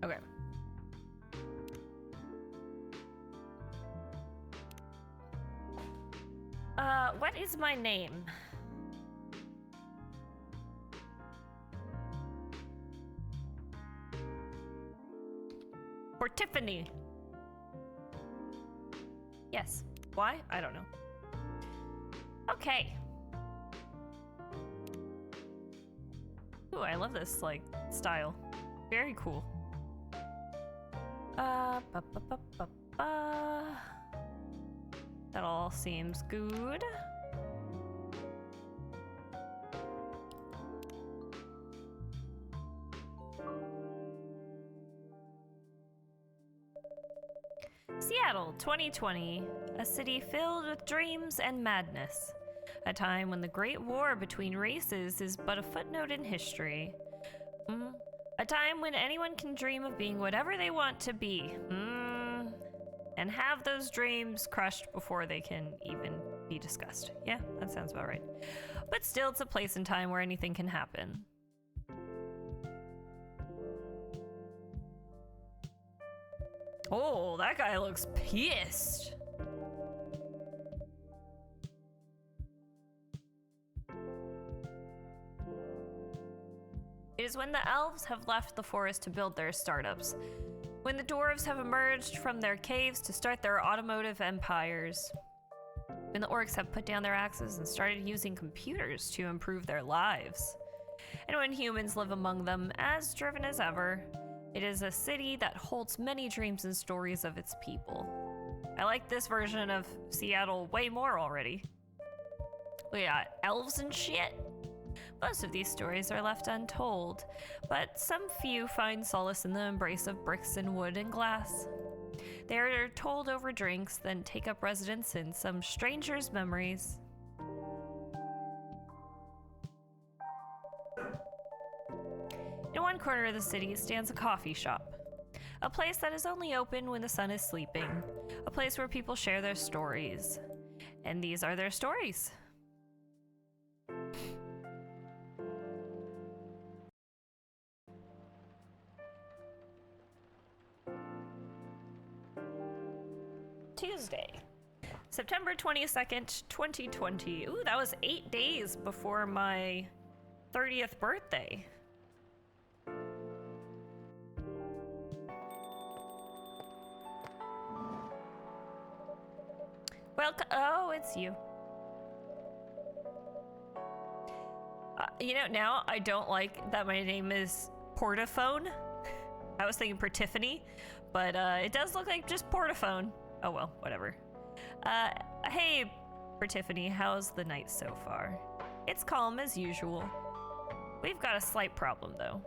Okay. What is my name? For Tiffany. Yes. Why? I don't know. Okay. Ooh, I love this, like, style. Very cool. That all seems good. Seattle, 2020, a city filled with dreams and madness. A time when the Great War between races is but a footnote in history. A time when anyone can dream of being whatever they want to be. And have those dreams crushed before they can even be discussed. Yeah, that sounds about right. But still, it's a place and time where anything can happen. Oh, that guy looks pissed. It is when the elves have left the forest to build their startups, when the dwarves have emerged from their caves to start their automotive empires, when the orcs have put down their axes and started using computers to improve their lives, and when humans live among them as driven as ever. It is a city that holds many dreams and stories of its people. I like this version of Seattle way more already. We got elves and shit. Most of these stories are left untold, but some few find solace in the embrace of bricks and wood and glass. They are told over drinks, then take up residence in some stranger's memories. In one corner of the city stands a coffee shop. A place that is only open when the sun is sleeping. A place where people share their stories. And these are their stories. Tuesday, September 22nd, 2020. Ooh, that was 8 days before my 30th birthday. Welcome. Oh, it's you. You know, now I don't like that my name is Portaphone. I was thinking Pertiffany, but it does look like just Portaphone. Oh well, whatever. Hey, Pertiffany, how's the night so far? It's calm as usual. We've got a slight problem though.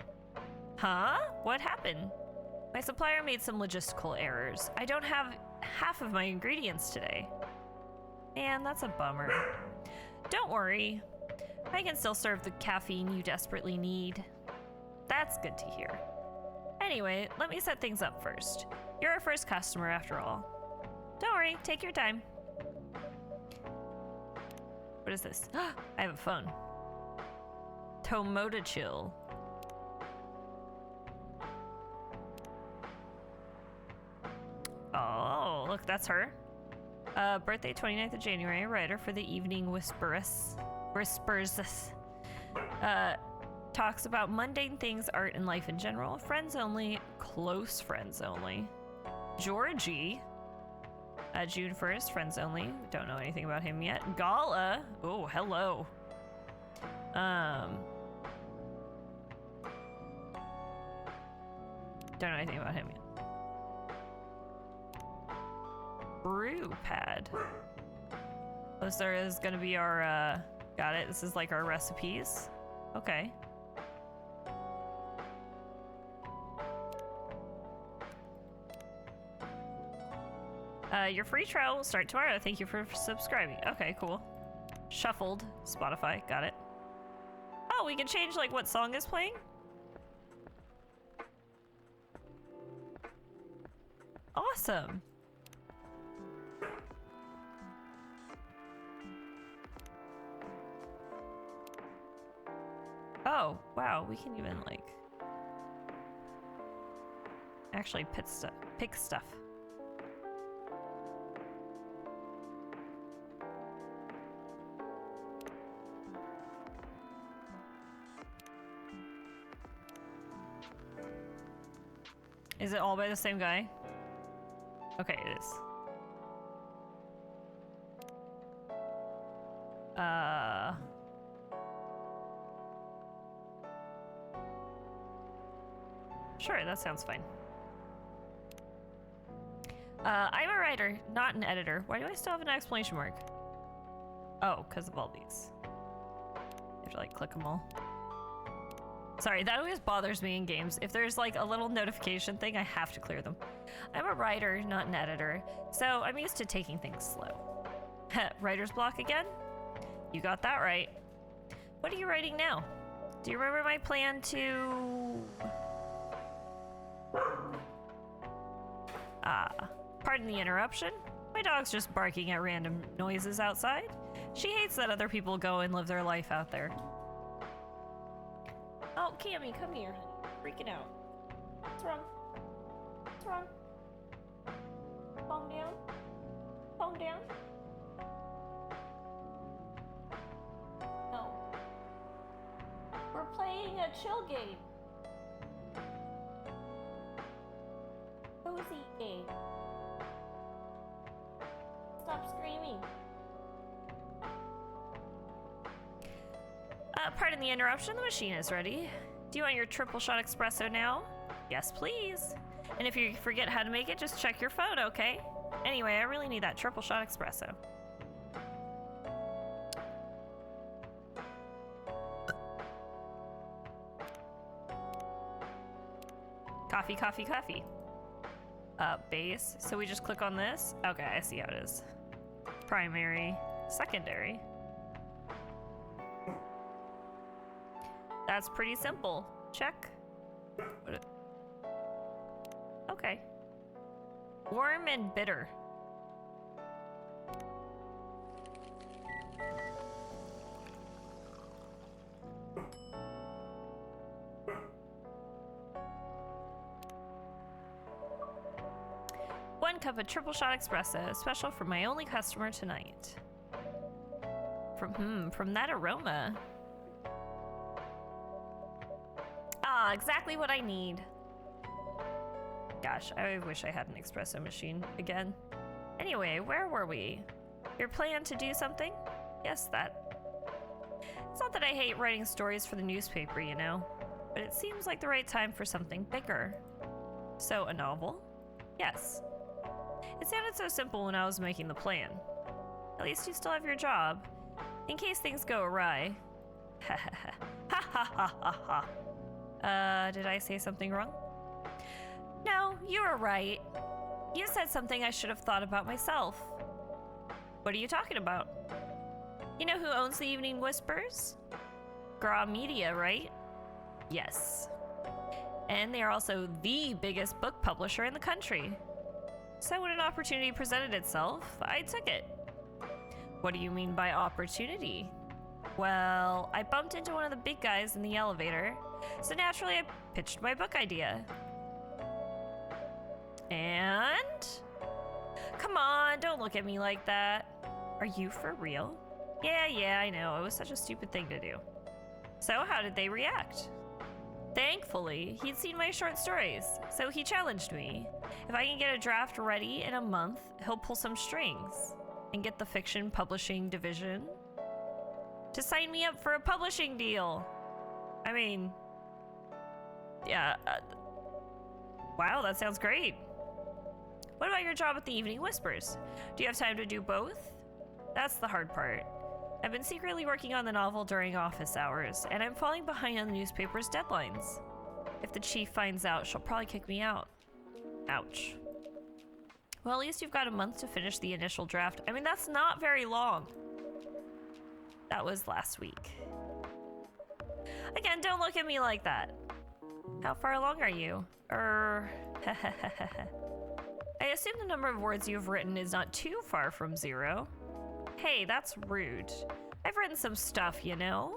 Huh? What happened? My supplier made some logistical errors. I don't have half of my ingredients today. Man, that's a bummer. Don't worry. I can still serve the caffeine you desperately need. That's good to hear. Anyway, let me set things up first. You're our first customer after all. Don't worry, take your time. What is this? I have a phone. Tomoda Chill. Oh, look, that's her. Birthday 29th of January, writer for the Evening Whispers. Talks about mundane things, art, and life in general. Friends only, close friends only. Georgie, June 1st, friends only. Don't know anything about him yet. Gala, oh, hello. Don't know anything about him yet. Brew pad. This there is gonna be our, got it. This is like our recipes. Okay. Your free trial will start tomorrow. Thank you for subscribing. Okay, cool. Shuffled. Spotify. Got it. Oh, we can change like what song is playing? Awesome. Oh, wow. We can even like... Actually, pick stuff. Is it all by the same guy? Okay, it is. Sure, that sounds fine. I'm a writer, not an editor. Why do I still have an exclamation mark? Oh, because of all these. You have to like click them all. Sorry, that always bothers me in games. If there's like a little notification thing, I have to clear them. I'm a writer, not an editor, so I'm used to taking things slow. Writer's block again? You got that right. What are you writing now? Do you remember my plan to... Pardon the interruption. My dog's just barking at random noises outside. She hates that other people go and live their life out there. Oh, Cammy, come here, honey. Freaking out. What's wrong? What's wrong? Calm down. Calm down. No. We're playing a chill game. Cozy game. Stop screaming. Pardon the interruption, the machine is ready. Do you want your triple shot espresso now? Yes, please. And if you forget how to make it, just check your phone, okay? Anyway, I really need that triple shot espresso. Coffee, coffee, coffee. Base. So we just click on this? Okay, I see how it is. Primary, secondary. That's pretty simple. Check. Okay. Warm and bitter. One cup of triple shot espresso, special for my only customer tonight. From that aroma. Ah, exactly what I need. Gosh, I wish I had an espresso machine again. Anyway, where were we? Your plan to do something? Yes, that. It's not that I hate writing stories for the newspaper, you know, but it seems like the right time for something bigger. So, a novel? Yes. It sounded so simple when I was making the plan. At least you still have your job, in case things go awry. Ha ha ha. Ha ha ha ha ha. Did I say something wrong? No, you were right. You said something I should have thought about myself. What are you talking about? You know who owns the Evening Whispers? Gra Media, right? Yes. And they are also the biggest book publisher in the country. So when an opportunity presented itself, I took it. What do you mean by opportunity? Well, I bumped into one of the big guys in the elevator, so naturally I pitched my book idea. And? Come on, don't look at me like that. Are you for real? Yeah, I know. It was such a stupid thing to do. So how did they react? Thankfully, he'd seen my short stories, so he challenged me. If I can get a draft ready in a month, he'll pull some strings and get the fiction publishing division to sign me up for a publishing deal. I mean, yeah. Wow, that sounds great. What about your job at the Evening Whispers? Do you have time to do both? That's the hard part. I've been secretly working on the novel during office hours, and I'm falling behind on the newspaper's deadlines. If the chief finds out, she'll probably kick me out. Ouch. Well, at least you've got a month to finish the initial draft. I mean, that's not very long. That was last week. Again, don't look at me like that. How far along are you? I assume the number of words you've written is not too far from 0. Hey, that's rude. I've written some stuff, you know?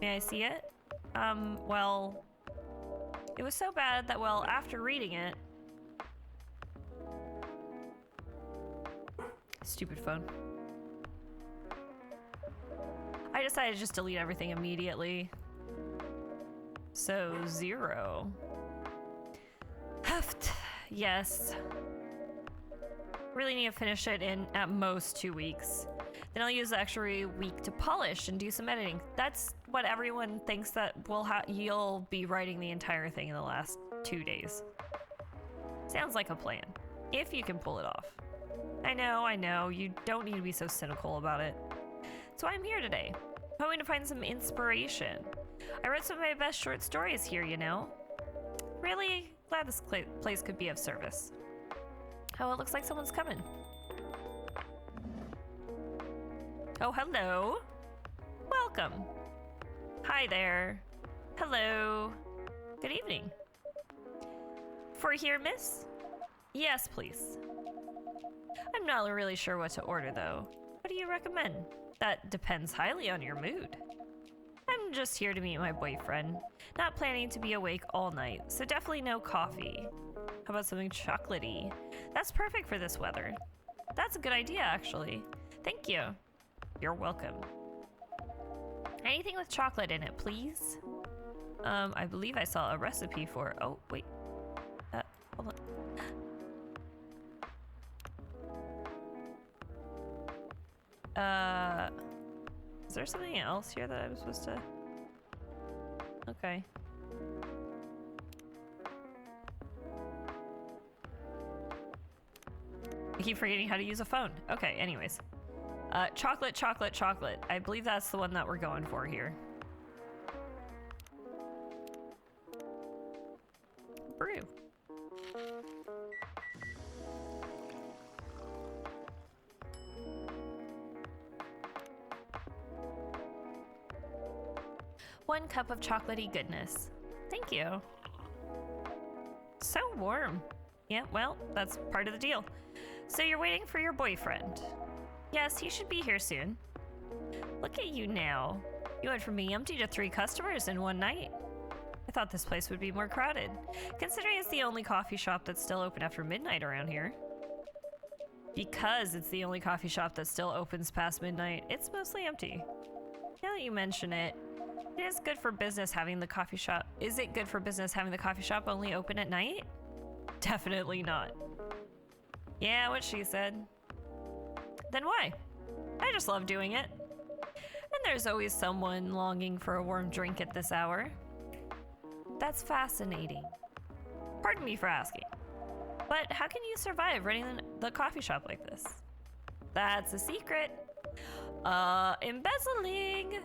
May I see it? Well, it was so bad that, well, after reading it, Stupid phone. I decided to just delete everything immediately. So 0. Heft. Yes. Really need to finish it in at most 2 weeks. Then I'll use the extra week to polish and do some editing. That's what everyone thinks that you'll be writing the entire thing in the last 2 days. Sounds like a plan, if you can pull it off. I know, you don't need to be so cynical about it. So I'm here today, hoping to find some inspiration. I wrote some of my best short stories here, you know? Really glad this place could be of service. Oh, it looks like someone's coming. Oh, hello. Welcome. Hi there. Hello. Good evening. For here, miss? Yes, please. I'm not really sure what to order, though. What do you recommend? That depends highly on your mood. I'm just here to meet my boyfriend. Not planning to be awake all night, so definitely no coffee. How about something chocolatey? That's perfect for this weather. That's a good idea, actually. Thank you. You're welcome. Anything with chocolate in it, please? I believe I saw a recipe for... Oh, wait. Hold on. Is there something else here that I was supposed to... Okay. I keep forgetting how to use a phone. Okay, anyways. Chocolate, chocolate, chocolate. I believe that's the one that we're going for here. Brew. One cup of chocolatey goodness. Thank you. So warm. Yeah, well, that's part of the deal. So you're waiting for your boyfriend. Yes, he should be here soon. Look at you now. You went from being empty to 3 customers in one night. I thought this place would be more crowded, considering it's the only coffee shop that's still open after midnight around here. Because it's the only coffee shop that still opens past midnight, it's mostly empty. Now that you mention it, it is good for business having the coffee shop. Is it good for business having the coffee shop only open at night? Definitely not. Yeah, what she said. Then why? I just love doing it. And there's always someone longing for a warm drink at this hour. That's fascinating. Pardon me for asking. But how can you survive running the coffee shop like this? That's a secret. Embezzling.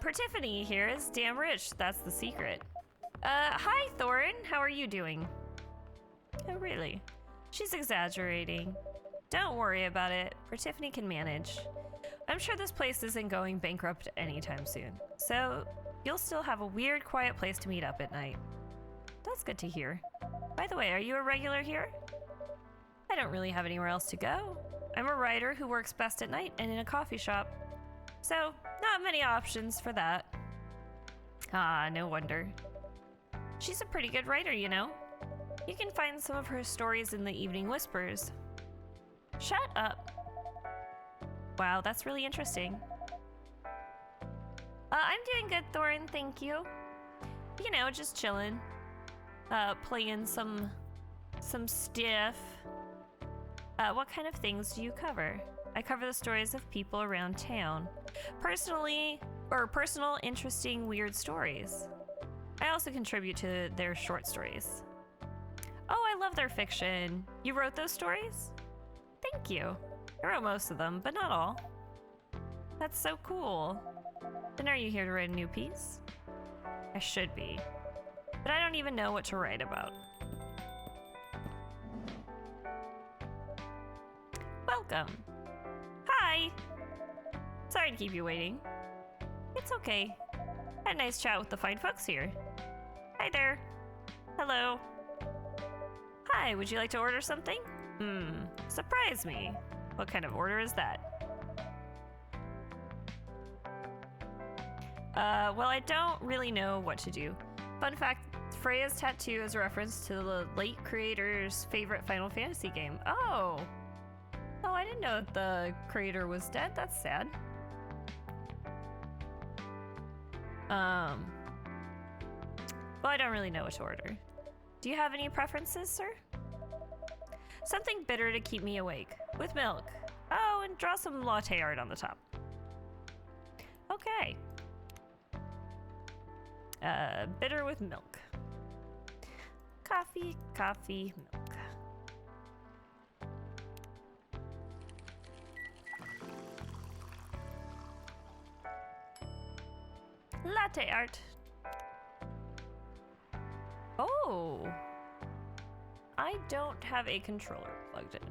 Pertiphone here is damn rich. That's the secret. Hi, Thorin. How are you doing? Oh, really? She's exaggerating. Don't worry about it. Pertiphone can manage. I'm sure this place isn't going bankrupt anytime soon. So you'll still have a weird, quiet place to meet up at night. That's good to hear. By the way, are you a regular here? I don't really have anywhere else to go. I'm a writer who works best at night and in a coffee shop. So, not many options for that. Ah, no wonder. She's a pretty good writer, you know. You can find some of her stories in the Evening Whispers. Shut up. Wow, that's really interesting. I'm doing good, Thorin, thank you. You know, just chilling. Playing some stuff. What kind of things do you cover? I cover the stories of people around town. Personal, interesting, weird stories. I also contribute to their short stories. Oh, I love their fiction. You wrote those stories? Thank you. I wrote most of them, but not all. That's so cool. Then are you here to write a new piece? I should be, but I don't even know what to write about. Welcome. Hi. Sorry to keep you waiting. It's okay. Had a nice chat with the fine folks here. Hi there. Hello. Hi, would you like to order something? Surprise me. What kind of order is that? Well, I don't really know what to do. Fun fact, Freya's tattoo is a reference to the late creator's favorite Final Fantasy game. Oh! Oh, I didn't know that the creator was dead. That's sad. Well, I don't really know what to order. Do you have any preferences, sir? Something bitter to keep me awake. With milk. Oh, and draw some latte art on the top. Okay. Bitter with milk. Coffee, coffee, milk. Latte art. Oh. I don't have a controller plugged in.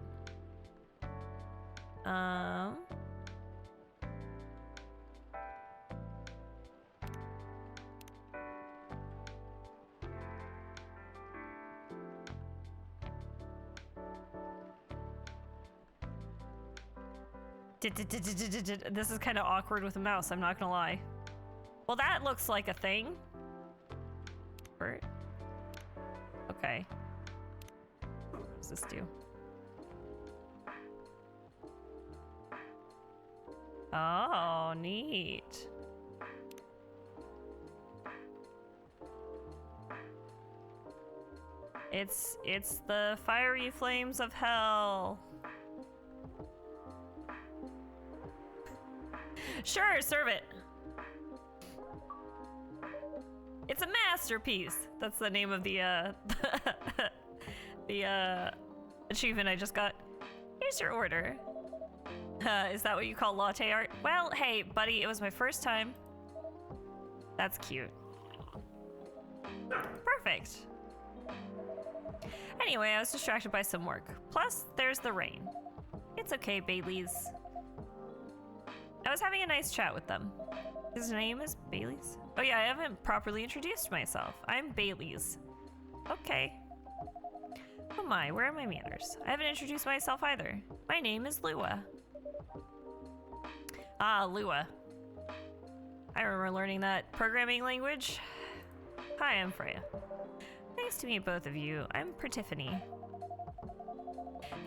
This is kind of awkward with a mouse, I'm not gonna lie. Well, that looks like a thing. Okay. What does this do? Oh, neat. It's the fiery flames of hell. Sure, serve it. It's a masterpiece. That's the name of the the achievement I just got. Here's your order. Is that what you call latte art? Well, hey, buddy, it was my first time. That's cute. Perfect. Anyway, I was distracted by some work. Plus, there's the rain. It's okay, Bailey's. I was having a nice chat with them. His name is Bailey's? Oh yeah, I haven't properly introduced myself. I'm Bailey's. Okay. Oh my, where are my manners? I haven't introduced myself either. My name is Lua. Ah, Lua. I remember learning that programming language. Hi, I'm Freya. Nice to meet both of you. I'm Pertiphone.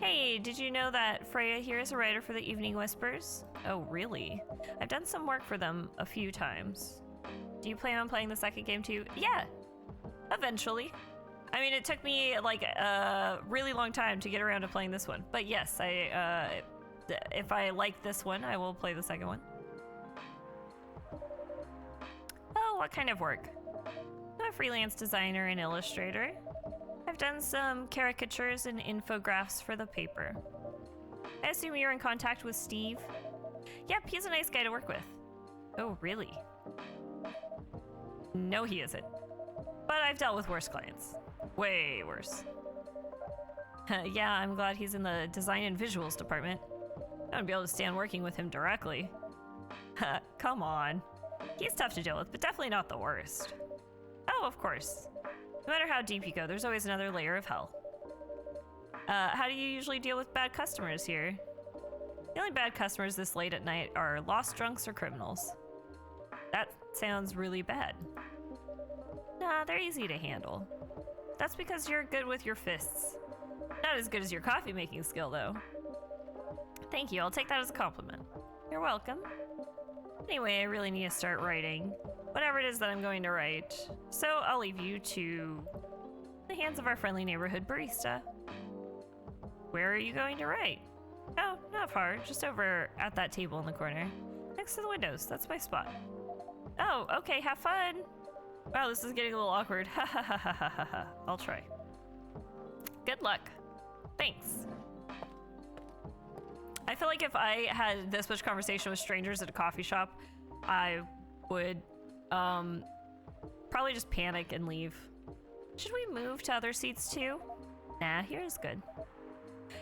Hey, did you know that Freya here is a writer for the Evening Whispers? Oh, really? I've done some work for them a few times. Do you plan on playing the second game too? Yeah, eventually. I mean, it took me like a really long time to get around to playing this one. But yes, if I like this one, I will play the second one. Oh, what kind of work? I'm a freelance designer and illustrator. I've done some caricatures and infographics for the paper. I assume you're in contact with Steve? Yep, he's a nice guy to work with. Oh, really? No, he isn't. But I've dealt with worse clients. Way worse. Yeah, I'm glad he's in the design and visuals department. I wouldn't be able to stand working with him directly. Come on. He's tough to deal with, but definitely not the worst. Oh, of course. No matter how deep you go, there's always another layer of hell. How do you usually deal with bad customers here? The only bad customers this late at night are lost drunks or criminals. That sounds really bad. Nah, they're easy to handle. That's because you're good with your fists. Not as good as your coffee making skill, though. Thank you, I'll take that as a compliment. You're welcome. Anyway, I really need to start writing. Whatever it is that I'm going to write. So I'll leave you to the hands of our friendly neighborhood barista. Where are you going to write? Oh, not far, just over at that table in the corner. Next to the windows, that's my spot. Oh, okay, have fun. Wow, this is getting a little awkward. Ha ha ha ha ha ha. I'll try. Good luck. Thanks. I feel like if I had this much conversation with strangers at a coffee shop, I would probably just panic and leave. Should we move to other seats too? Nah, here is good.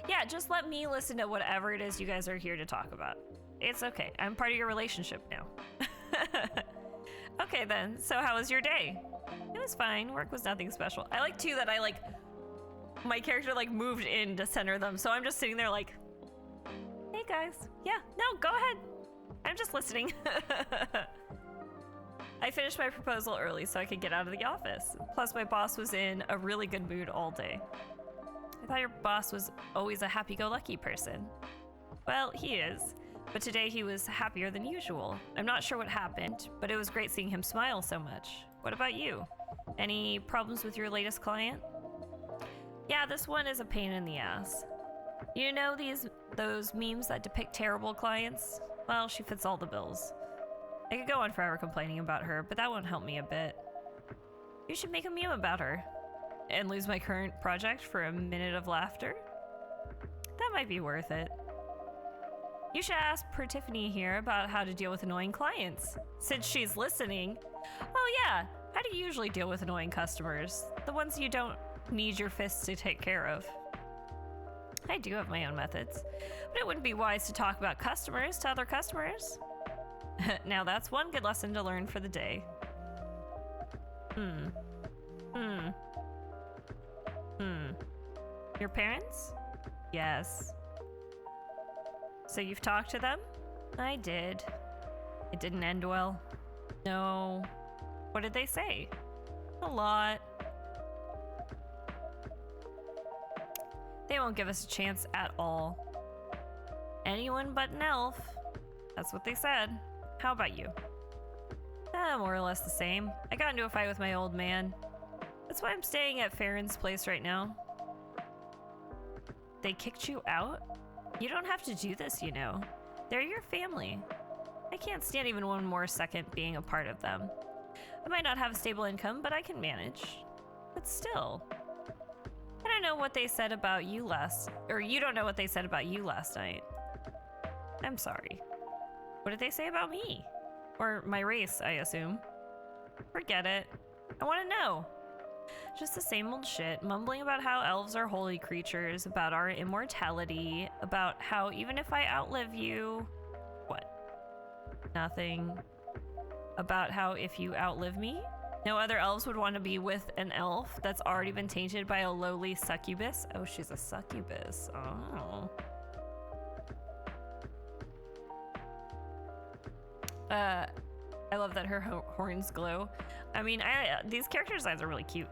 Yeah, just let me listen to whatever it is you guys are here to talk about. It's okay. I'm part of your relationship now. Okay then, so how was your day? It was fine. Work was nothing special. I like too that my character moved in to center them, so I'm just sitting there like, hey guys. Yeah, no, go ahead. I'm just listening. I finished my proposal early so I could get out of the office. Plus my boss was in a really good mood all day. I thought your boss was always a happy-go-lucky person. Well, he is. But today he was happier than usual. I'm not sure what happened, but it was great seeing him smile so much. What about you? Any problems with your latest client? Yeah, this one is a pain in the ass. You know those memes that depict terrible clients? Well, she fits all the bills. I could go on forever complaining about her, but that won't help me a bit. You should make a meme about her. And lose my current project for a minute of laughter? That might be worth it. You should ask Tiffany here about how to deal with annoying clients. Since she's listening. Oh yeah, how do you usually deal with annoying customers? The ones you don't need your fists to take care of. I do have my own methods, but it wouldn't be wise to talk about customers to other customers. Now that's one good lesson to learn for the day. Your parents? Yes. So you've talked to them? I did. It didn't end well. No. What did they say? A lot. They won't give us a chance at all. Anyone but an elf. That's what they said. How about you? More or less the same. I got into a fight with my old man. That's why I'm staying at Farron's place right now. They kicked you out? You don't have to do this, you know. They're your family. I can't stand even one more second being a part of them. I might not have a stable income, but I can manage. But still. I don't know what they said about you you don't know what they said about you last night. I'm sorry. What did they say about me? Or my race, I assume. Forget it. I want to know. Just the same old shit, mumbling about how elves are holy creatures, about our immortality, about how even if I outlive you... What? Nothing. About how if you outlive me, no other elves would want to be with an elf that's already been tainted by a lowly succubus. Oh, she's a succubus. Oh. I love that her horns glow. I mean, these character designs are really cute.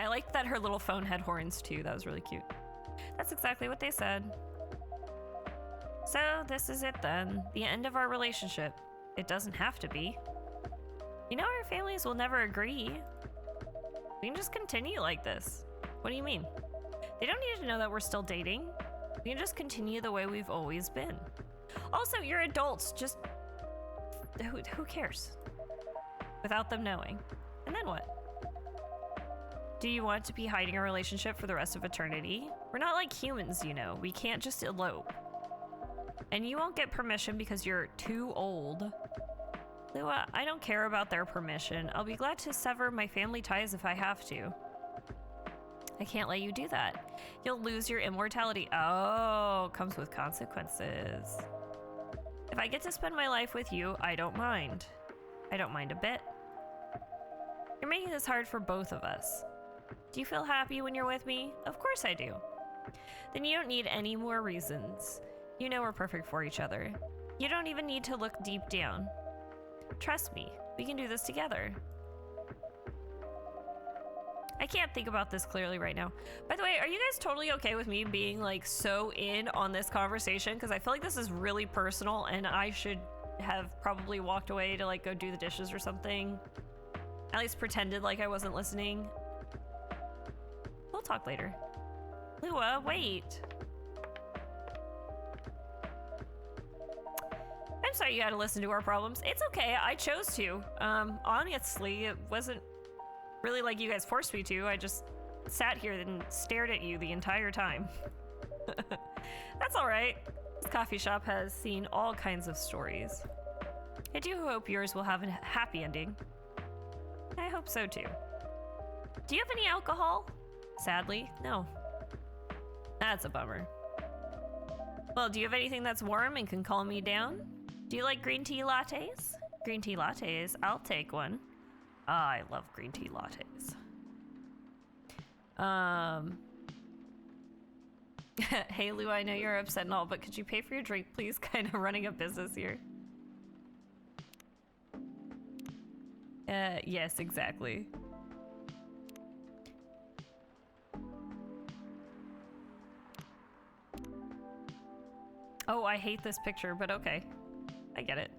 I liked that her little phone had horns too. That was really cute. That's exactly what they said. So this is it then. The end of our relationship. It doesn't have to be. You know our families will never agree. We can just continue like this. What do you mean? They don't need to know that we're still dating. We can just continue the way we've always been. Also, you're adults. Just... Who cares? Without them knowing. And then what? Do you want to be hiding a relationship for the rest of eternity? We're not like humans, you know. We can't just elope. And you won't get permission because you're too old. Lua, I don't care about their permission. I'll be glad to sever my family ties if I have to. I can't let you do that. You'll lose your immortality. Oh, comes with consequences. If I get to spend my life with you, I don't mind. I don't mind a bit. You're making this hard for both of us. Do you feel happy when you're with me? Of course I do. Then you don't need any more reasons. You know we're perfect for each other. You don't even need to look deep down. Trust me, we can do this together. I can't think about this clearly right now. By the way, are you guys totally okay with me being like so in on this conversation? Because I feel like this is really personal and I should have probably walked away to like go do the dishes or something. At least pretended like I wasn't listening. We'll talk later. Lua, wait. I'm sorry you had to listen to our problems. It's okay, I chose to. Honestly, it wasn't really like you guys forced me to. I just sat here and stared at you the entire time. That's all right. This coffee shop has seen all kinds of stories. I do hope yours will have a happy ending. I hope so too. Do you have any alcohol? Sadly, no. That's a bummer. Well, do you have anything that's warm and can calm me down? Do you like green tea lattes? Green tea lattes, I'll take one. Ah, I love green tea lattes. Hey Lou, I know you're upset and all, but could you pay for your drink, please? Kind of running a business here. Yes, exactly. Oh, I hate this picture, but okay. I get it.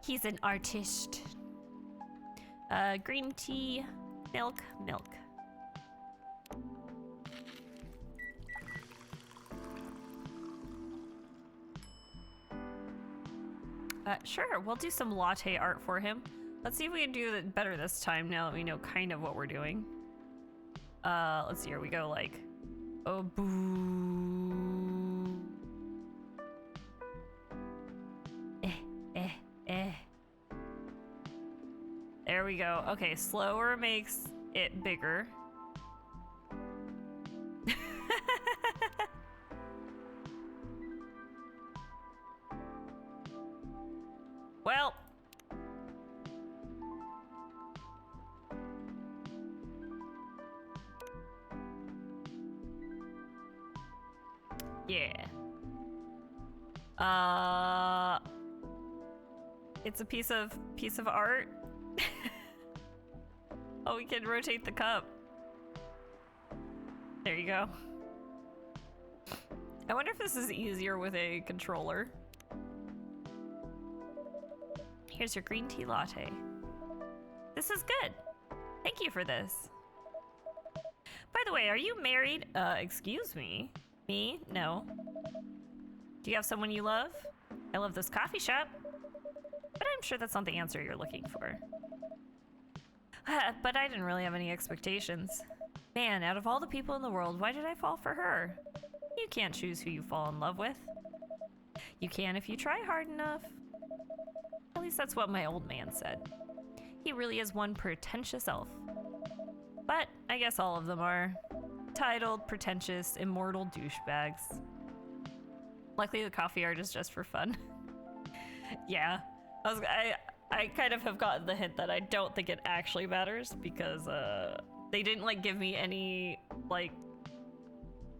He's an artist. Green tea, milk, milk. Sure, we'll do some latte art for him. Let's see if we can do it better this time now that we know kind of what we're doing. Let's see, here we go, like, oh, boo. There we go. Okay, slower makes it bigger. Well. Yeah. It's a piece of art. Oh, we can rotate the cup. There you go. I wonder if this is easier with a controller. Here's your green tea latte. This is good. Thank you for this. By the way, are you married? Excuse me. Me? No. Do you have someone you love? I love this coffee shop. But I'm sure that's not the answer you're looking for. But I didn't really have any expectations. Man, out of all the people in the world, why did I fall for her? You can't choose who you fall in love with. You can if you try hard enough. At least that's what my old man said. He really is one pretentious elf. But I guess all of them are. Titled, pretentious, immortal douchebags. Luckily the coffee art is just for fun. Yeah, I kind of have gotten the hint that I don't think it actually matters because they didn't like give me any like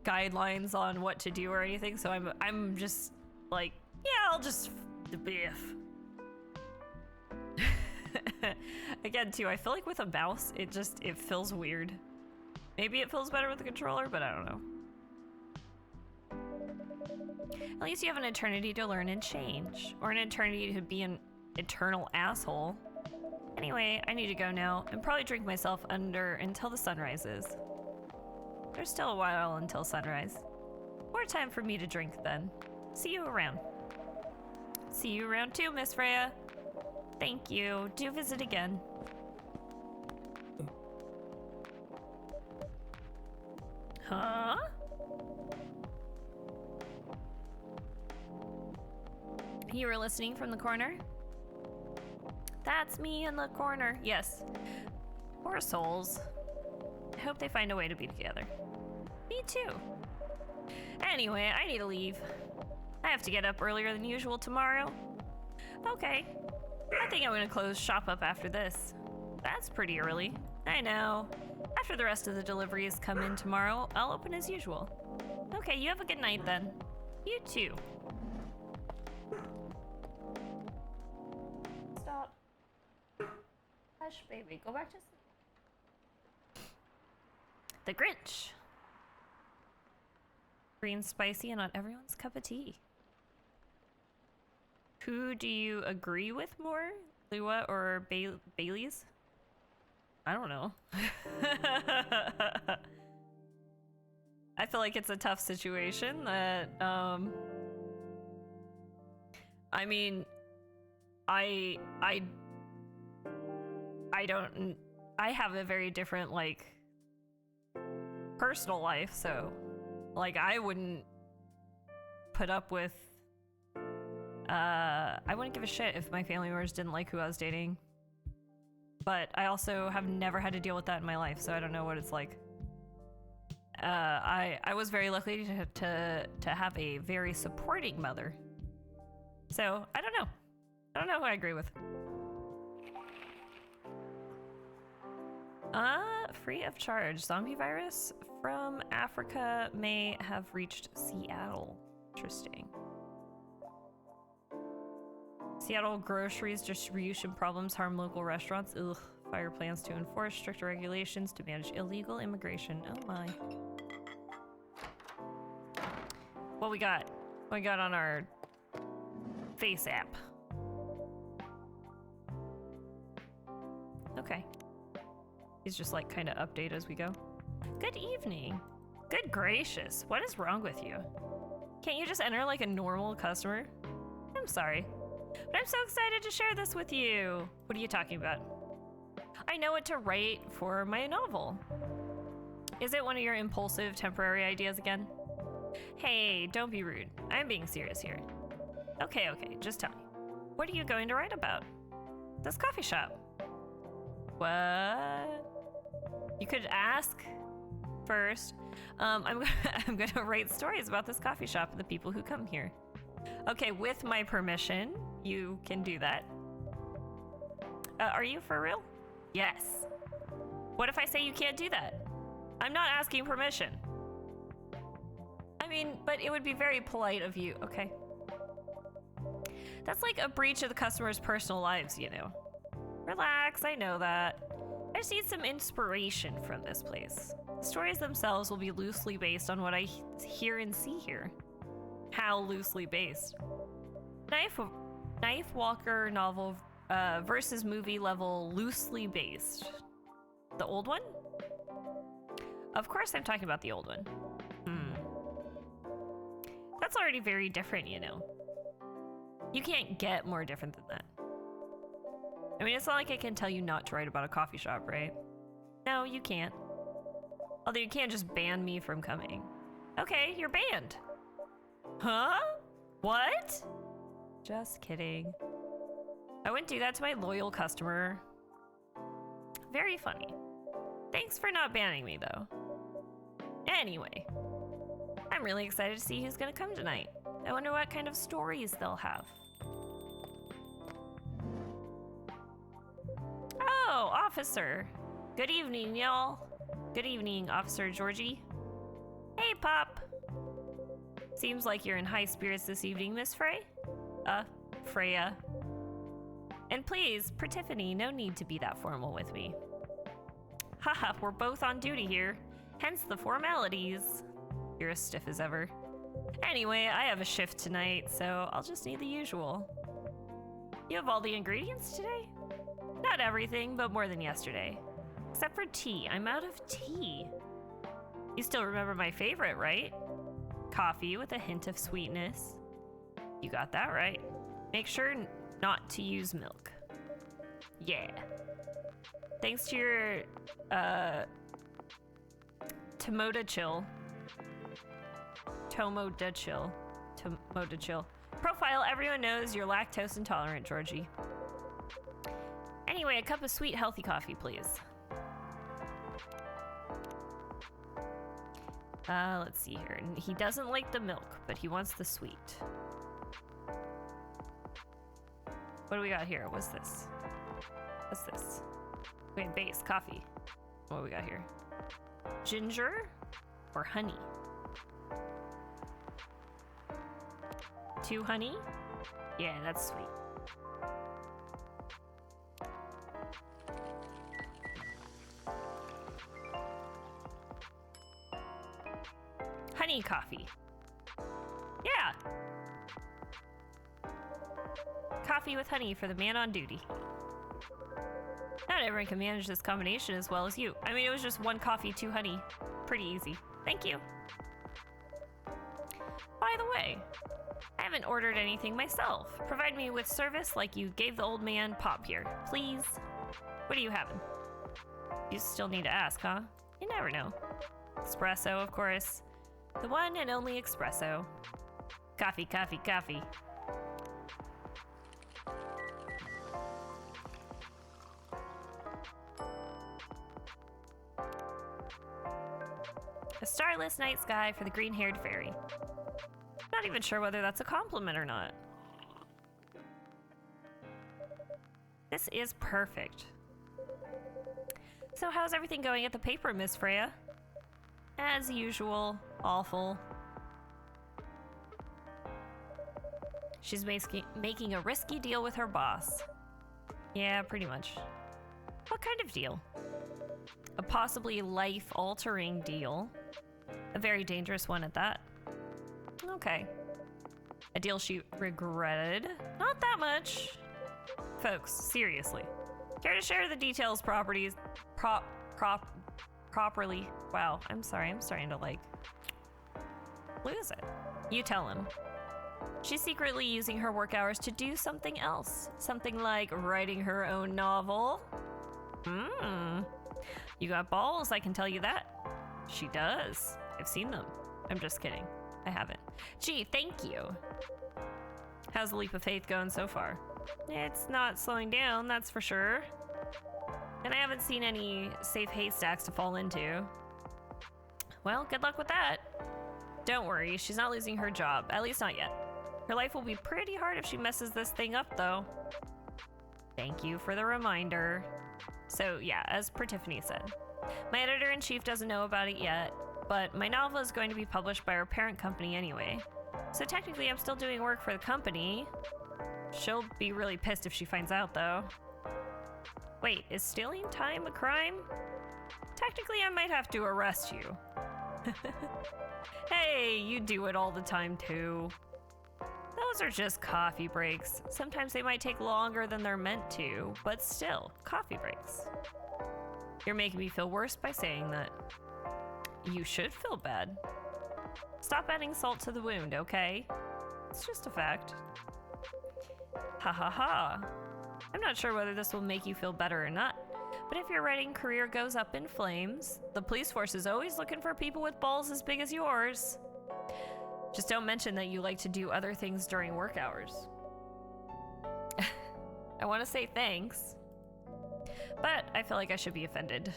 guidelines on what to do or anything, so I'm just like, yeah, I'll just biff. Again, too, I feel like with a mouse, it feels weird. Maybe it feels better with the controller, but I don't know. At least you have an eternity to learn and change, or an eternity to be an eternal asshole. Anyway, I need to go now and probably drink myself under until the sun rises. There's still a while until sunrise. More time for me to drink then. See you around. See you around too, Miss Freya. Thank you. Do visit again. Huh? You were listening from the corner? That's me in the corner. Yes. Poor souls. I hope they find a way to be together. Me too. Anyway, I need to leave. I have to get up earlier than usual tomorrow. Okay. I think I'm gonna close shop up after this. That's pretty early. I know. After the rest of the deliveries come in tomorrow, I'll open as usual. Okay, you have a good night then. You too. Stop. Hush, baby. Go back to sleep. The Grinch. Green, spicy, and not everyone's cup of tea. Who do you agree with more? Lua or Bailey's? I don't know. I feel like it's a tough situation that, I mean, I have a very different, like, personal life, so, like, I wouldn't put up with, I wouldn't give a shit if my family members didn't like who I was dating. But I also have never had to deal with that in my life, so I don't know what it's like. I was very lucky to have a very supporting mother. So, I don't know. I don't know who I agree with. Free of charge. Zombie virus from Africa may have reached Seattle. Interesting. Seattle groceries distribution problems harm local restaurants. Ugh. Fire plans to enforce stricter regulations to manage illegal immigration. Oh my. What we got? What we got on our face app? Okay. He's just like kind of update as we go. Good evening. Good gracious. What is wrong with you? Can't you just enter like a normal customer? I'm sorry. But I'm so excited to share this with you. What are you talking about? I know what to write for my novel. Is it one of your impulsive temporary ideas again? Hey, don't be rude. I'm being serious here. Okay, just tell me. What are you going to write about? This coffee shop. What? You could ask first. I'm gonna write stories about this coffee shop and the people who come here. Okay, with my permission, you can do that. Are you for real? Yes. What if I say you can't do that? I'm not asking permission. I mean, but it would be very polite of you, okay? That's like a breach of the customer's personal lives, you know. Relax, I know that. I just need some inspiration from this place. The stories themselves will be loosely based on what I hear and see here. How loosely based? Knife Walker novel versus movie level loosely based. The old one? Of course I'm talking about the old one. That's already very different, you know. You can't get more different than that. I mean, it's not like I can tell you not to write about a coffee shop, right? No, you can't. Although you can't just ban me from coming. Okay, you're banned. Huh? What? Just kidding. I wouldn't do that to my loyal customer. Very funny. Thanks for not banning me, though. Anyway, I'm really excited to see who's gonna come tonight. I wonder what kind of stories they'll have. Oh, officer. Good evening, y'all. Good evening, Officer Georgie. Hey, Pop. Seems like you're in high spirits this evening, Miss Frey. Freya. And please, Pertiphone, no need to be that formal with me. Haha, we're both on duty here. Hence the formalities. You're as stiff as ever. Anyway, I have a shift tonight, so I'll just need the usual. You have all the ingredients today? Not everything, but more than yesterday. Except for tea. I'm out of tea. You still remember my favorite, right? Coffee with a hint of sweetness. You got that right. Make sure not to use milk. Yeah. Thanks to your, Tomoda Chill profile, everyone knows you're lactose intolerant, Georgie. Anyway, a cup of sweet, healthy coffee, please. Let's see here. He doesn't like the milk, but he wants the sweet. What do we got here? What's this? What's this? Wait, base, coffee. What do we got here? Ginger or honey? 2 honey? Yeah, that's sweet. Honey coffee. Yeah. Coffee with honey for the man on duty. Not everyone can manage this combination as well as you. I mean, it was just 1 coffee, 2 honey. Pretty easy. Thank you. By the way, I haven't ordered anything myself. Provide me with service like you gave the old man Pop here, please. What are you having? You still need to ask, huh? You never know. Espresso, of course. The one and only espresso. Coffee, coffee, coffee. A starless night sky for the green-haired fairy. Not even sure whether that's a compliment or not. This is perfect. So how's everything going at the paper, Miss Freya? As usual, awful. She's making a risky deal with her boss. Yeah, pretty much. What kind of deal? A possibly life-altering deal. A very dangerous one at that. Okay. A deal she regretted. Not that much. Folks, seriously. Care to share the details properly? Wow, I'm sorry. I'm starting to like lose it. You tell him. She's secretly using her work hours to do something else. Something like writing her own novel. You got balls, I can tell you that. She does. I've seen them. I'm just kidding. I haven't. Gee, thank you. How's the leap of faith going so far? It's not slowing down, that's for sure. And I haven't seen any safe haystacks to fall into. Well, good luck with that. Don't worry, she's not losing her job, at least not yet. Her life will be pretty hard if she messes this thing up, though. Thank you for the reminder. So yeah, as per Tiffany said, my editor-in-chief doesn't know about it yet, but my novel is going to be published by our parent company anyway. So technically I'm still doing work for the company. She'll be really pissed if she finds out, though. Wait, is stealing time a crime? Technically I might have to arrest you. Hey, you do it all the time too. Those are just coffee breaks. Sometimes they might take longer than they're meant to, but still, coffee breaks. You're making me feel worse by saying that. You should feel bad. Stop adding salt to the wound, okay? It's just a fact. Ha ha ha. I'm not sure whether this will make you feel better or not, but if your writing career goes up in flames, the police force is always looking for people with balls as big as yours. Just don't mention that you like to do other things during work hours. I want to say thanks, but I feel like I should be offended.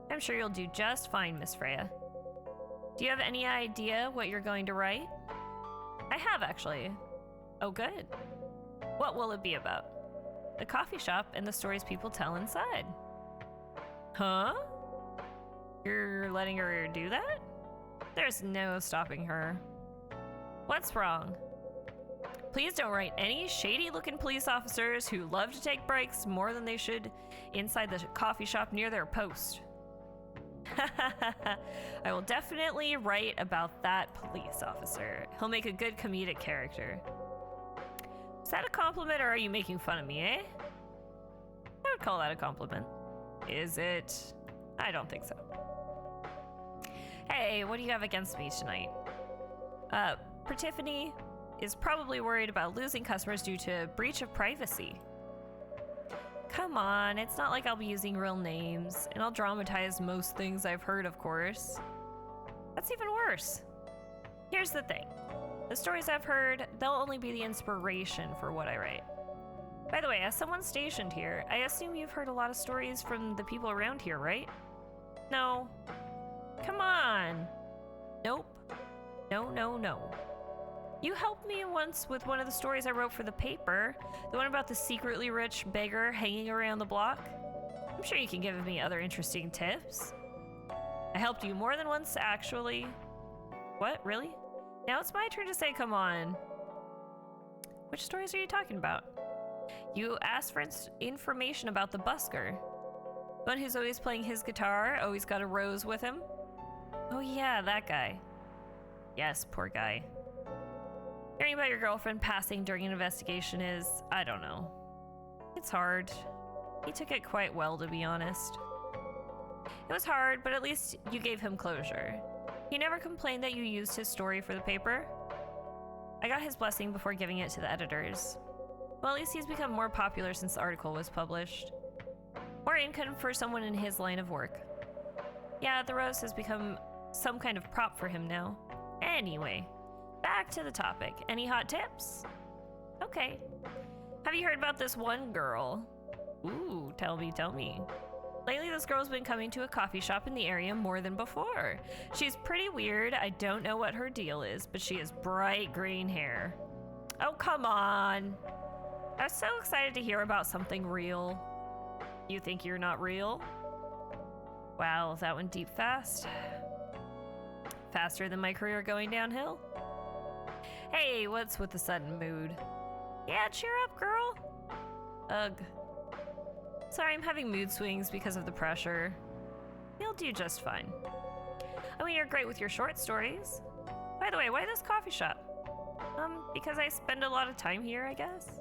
I'm sure you'll do just fine, Miss Freya. Do you have any idea what you're going to write? I have, actually. Oh, good. What will it be about? The coffee shop and the stories people tell inside. Huh? You're letting her do that? There's no stopping her. What's wrong? Please don't write any shady-looking police officers who love to take breaks more than they should inside the coffee shop near their post. I will definitely write about that police officer. He'll make a good comedic character. Is that a compliment, or are you making fun of me, eh? I would call that a compliment. Is it? I don't think so. Hey, what do you have against me tonight? Pertiphone is probably worried about losing customers due to breach of privacy. Come on, it's not like I'll be using real names, and I'll dramatize most things I've heard, of course. That's even worse. Here's the thing. The stories I've heard, they'll only be the inspiration for what I write. By the way, as someone stationed here, I assume you've heard a lot of stories from the people around here, right? No. Come on. Nope. No, no, no. You helped me once with one of the stories I wrote for the paper, the one about the secretly rich beggar hanging around the block. I'm sure you can give me other interesting tips. I helped you more than once, actually. What, really? Now it's my turn to say come on. Which stories are you talking about? You asked for information about the busker. One who's always playing his guitar, always got a rose with him. Oh yeah, that guy. Yes, poor guy. Hearing about your girlfriend passing during an investigation is, I don't know. It's hard. He took it quite well, to be honest. It was hard, but at least you gave him closure. He never complained that you used his story for the paper. I got his blessing before giving it to the editors. Well, at least he's become more popular since the article was published. More income for someone in his line of work. Yeah, the rose has become some kind of prop for him now. Anyway, back to the topic. Any hot tips? Okay. Have you heard about this one girl? Ooh, tell me, tell me. Lately, this girl's been coming to a coffee shop in the area more than before. She's pretty weird. I don't know what her deal is, but she has bright green hair. Oh, come on. I was so excited to hear about something real. You think you're not real? Wow, that went deep fast. Faster than my career going downhill? Hey, what's with the sudden mood? Yeah, cheer up, girl. Ugh. Sorry, I'm having mood swings because of the pressure. You'll do just fine. I mean, you're great with your short stories. By the way, why this coffee shop? Because I spend a lot of time here, I guess.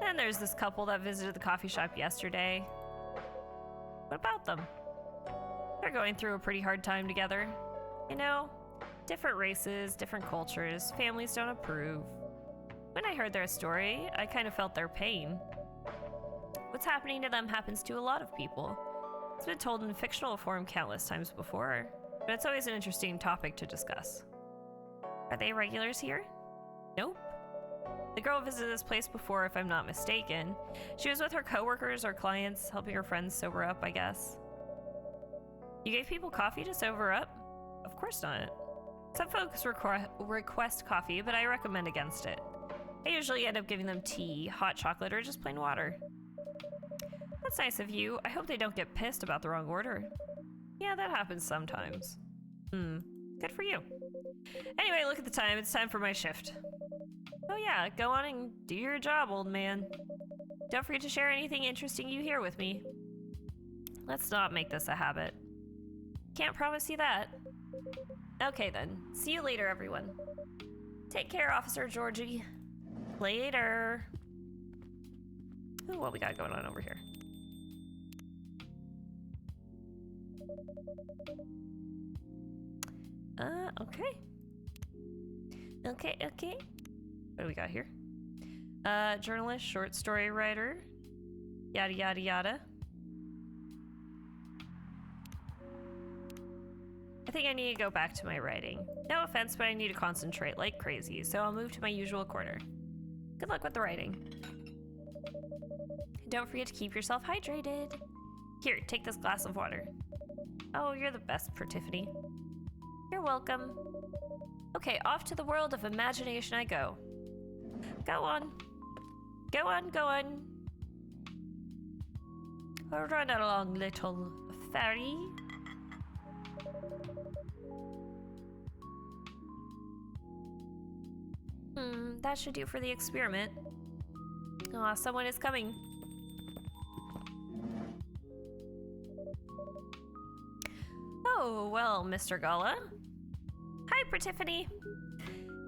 Then there's this couple that visited the coffee shop yesterday. What about them? They're going through a pretty hard time together. You know, different races, different cultures, families don't approve. When I heard their story, I kind of felt their pain. What's happening to them happens to a lot of people. It's been told in fictional form countless times before, but it's always an interesting topic to discuss. Are they regulars here? Nope. The girl visited this place before, if I'm not mistaken. She was with her coworkers or clients, helping her friends sober up, I guess. You gave people coffee to sober up? Of course not. Some folks request coffee, but I recommend against it. I usually end up giving them tea, hot chocolate, or just plain water. That's nice of you. I hope they don't get pissed about the wrong order. Yeah, that happens sometimes. Good for you. Anyway, look at the time. It's time for my shift. Oh yeah, go on and do your job, old man. Don't forget to share anything interesting you hear with me. Let's not make this a habit. Can't promise you that. Okay then, see you later, everyone. Take care, Officer Georgie. Later. Ooh, what we got going on over here? Okay. Okay. What do we got here? Journalist, short story writer, yada yada yada. I think I need to go back to my writing. No offense, but I need to concentrate like crazy, so I'll move to my usual corner. Good luck with the writing. Don't forget to keep yourself hydrated. Here, take this glass of water. Oh, you're the best, Tiffany. You're welcome. Okay, off to the world of imagination I go. Go on. Go on, go on. Run along, little fairy. That should do for the experiment. Aw, someone is coming. Oh, well, Mr. Gala. Hi, Tiffany.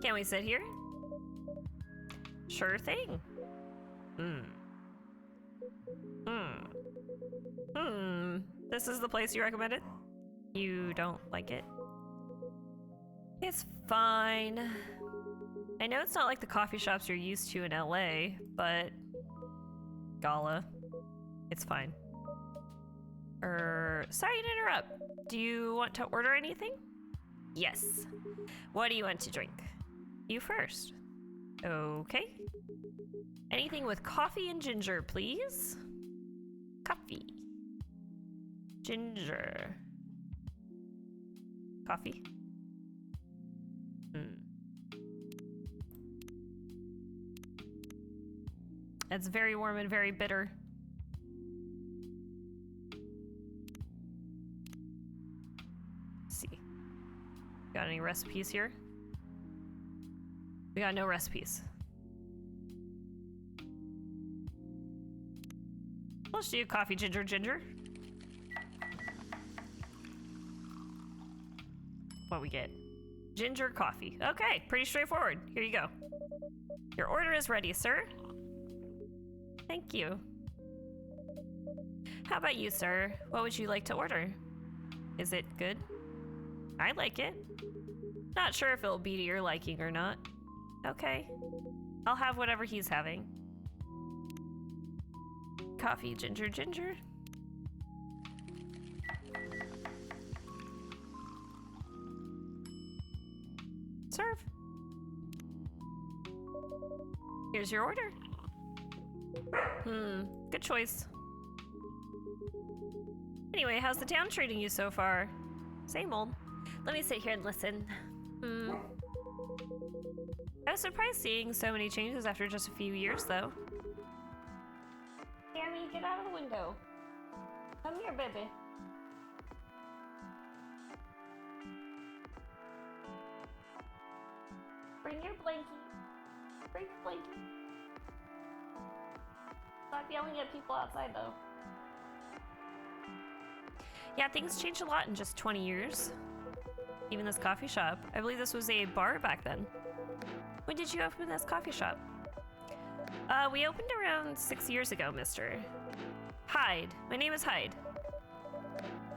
Can we sit here? Sure thing. This is the place you recommended? You don't like it? It's fine. I know it's not like the coffee shops you're used to in LA, but Gala, it's fine. Sorry to interrupt. Do you want to order anything? Yes. What do you want to drink? You first. Okay. Anything with coffee and ginger, please. Coffee. Ginger. Coffee. It's very warm and very bitter. Let's see. Got any recipes here? We got no recipes. Let's do coffee, ginger. What we get? Ginger coffee. Okay, pretty straightforward. Here you go. Your order is ready, sir. Thank you. How about you, sir? What would you like to order? Is it good? I like it. Not sure if it'll be to your liking or not. Okay. I'll have whatever he's having. Coffee, ginger. Serve. Here's your order. Good choice. Anyway, how's the town treating you so far? Same old. Let me sit here and listen. I was surprised seeing so many changes after just a few years, though. Tammy, get out of the window. Come here, baby. Bring your blankie. Bring your blankie. Stop yelling at people outside, though. Yeah, things changed a lot in just 20 years. Even this coffee shop. I believe this was a bar back then. When did you open this coffee shop? We opened around 6 years ago, mister. Hyde. My name is Hyde.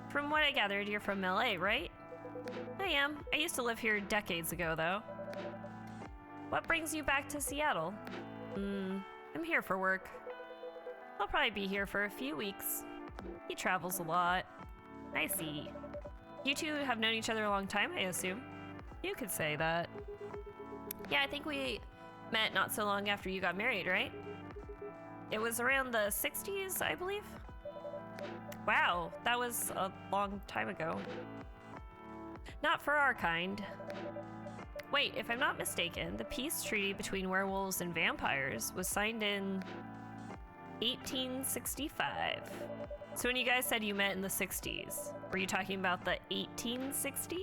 From what I gathered, you're from LA, right? I am. I used to live here decades ago, though. What brings you back to Seattle? I'm here for work. I'll probably be here for a few weeks. He travels a lot. I see. You two have known each other a long time, I assume. You could say that. Yeah, I think we met not so long after you got married, right? It was around the 60s, I believe. Wow, that was a long time ago. Not for our kind. Wait, if I'm not mistaken, the peace treaty between werewolves and vampires was signed in 1865. So when you guys said you met in the 60s, were you talking about the 1860s?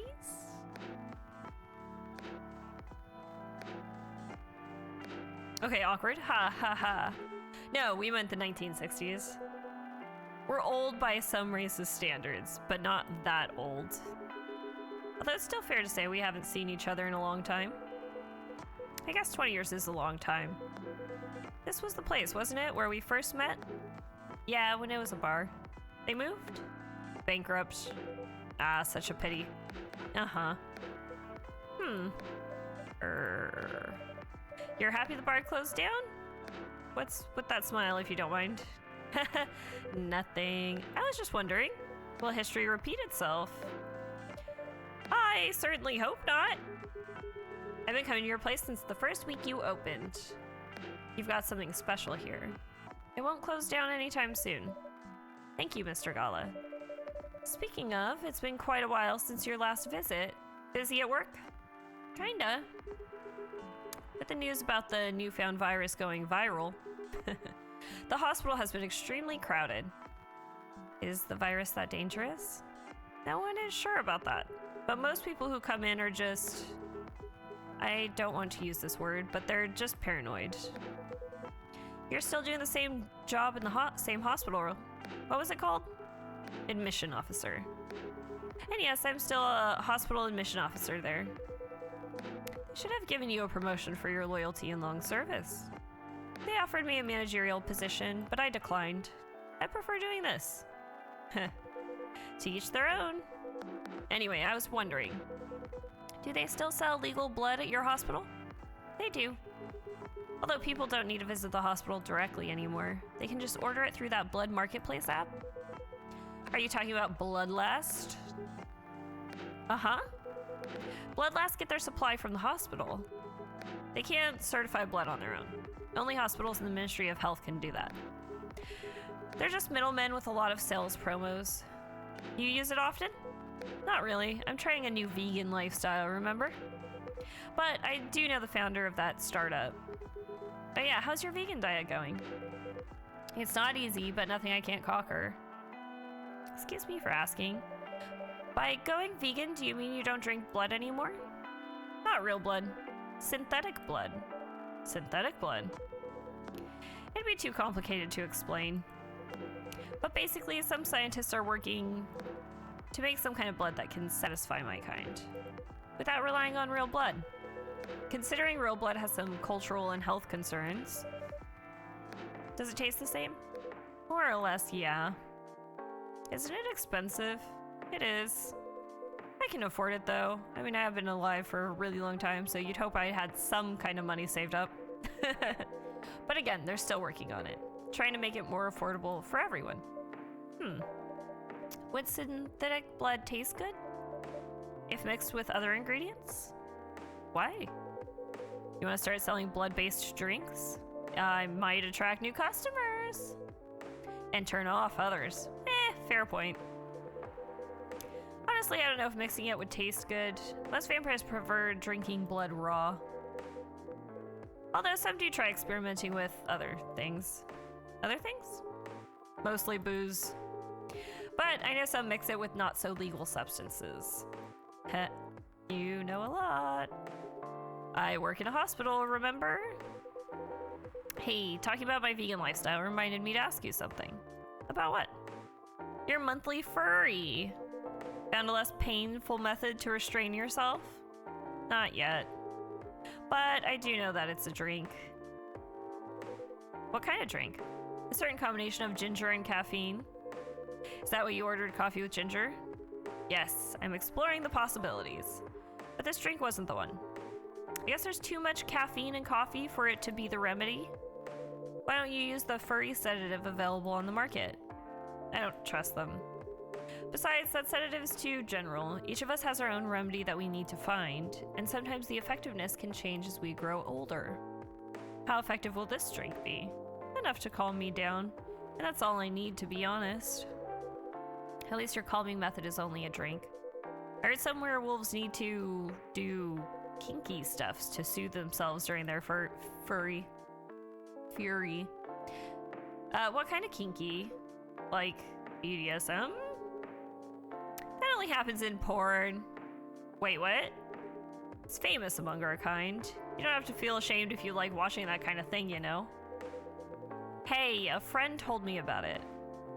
Okay, awkward. Ha ha ha. No, we meant the 1960s. We're old by some races' standards, but not that old. Although it's still fair to say we haven't seen each other in a long time. I guess 20 years is a long time. This was the place, wasn't it, where we first met? Yeah, when it was a bar. They moved? Bankrupt. Ah, such a pity. Uh-huh. You're happy the bar closed down? What's with that smile, if you don't mind? Nothing. I was just wondering, will history repeat itself? I certainly hope not. I've been coming to your place since the first week you opened. You've got something special here. It won't close down anytime soon. Thank you, Mr. Gala. Speaking of, it's been quite a while since your last visit. Busy at work? Kinda. With the news about the newfound virus going viral, the hospital has been extremely crowded. Is the virus that dangerous? No one is sure about that. But most people who come in are just... I don't want to use this word, but they're just paranoid. You're still doing the same job in the same hospital. What was it called? Admission officer. And yes, I'm still a hospital admission officer there. They should have given you a promotion for your loyalty and long service. They offered me a managerial position, but I declined. I prefer doing this. To each their own. Anyway, I was wondering, do they still sell legal blood at your hospital? They do. Although people don't need to visit the hospital directly anymore. They can just order it through that blood marketplace app. Are you talking about Bloodlust? Uh-huh. Bloodlust get their supply from the hospital. They can't certify blood on their own. Only hospitals in the Ministry of Health can do that. They're just middlemen with a lot of sales promos. You use it often? Not really. I'm trying a new vegan lifestyle, remember? But I do know the founder of that startup. But yeah, how's your vegan diet going? It's not easy, but nothing I can't conquer. Excuse me for asking. By going vegan, do you mean you don't drink blood anymore? Not real blood. Synthetic blood. Synthetic blood. It'd be too complicated to explain. But basically, some scientists are working to make some kind of blood that can satisfy my kind, without relying on real blood. Considering real blood has some cultural and health concerns. Does it taste the same? More or less, yeah. Isn't it expensive? It is. I can afford it though. I mean, I have been alive for a really long time, so you'd hope I had some kind of money saved up. But again, they're still working on it, trying to make it more affordable for everyone. Would synthetic blood taste good if mixed with other ingredients? Why? You want to start selling blood-based drinks? I might attract new customers and turn off others. Fair point. Honestly, I don't know if mixing it would taste good. Most vampires prefer drinking blood raw. Although some do try experimenting with other things. Other things? Mostly booze. But I know some mix it with not so legal substances. Heh, you know a lot. I work in a hospital, remember? Hey, talking about my vegan lifestyle reminded me to ask you something. About what? Your monthly furry. Found a less painful method to restrain yourself? Not yet. But I do know that it's a drink. What kind of drink? A certain combination of ginger and caffeine. Is that what you ordered, coffee with ginger? Yes, I'm exploring the possibilities. But this drink wasn't the one. I guess there's too much caffeine in coffee for it to be the remedy. Why don't you use the furry sedative available on the market? I don't trust them. Besides, that sedative is too general. Each of us has our own remedy that we need to find, and sometimes the effectiveness can change as we grow older. How effective will this drink be? Enough to calm me down, and that's all I need, to be honest. At least your calming method is only a drink. I heard some werewolves need to do kinky stuffs to soothe themselves during their fury. What kind of kinky? Like BDSM? That only happens in porn. Wait, what? It's famous among our kind. You don't have to feel ashamed if you like watching that kind of thing, you know? Hey, a friend told me about it.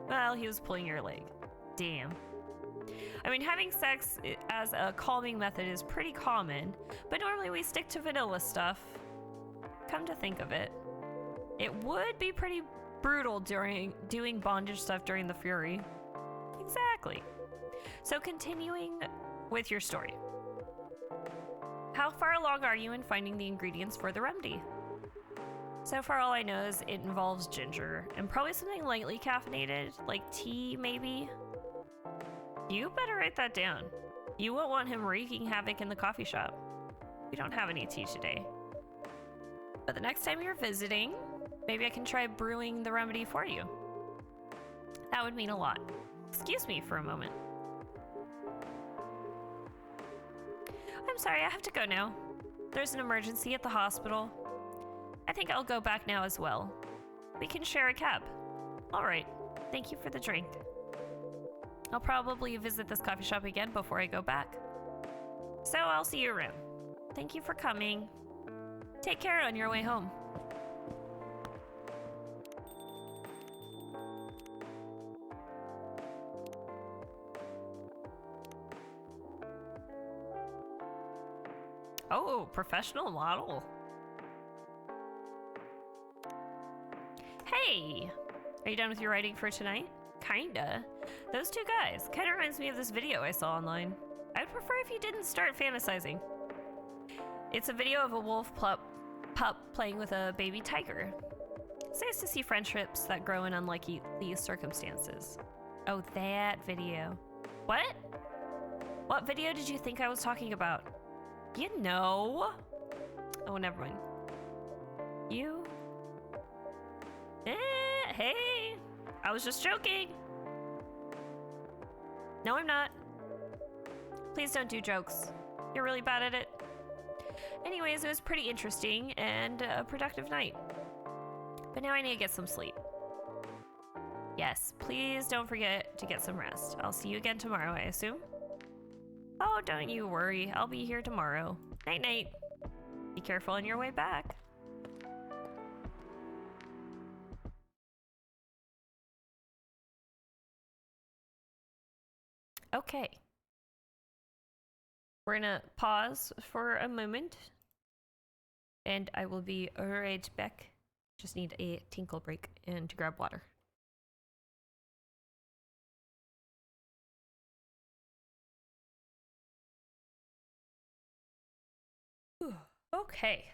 Well, he was pulling your leg. Damn. I mean, having sex as a calming method is pretty common, but normally we stick to vanilla stuff. Come to think of it, it would be pretty brutal during doing bondage stuff during the fury. Exactly. So continuing with your story. How far along are you in finding the ingredients for the remedy? So far all I know is it involves ginger and probably something lightly caffeinated, like tea maybe. You better write that down. You won't want him wreaking havoc in the coffee shop. We don't have any tea today. But the next time you're visiting, maybe I can try brewing the remedy for you. That would mean a lot. Excuse me for a moment. I'm sorry, I have to go now. There's an emergency at the hospital. I think I'll go back now as well. We can share a cab. All right, thank you for the drink. I'll probably visit this coffee shop again before I go back. So I'll see you around. Thank you for coming. Take care on your way home. Oh, professional model. Hey, are you done with your writing for tonight? Kinda. Those two guys kinda reminds me of this video I saw online. I'd prefer if you didn't start fantasizing. It's a video of a wolf pup playing with a baby tiger. It's nice to see friendships that grow in unlikely circumstances. Oh, that video. What? What video did you think I was talking about? You know. Oh, never mind. You? Hey. I was just joking. No, I'm not. Please don't do jokes. You're really bad at it. Anyways, it was pretty interesting and a productive night. But now I need to get some sleep. Yes, please don't forget to get some rest. I'll see you again tomorrow, I assume. Oh, don't you worry. I'll be here tomorrow. Night-night. Be careful on your way back. Okay. We're gonna pause for a moment. And I will be right back. Just need a tinkle break and to grab water. Okay.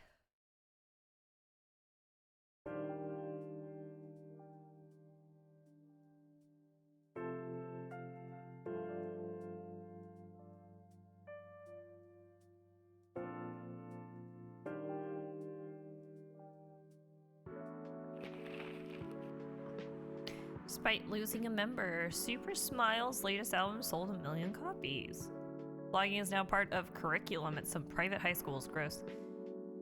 Despite losing a member, Super Smile's latest album sold 1 million copies. Blogging is now part of curriculum at some private high schools. Gross.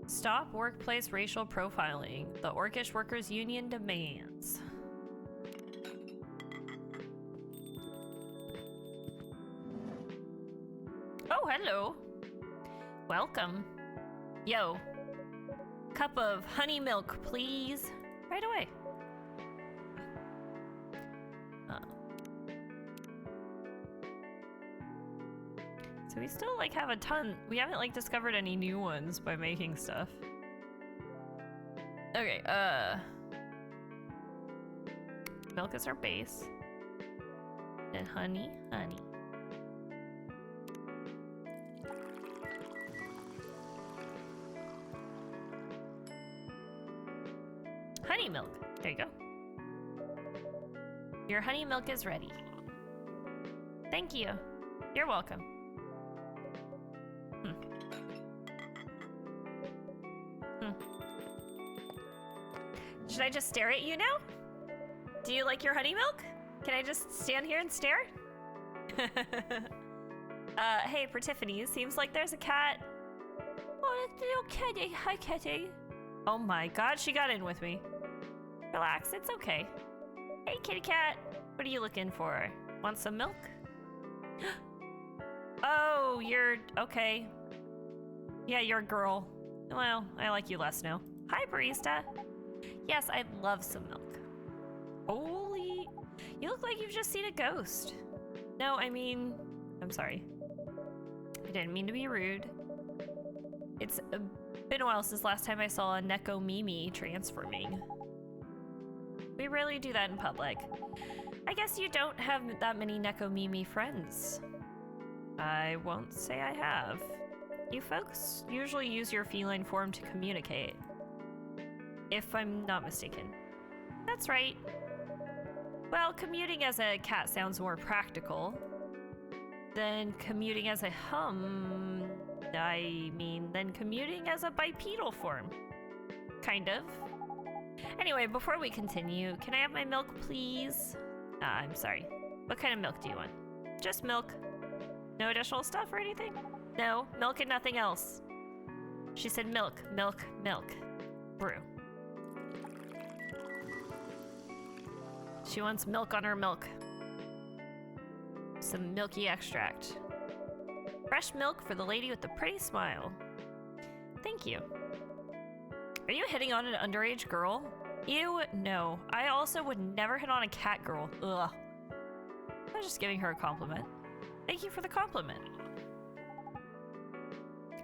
Stop workplace racial profiling. The Orcish Workers Union demands. Oh, hello. Welcome. Yo. Cup of honey milk, please. Right away. So we still like have a ton. We haven't like discovered any new ones by making stuff. Okay, milk is our base. And honey. Honey milk. There you go. Your honey milk is ready. Thank you. You're welcome. Should I just stare at you now? Do you like your honey milk? Can I just stand here and stare? Hey, Pertiphone, seems like there's a cat. Oh, it's little kitty. Hi, kitty. Oh my god, she got in with me. Relax, it's okay. Hey, kitty cat. What are you looking for? Want some milk? Oh, you're... okay. Yeah, you're a girl. Well, I like you less now. Hi, barista. Yes, I'd love some milk. Holy... You look like you've just seen a ghost. No, I mean... I'm sorry. I didn't mean to be rude. It's been a while since last time I saw a Neko Mimi transforming. We rarely do that in public. I guess you don't have that many Neko Mimi friends. I won't say I have. You folks usually use your feline form to communicate. If I'm not mistaken. That's right. Well, commuting as a cat sounds more practical than commuting as a then commuting as a bipedal form. Kind of. Anyway, before we continue, can I have my milk, please? I'm sorry. What kind of milk do you want? Just milk. No additional stuff or anything? No, milk and nothing else. She said milk, milk, milk. Brew. She wants milk on her milk. Some milky extract. Fresh milk for the lady with the pretty smile. Thank you. Are you hitting on an underage girl? Ew, no. I also would never hit on a cat girl. Ugh. I was just giving her a compliment. Thank you for the compliment.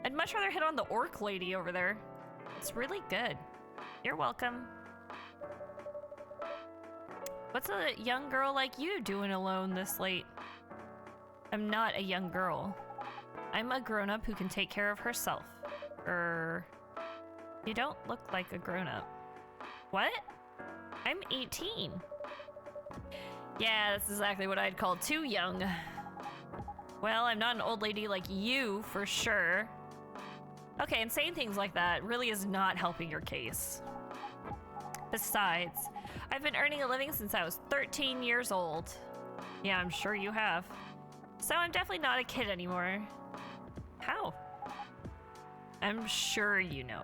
I'd much rather hit on the orc lady over there. It's really good. You're welcome. What's a young girl like you doing alone this late? I'm not a young girl. I'm a grown-up who can take care of herself. You don't look like a grown-up. What? I'm 18. Yeah, that's exactly what I'd call too young. Well, I'm not an old lady like you, for sure. Okay, and saying things like that really is not helping your case. Besides, I've been earning a living since I was 13 years old. Yeah, I'm sure you have. So I'm definitely not a kid anymore. How? I'm sure you know.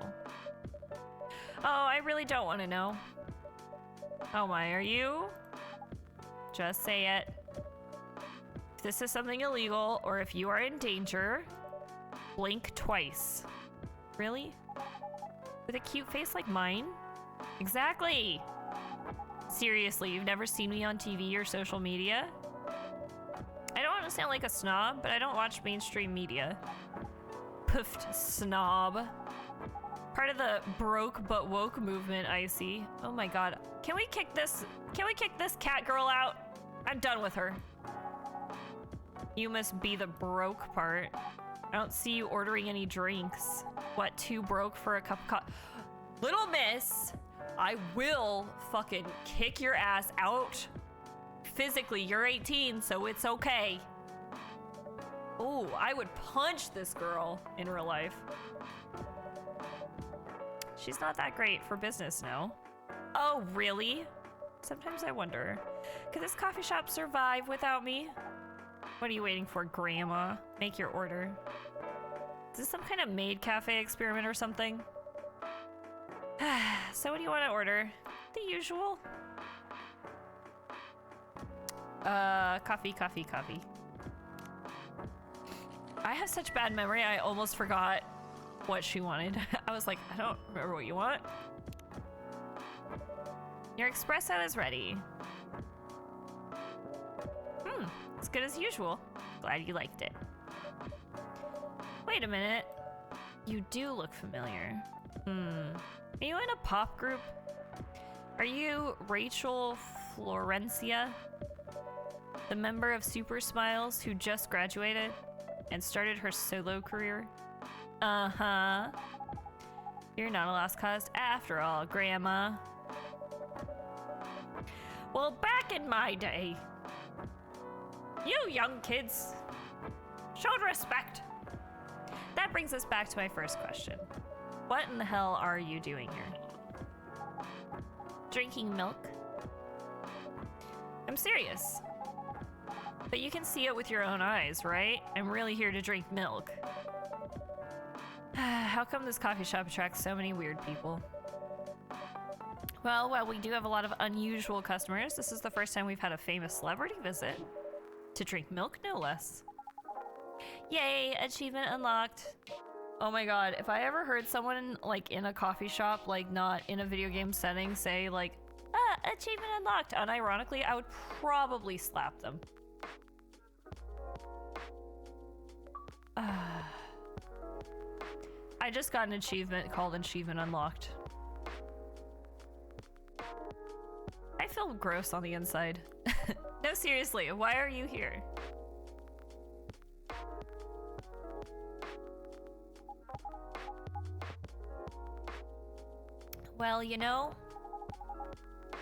Oh, I really don't want to know. Oh my, are you? Just say it. If this is something illegal, or if you are in danger, blink twice. Really? With a cute face like mine? Exactly! Seriously, you've never seen me on TV or social media? I don't want to sound like a snob, but I don't watch mainstream media. Poofed snob. Part of the broke but woke movement, I see. Oh my god. Can we kick this cat girl out? I'm done with her. You must be the broke part. I don't see you ordering any drinks. What, too broke for a cup of coffee? Little miss, I will fucking kick your ass out. Physically, you're 18, so it's okay. Ooh, I would punch this girl in real life. She's not that great for business, no? Oh, really? Sometimes I wonder, could this coffee shop survive without me? What are you waiting for, Grandma? Make your order. Is this some kind of maid cafe experiment or something? So what do you want to order? The usual. Coffee. I have such bad memory, I almost forgot what she wanted. I was like, I don't remember what you want. Your espresso is ready. As good as usual. Glad you liked it. Wait a minute. You do look familiar. Are you in a pop group? Are you Rachel Florencia? The member of Super Smiles who just graduated and started her solo career? Uh-huh. You're not a lost cause after all, Grandma. Well, back in my day, you young kids showed respect. That brings us back to my first question. What in the hell are you doing here? Drinking milk? I'm serious. But you can see it with your own eyes, right? I'm really here to drink milk. How come this coffee shop attracts so many weird people? Well, we do have a lot of unusual customers. This is the first time we've had a famous celebrity visit. To drink milk, no less. Yay, achievement unlocked. Oh my god, if I ever heard someone like in a coffee shop, like not in a video game setting, say like, achievement unlocked, unironically, I would probably slap them. I just got an achievement called Achievement Unlocked. I feel gross on the inside. No, seriously, why are you here? Well, you know,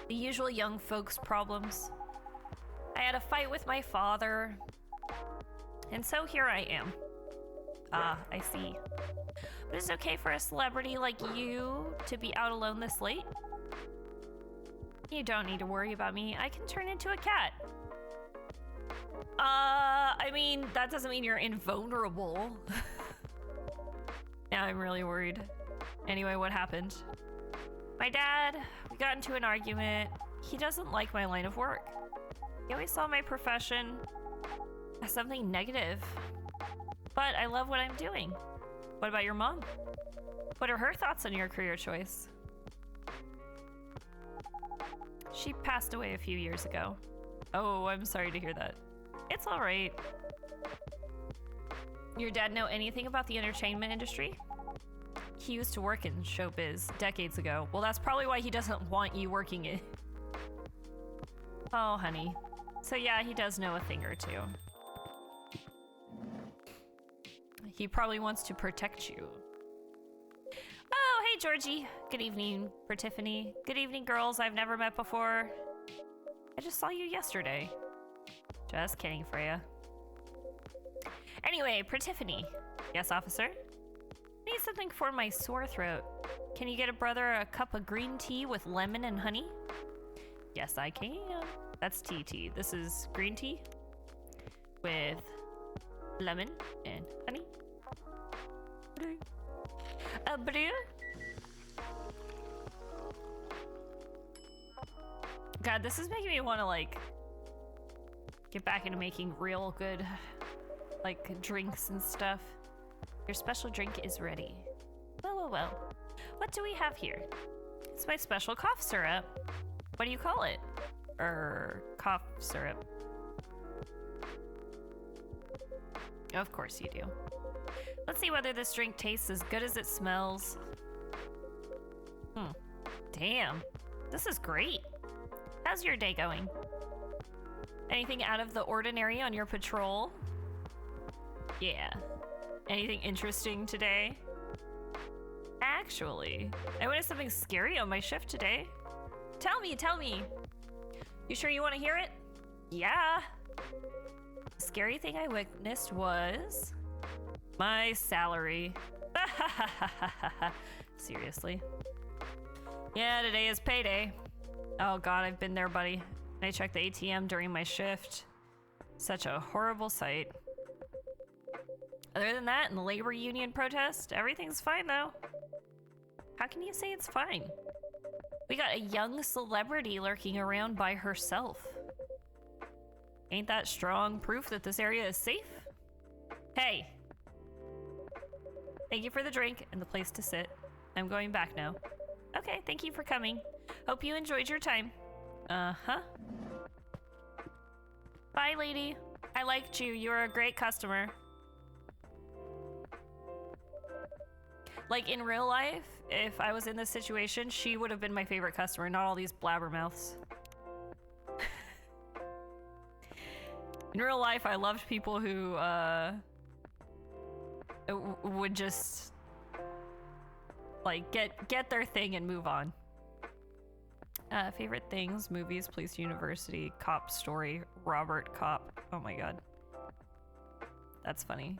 the usual young folks problems. I had a fight with my father, and so here I am. Ah, I see. But is it okay for a celebrity like you to be out alone this late? You don't need to worry about me. I can turn into a cat. I mean, that doesn't mean you're invulnerable. Now I'm really worried. Anyway, what happened? My dad, we got into an argument. He doesn't like my line of work. He always saw my profession as something negative. But I love what I'm doing. What about your mom? What are her thoughts on your career choice? She passed away a few years ago. Oh, I'm sorry to hear that. It's all right. Your dad know anything about the entertainment industry? He used to work in showbiz decades ago. Well, that's probably why he doesn't want you working it. Oh, honey. So yeah, he does know a thing or two. He probably wants to protect you. Oh, hey, Georgie. Good evening, Tiffany. Good evening, girls I've never met before. I just saw you yesterday. Just kidding, Freya. Anyway, Tiffany. Yes, officer? I need something for my sore throat. Can you get a brother a cup of green tea with lemon and honey? Yes, I can. That's tea. This is green tea with lemon and honey. Brew. A brew? God, this is making me want to like get back into making real good like drinks and stuff. Your special drink is ready. Well. What do we have here? It's my special cough syrup. What do you call it? Cough syrup. Of course you do. Let's see whether this drink tastes as good as it smells. Damn. This is great. How's your day going? Anything out of the ordinary on your patrol? Yeah. Anything interesting today? Actually, I witnessed something scary on my shift today. Tell me. You sure you want to hear it? Yeah. The scary thing I witnessed was my salary. Seriously. Yeah, today is payday. Oh god, I've been there, buddy. I checked the ATM during my shift. Such a horrible sight. Other than that, in the labor union protest, everything's fine though. How can you say it's fine? We got a young celebrity lurking around by herself. Ain't that strong proof that this area is safe? Hey! Thank you for the drink and the place to sit. I'm going back now. Okay, thank you for coming. Hope you enjoyed your time. Uh-huh. Bye, lady. I liked you. You were a great customer. Like in real life, if I was in this situation, she would have been my favorite customer, not all these blabbermouths. In real life, I loved people who would just like get their thing and move on. Favorite things, movies, police, university, cop story, Robert Cop. Oh my god. That's funny.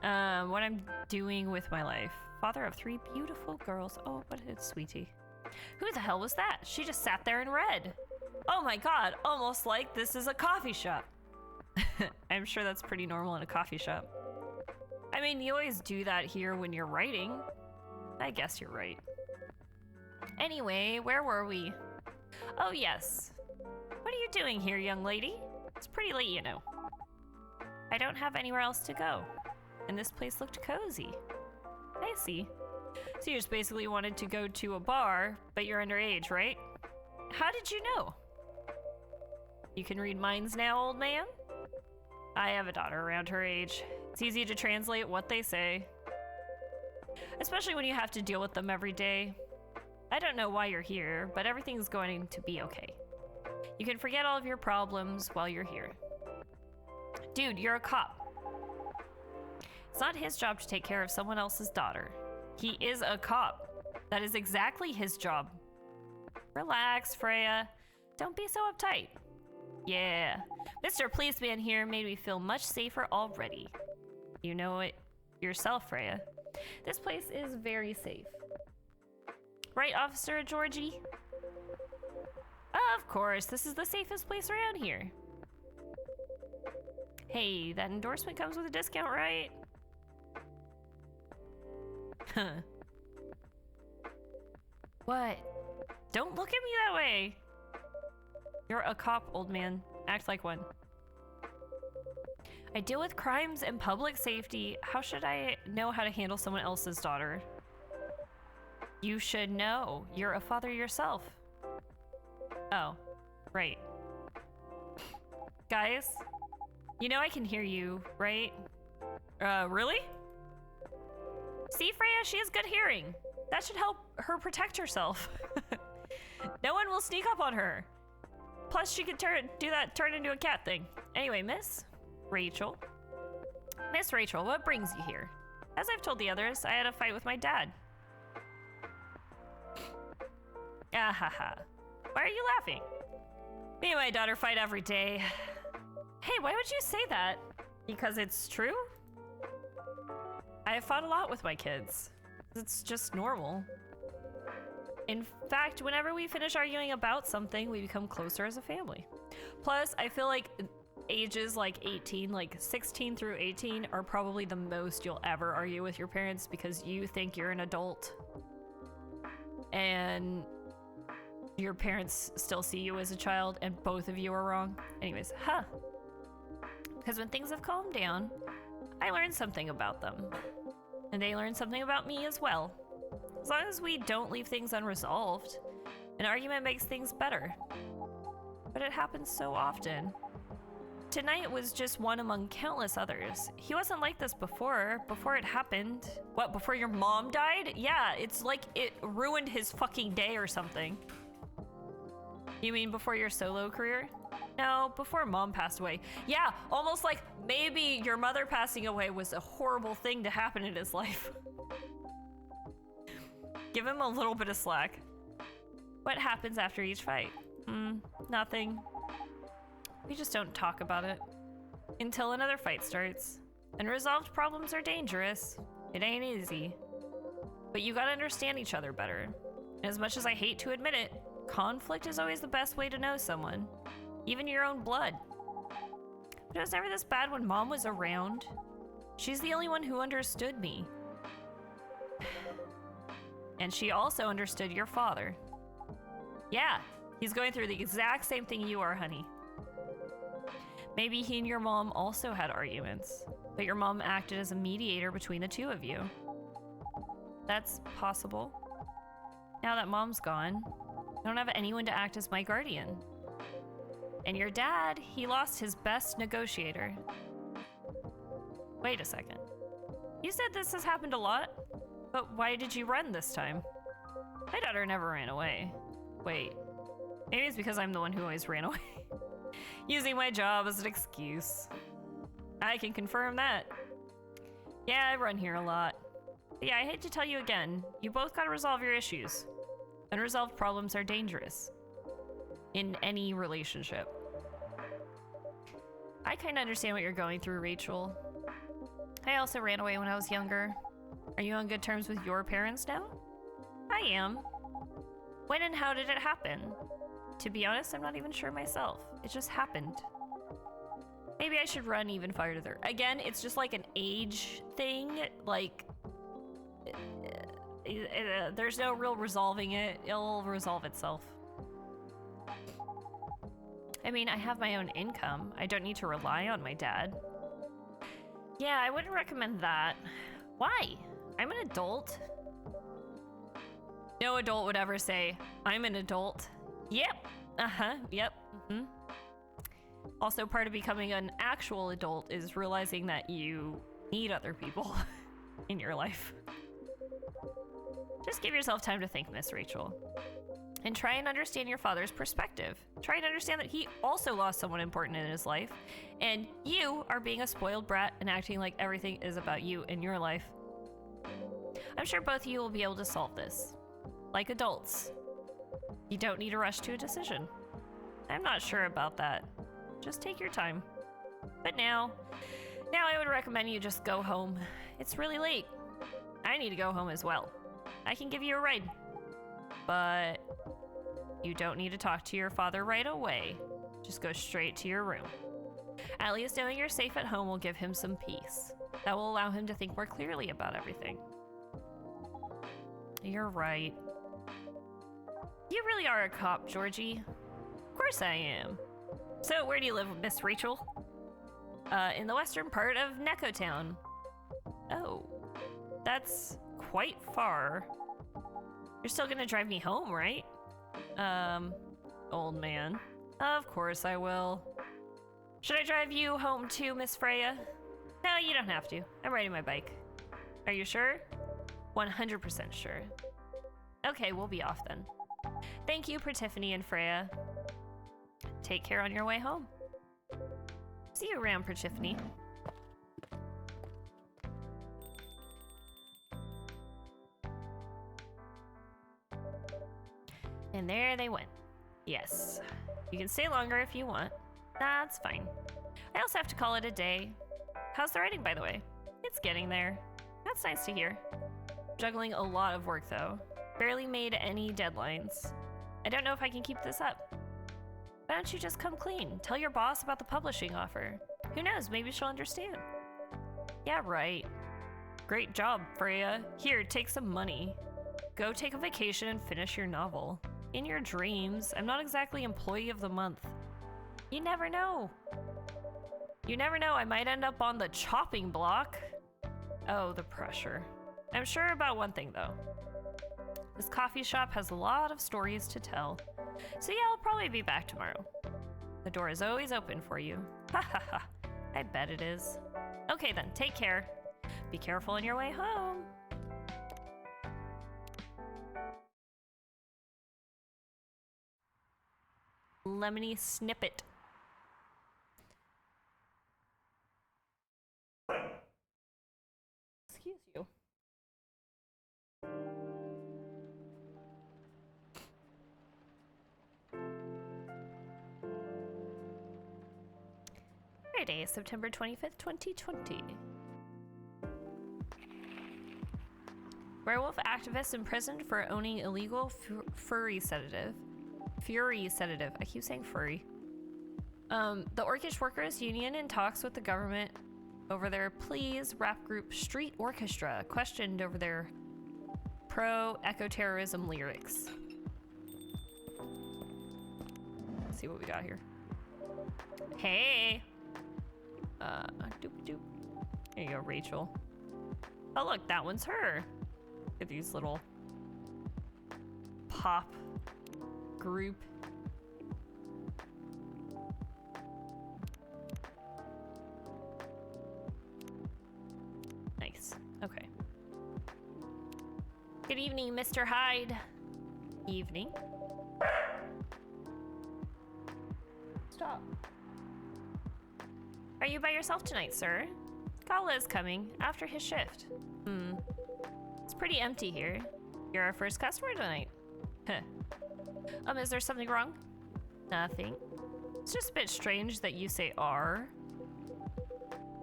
What I'm doing with my life. Father of 3 beautiful girls. Oh, what a sweetie. Who the hell was that? She just sat there and read. Oh my god, almost like this is a coffee shop. I'm sure that's pretty normal in a coffee shop. I mean, you always do that here when you're writing. I guess you're right. Anyway, where were we? Oh yes. What are you doing here, young lady? It's pretty late, you know. I don't have anywhere else to go. And this place looked cozy. I see. So you just basically wanted to go to a bar, but you're underage, right? How did you know? You can read minds now, old man? I have a daughter around her age. It's easy to translate what they say. Especially when you have to deal with them every day. I don't know why you're here, but everything's going to be okay. You can forget all of your problems while you're here. Dude, you're a cop. It's not his job to take care of someone else's daughter. He is a cop. That is exactly his job. Relax, Freya. Don't be so uptight. Yeah, Mr. Policeman here made me feel much safer already. You know it yourself, Freya. This place is very safe. Right, Officer Georgie? Of course, this is the safest place around here. Hey, that endorsement comes with a discount, right? Huh. What? Don't look at me that way! You're a cop, old man. Act like one. I deal with crimes and public safety. How should I know how to handle someone else's daughter? You should know. You're a father yourself. Oh, right. Guys, you know I can hear you, right? Really? See, Freya, she has good hearing. That should help her protect herself. No one will sneak up on her. Plus, she could turn into a cat thing. Anyway, Miss Rachel. Miss Rachel, what brings you here? As I've told the others, I had a fight with my dad. Ah ha ha. Why are you laughing? Me and my daughter fight every day. Hey, why would you say that? Because it's true? I have fought a lot with my kids. It's just normal. In fact, whenever we finish arguing about something, we become closer as a family. Plus, I feel like ages like 18, like 16 through 18 are probably the most you'll ever argue with your parents because you think you're an adult and your parents still see you as a child and both of you are wrong. Anyways, because when things have calmed down, I learned something about them. And they learned something about me as well. As long as we don't leave things unresolved, an argument makes things better. But it happens so often. Tonight was just one among countless others. He wasn't like this before it happened. What, before your mom died? Yeah, it's like it ruined his fucking day or something. You mean before your solo career? No, before mom passed away. Yeah, almost like maybe your mother passing away was a horrible thing to happen in his life. Give him a little bit of slack. What happens after each fight? Nothing. We just don't talk about it. Until another fight starts. Unresolved problems are dangerous. It ain't easy. But you gotta understand each other better. And as much as I hate to admit it, conflict is always the best way to know someone. Even your own blood. But it was never this bad when Mom was around. She's the only one who understood me. And she also understood your father. Yeah, he's going through the exact same thing you are, honey. Maybe he and your mom also had arguments, but your mom acted as a mediator between the two of you. That's possible. Now that Mom's gone, I don't have anyone to act as my guardian. And your dad, he lost his best negotiator. Wait a second. You said this has happened a lot? But why did you run this time? My daughter never ran away. Wait, maybe it's because I'm the one who always ran away. Using my job as an excuse. I can confirm that. Yeah, I run here a lot. But yeah, I hate to tell you again, you both gotta resolve your issues. Unresolved problems are dangerous. In any relationship. I kinda understand what you're going through, Rachel. I also ran away when I was younger. Are you on good terms with your parents now? I am. When and how did it happen? To be honest, I'm not even sure myself. It just happened. Maybe I should run even farther. Again, it's just like an age thing. Like, there's no real resolving it. It'll resolve itself. I mean, I have my own income. I don't need to rely on my dad. Yeah, I wouldn't recommend that. Why? I'm an adult. No adult would ever say, I'm an adult. Yep. Uh-huh. Yep. Mm-hmm. Also, part of becoming an actual adult is realizing that you need other people in your life. Just give yourself time to think, Miss Rachel. And try and understand your father's perspective. Try and understand that he also lost someone important in his life, and you are being a spoiled brat and acting like everything is about you in your life. I'm sure both of you will be able to solve this. Like adults. You don't need to rush to a decision. I'm not sure about that. Just take your time. But now I would recommend you just go home. It's really late. I need to go home as well. I can give you a ride. But you don't need to talk to your father right away. Just go straight to your room. At least knowing you're safe at home will give him some peace. That will allow him to think more clearly about everything. You're right. You really are a cop, Georgie. Of course I am. So where do you live, Miss Rachel? In the western part of Neko Town. Oh, that's quite far. You're still gonna drive me home, right? Old man. Of course I will. Should I drive you home too, Miss Freya? No, you don't have to. I'm riding my bike. Are you sure? 100% sure. Okay, we'll be off then. Thank you, Pertiphone and Freya. Take care on your way home. See you around, Pertiphone. And there they went. Yes. You can stay longer if you want. That's fine. I also have to call it a day. How's the writing, by the way? It's getting there. That's nice to hear. Juggling a lot of work, though. Barely made any deadlines. I don't know if I can keep this up. Why don't you just come clean? Tell your boss about the publishing offer. Who knows, maybe she'll understand. Yeah, right. Great job, Freya. Here, take some money. Go take a vacation and finish your novel. In your dreams. I'm not exactly employee of the month. You never know. You never know, I might end up on the chopping block. Oh, the pressure. I'm sure about one thing, though. This coffee shop has a lot of stories to tell. So yeah, I'll probably be back tomorrow. The door is always open for you. Ha ha ha. I bet it is. Okay then, take care. Be careful on your way home. Lemony Snippet. Excuse you. Friday, September 25th, 2020. Werewolf activist imprisoned for owning illegal furry sedative. Fury sedative. I keep saying furry. The Orcish Workers Union in talks with the government over their Please rap group Street Orchestra, questioned over their pro-eco-terrorism lyrics. Let's see what we got here. Hey! Doop doop. There you go, Rachel. Oh look, that one's her. Look at these little pop group. Nice. Okay. Good evening, Mr. Hyde. Evening. Stop. Are you by yourself tonight, sir? Gala is coming after his shift. It's pretty empty here. You're our first customer tonight. Huh. Is there something wrong? Nothing. It's just a bit strange that you say "are"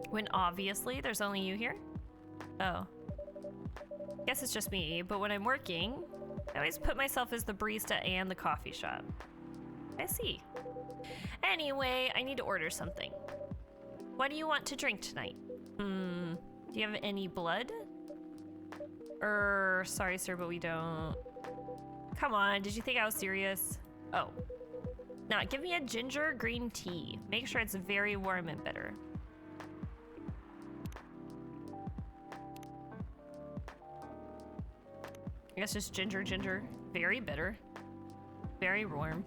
when obviously there's only you here. Oh. Guess it's just me, but when I'm working, I always put myself as the barista and the coffee shop. I see. Anyway, I need to order something. What do you want to drink tonight? Do you have any blood? Sorry, sir, but we don't. Come on, did you think I was serious? Oh. Now, give me a ginger green tea. Make sure it's very warm and bitter. I guess just ginger. Very bitter. Very warm.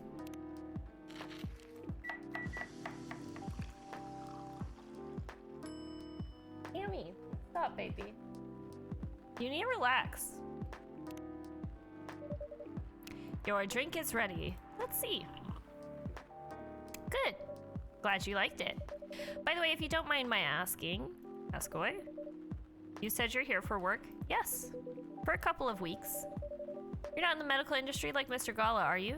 Tammy, stop, baby. You need to relax. Your drink is ready. Let's see. Good. Glad you liked it. By the way, if you don't mind my asking, ask away. You said you're here for work? Yes. For a couple of weeks. You're not in the medical industry like Mr. Gala, are you?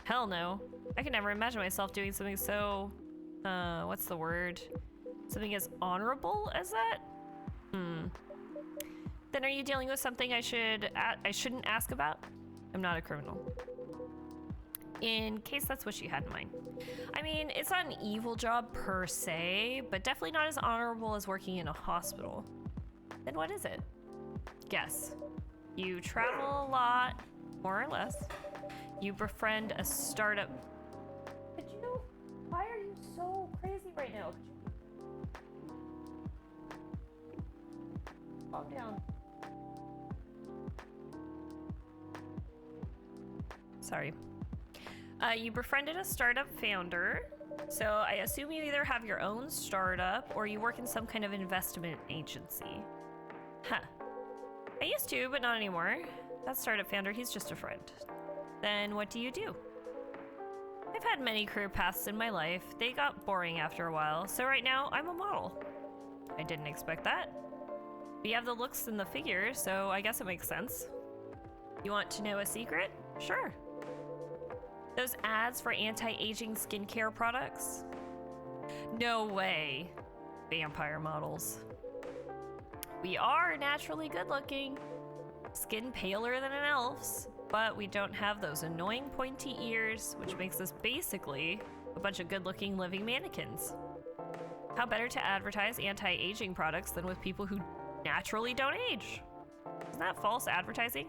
Hell no. I can never imagine myself doing something so, what's the word? Something as honorable as that? Then are you dealing with something I shouldn't ask about? I'm not a criminal. In case that's what you had in mind. I mean, it's not an evil job per se, but definitely not as honorable as working in a hospital. Then what is it? Guess. You travel a lot, more or less. You befriend a startup. But you know, why are you so crazy right now? Calm down. Sorry. You befriended a startup founder, so I assume you either have your own startup or you work in some kind of investment agency. Huh. I used to, but not anymore. That startup founder, he's just a friend. Then what do you do? I've had many career paths in my life. They got boring after a while, so right now I'm a model. I didn't expect that. But you have the looks and the figure, so I guess it makes sense. You want to know a secret? Sure. Those ads for anti-aging skincare products? No way. Vampire models. We are naturally good looking. Skin paler than an elf's, but we don't have those annoying pointy ears, which makes us basically a bunch of good looking living mannequins. How better to advertise anti-aging products than with people who naturally don't age? Isn't that false advertising?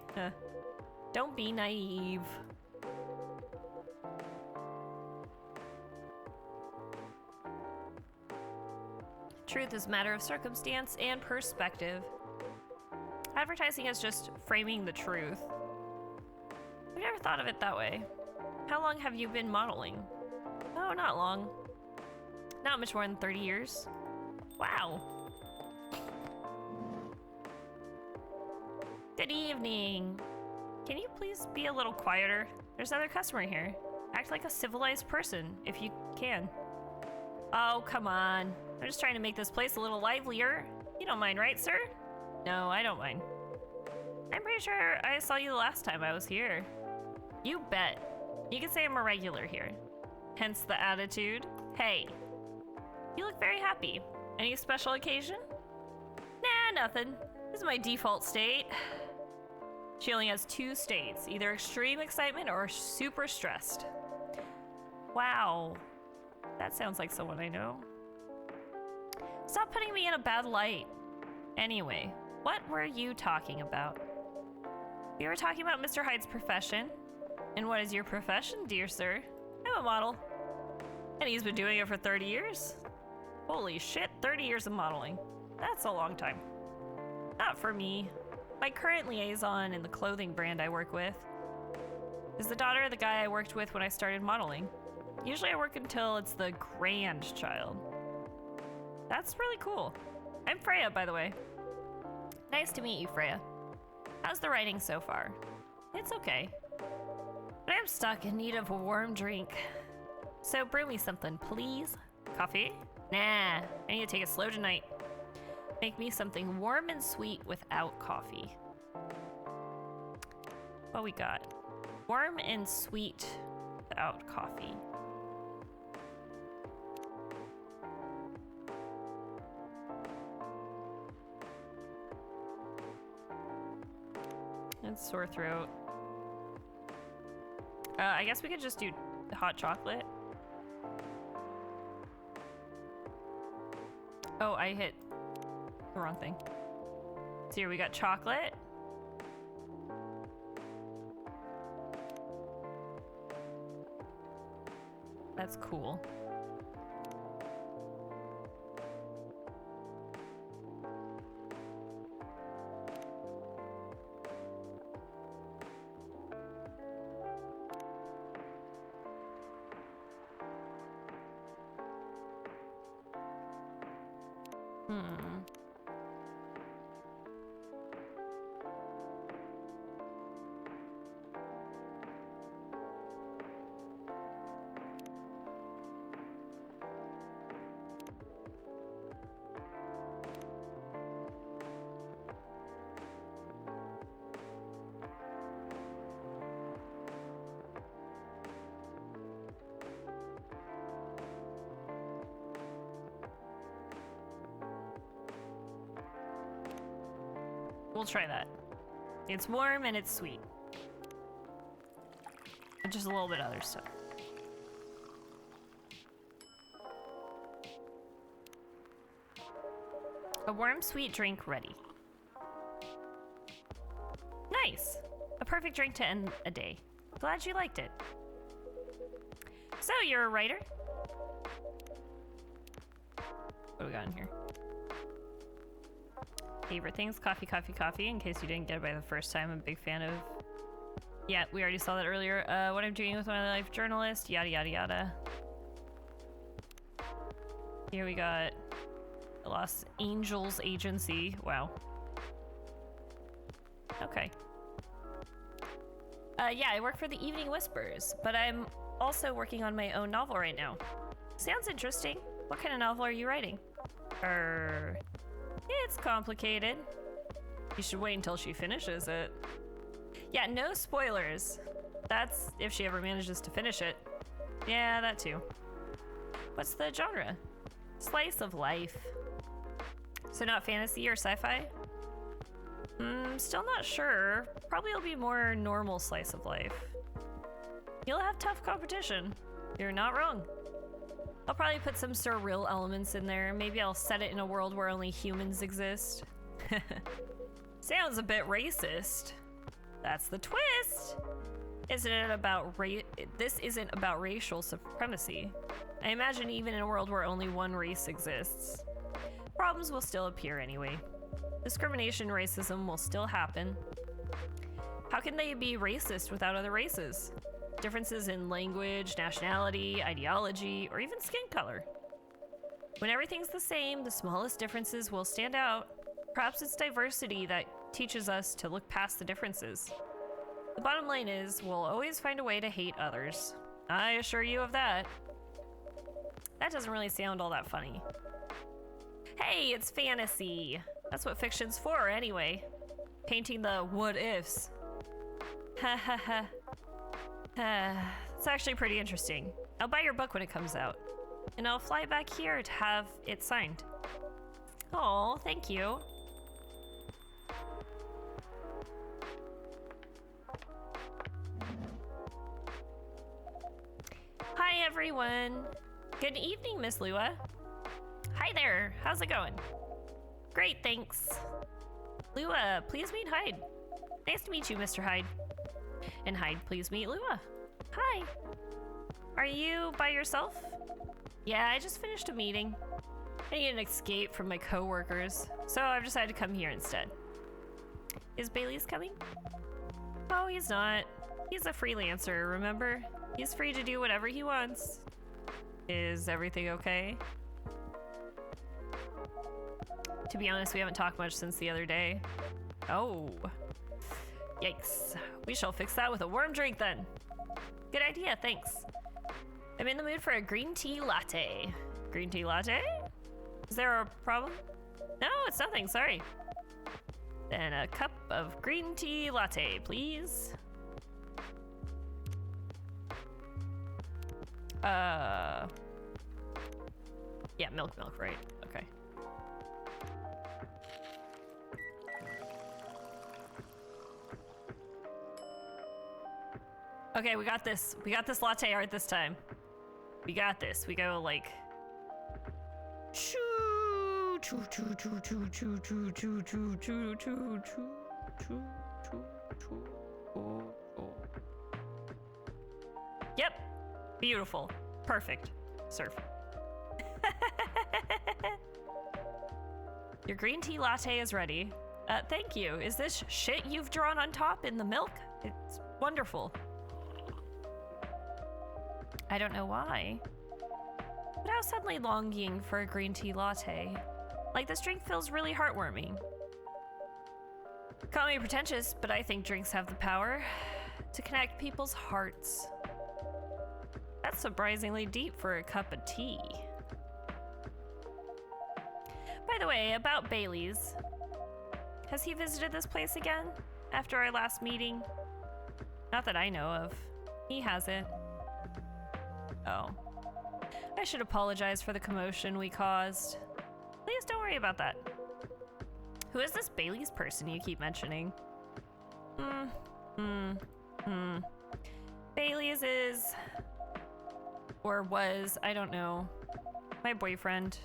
Don't be naive. Truth is a matter of circumstance and perspective. Advertising is just framing the truth. I've never thought of it that way. How long have you been modeling? Oh, not long. Not much more than 30 years. Wow. Good evening. Can you please be a little quieter? There's another customer here. Act like a civilized person, if you can. Oh, come on. I'm just trying to make this place a little livelier. You don't mind, right, sir? No, I don't mind. I'm pretty sure I saw you the last time I was here. You bet. You can say I'm a regular here. Hence the attitude. Hey, you look very happy. Any special occasion? Nah, nothing. This is my default state. She only has 2 states, either extreme excitement or super stressed. Wow. That sounds like someone I know. Stop putting me in a bad light. Anyway, what were you talking about? We were talking about Mr. Hyde's profession. And what is your profession, dear sir? I'm a model. And he's been doing it for 30 years? Holy shit, 30 years of modeling. That's a long time. Not for me. My current liaison in the clothing brand I work with is the daughter of the guy I worked with when I started modeling. Usually I work until it's the grandchild. That's really cool. I'm Freya, by the way. Nice to meet you, Freya. How's the writing so far? It's okay. But I'm stuck in need of a warm drink. So brew me something, please. Coffee? Nah, I need to take it slow tonight. Make me something warm and sweet without coffee. What we got? Warm and sweet without coffee. And sore throat. I guess we could just do hot chocolate. Oh, I hit the wrong thing. So here we got chocolate. That's cool. We'll try that. It's warm and it's sweet. And just a little bit of other stuff. A warm, sweet drink ready. Nice. A perfect drink to end a day. Glad you liked it. So, you're a writer? What do we got in here? Favorite things, coffee, coffee, coffee. In case you didn't get it by the first time, I'm a big fan of... Yeah, we already saw that earlier. What I'm doing with my life, journalist, yada, yada, yada. Here we got Los Angeles Agency. Wow. Okay. Yeah, I work for the Evening Whispers, but I'm also working on my own novel right now. Sounds interesting. What kind of novel are you writing? It's complicated. You should wait until she finishes it. Yeah, no spoilers. That's if she ever manages to finish it. Yeah, that too. What's the genre? Slice of life. So not fantasy or sci-fi? Still not sure. Probably it'll be more normal slice of life. You'll have tough competition. You're not wrong. I'll probably put some surreal elements in there. Maybe I'll set it in a world where only humans exist. Sounds a bit racist. That's the twist. This isn't about racial supremacy. I imagine even in a world where only one race exists, problems will still appear anyway. Discrimination, racism will still happen. How can they be racist without other races? Differences in language, nationality, ideology, or even skin color. When everything's the same, the smallest differences will stand out. Perhaps it's diversity that teaches us to look past the differences. The bottom line is, we'll always find a way to hate others. I assure you of that. That doesn't really sound all that funny. Hey, it's fantasy. That's what fiction's for, anyway. Painting the what-ifs. Ha ha ha. It's actually pretty interesting. I'll buy your book when it comes out. And I'll fly back here to have it signed. Oh, thank you. Hi, everyone. Good evening, Miss Lua. Hi there. How's it going? Great, thanks. Lua, please meet Hyde. Nice to meet you, Mr. Hyde. And Hyde, please meet Lua. Hi. Are you by yourself? Yeah, I just finished a meeting. I need an escape from my coworkers, so I've decided to come here instead. Is Bailey's coming? Oh, he's not. He's a freelancer, remember? He's free to do whatever he wants. Is everything okay? To be honest, we haven't talked much since the other day. Oh. Yikes. We shall fix that with a warm drink then. Good idea, thanks. I'm in the mood for a green tea latte. Green tea latte? Is there a problem? No, it's nothing, sorry. Then a cup of green tea latte, please. Yeah, milk, right? Okay. Okay, we got this. We got this latte art this time. We got this. We go like... Choo, choo, choo, choo, choo, choo, choo, choo, choo, choo, choo, choo, choo, choo. Yep. Beautiful. Perfect. Surf. Your green tea latte is ready. Thank you. Is this shit you've drawn on top in the milk? It's wonderful. I don't know why, but I was suddenly longing for a green tea latte. Like, this drink feels really heartwarming. Call me pretentious, but I think drinks have the power to connect people's hearts. That's surprisingly deep for a cup of tea. By the way, about Bailey's. Has he visited this place again after our last meeting? Not that I know of. He hasn't. Oh. I should apologize for the commotion we caused. Please don't worry about that. Who is this Bailey's person you keep mentioning? Bailey's is... or was, I don't know, my boyfriend.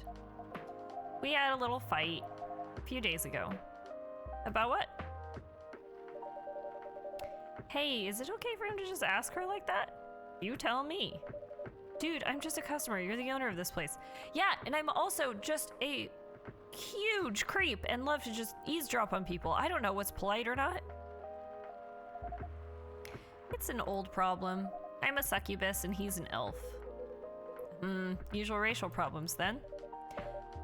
We had a little fight a few days ago. About what? Hey, is it okay for him to just ask her like that? You tell me. Dude, I'm just a customer. You're the owner of this place. Yeah, and I'm also just a huge creep and love to just eavesdrop on people. I don't know what's polite or not. It's an old problem. I'm a succubus and he's an elf. Usual racial problems then.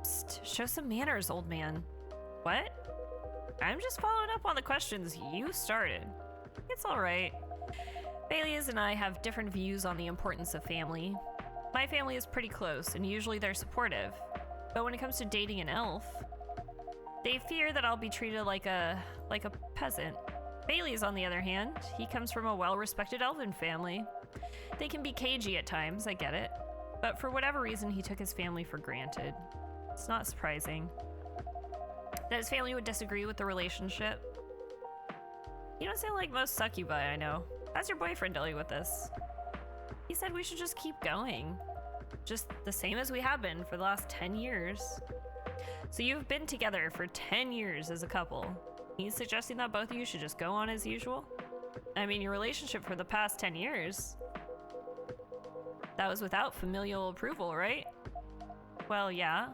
Psst, show some manners, old man. What? I'm just following up on the questions you started. It's all right. Bailey's and I have different views on the importance of family. My family is pretty close, and usually they're supportive. But when it comes to dating an elf, they fear that I'll be treated like a peasant. Bailey's, on the other hand, he comes from a well-respected elven family. They can be cagey at times, I get it. But for whatever reason, he took his family for granted. It's not surprising that his family would disagree with the relationship. You don't sound like most succubi I know. How's your boyfriend dealing with this? He said we should just keep going. Just the same as we have been for the last 10 years. So you've been together for 10 years as a couple. He's suggesting that both of you should just go on as usual? I mean, your relationship for the past 10 years, that was without familial approval, right? Well, yeah.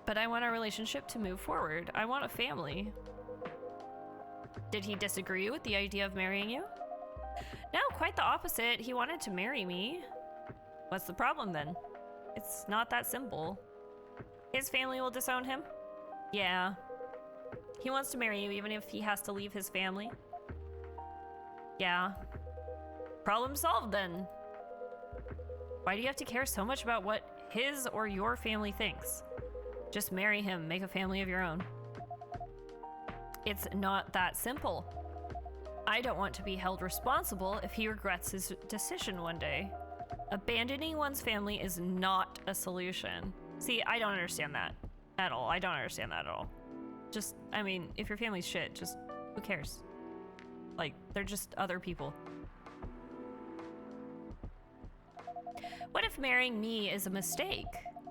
But I want our relationship to move forward. I want a family. Did he disagree with the idea of marrying you? No, quite the opposite. He wanted to marry me. What's the problem then? It's not that simple. His family will disown him? Yeah. He wants to marry you even if he has to leave his family? Yeah. Problem solved then. Why do you have to care so much about what his or your family thinks? Just marry him, make a family of your own. It's not that simple. I don't want to be held responsible if he regrets his decision one day. Abandoning one's family is not a solution. See, I don't understand that at all. I don't understand that at all. Just, I mean, if your family's shit, just, who cares? Like, they're just other people. What if marrying me is a mistake?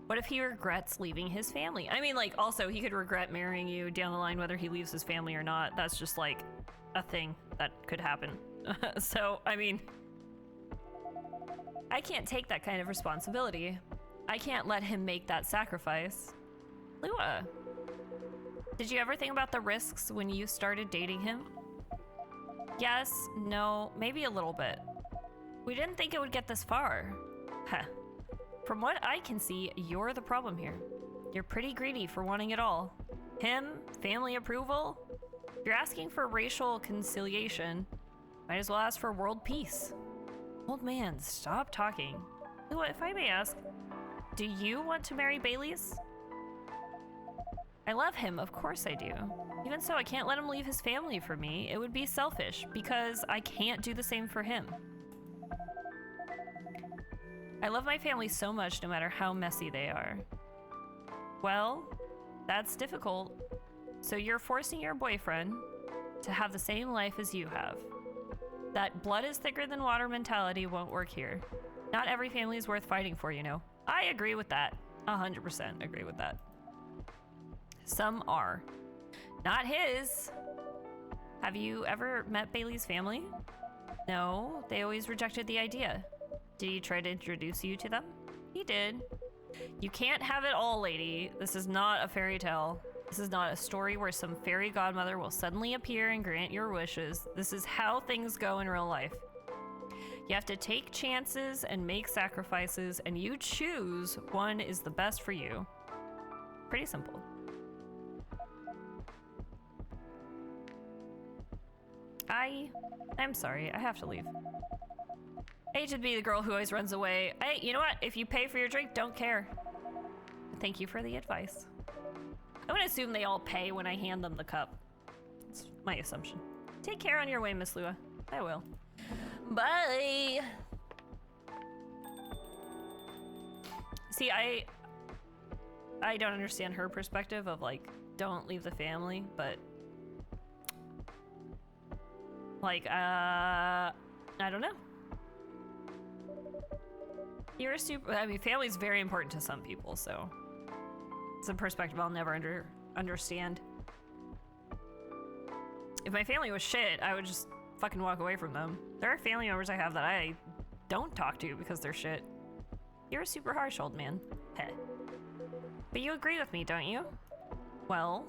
What if he regrets leaving his family? I mean, like, also, he could regret marrying you down the line, whether he leaves his family or not. That's just, like, a thing that could happen. So, I mean, I can't take that kind of responsibility. I can't let him make that sacrifice. Lua, did you ever think about the risks when you started dating him? Yes, no, maybe a little bit. We didn't think it would get this far. Huh. From what I can see, you're the problem here. You're pretty greedy for wanting it all. Him, family approval, If you're asking for racial conciliation, might as well ask for world peace. Old man, stop talking. Lua, if I may ask, do you want to marry Bailey's? I love him, of course I do. Even so, I can't let him leave his family for me. It would be selfish, because I can't do the same for him. I love my family so much, no matter how messy they are. Well, that's difficult. So you're forcing your boyfriend to have the same life as you have. That blood is thicker than water mentality won't work here. Not every family is worth fighting for, you know. I agree with that. 100% agree with that. Some are. Not his. Have you ever met Bailey's family? No, they always rejected the idea. Did he try to introduce you to them? He did. You can't have it all, lady. This is not a fairy tale. This is not a story where some fairy godmother will suddenly appear and grant your wishes. This is how things go in real life. You have to take chances and make sacrifices, and you choose one is the best for you. Pretty simple. I'm sorry, I have to leave. I hate to be the girl who always runs away. Hey, you know what? If you pay for your drink, don't care. Thank you for the advice. I'm gonna assume they all pay when I hand them the cup. That's my assumption. Take care on your way, Miss Lua. I will. Bye! See, I don't understand her perspective of, like, don't leave the family, but... like, I don't know. You're a super... I mean, family's very important to some people, so... it's a perspective I'll never understand. If my family was shit, I would just fucking walk away from them. There are family members I have that I don't talk to because they're shit. You're a super harsh old man. Heh. But you agree with me, don't you? Well...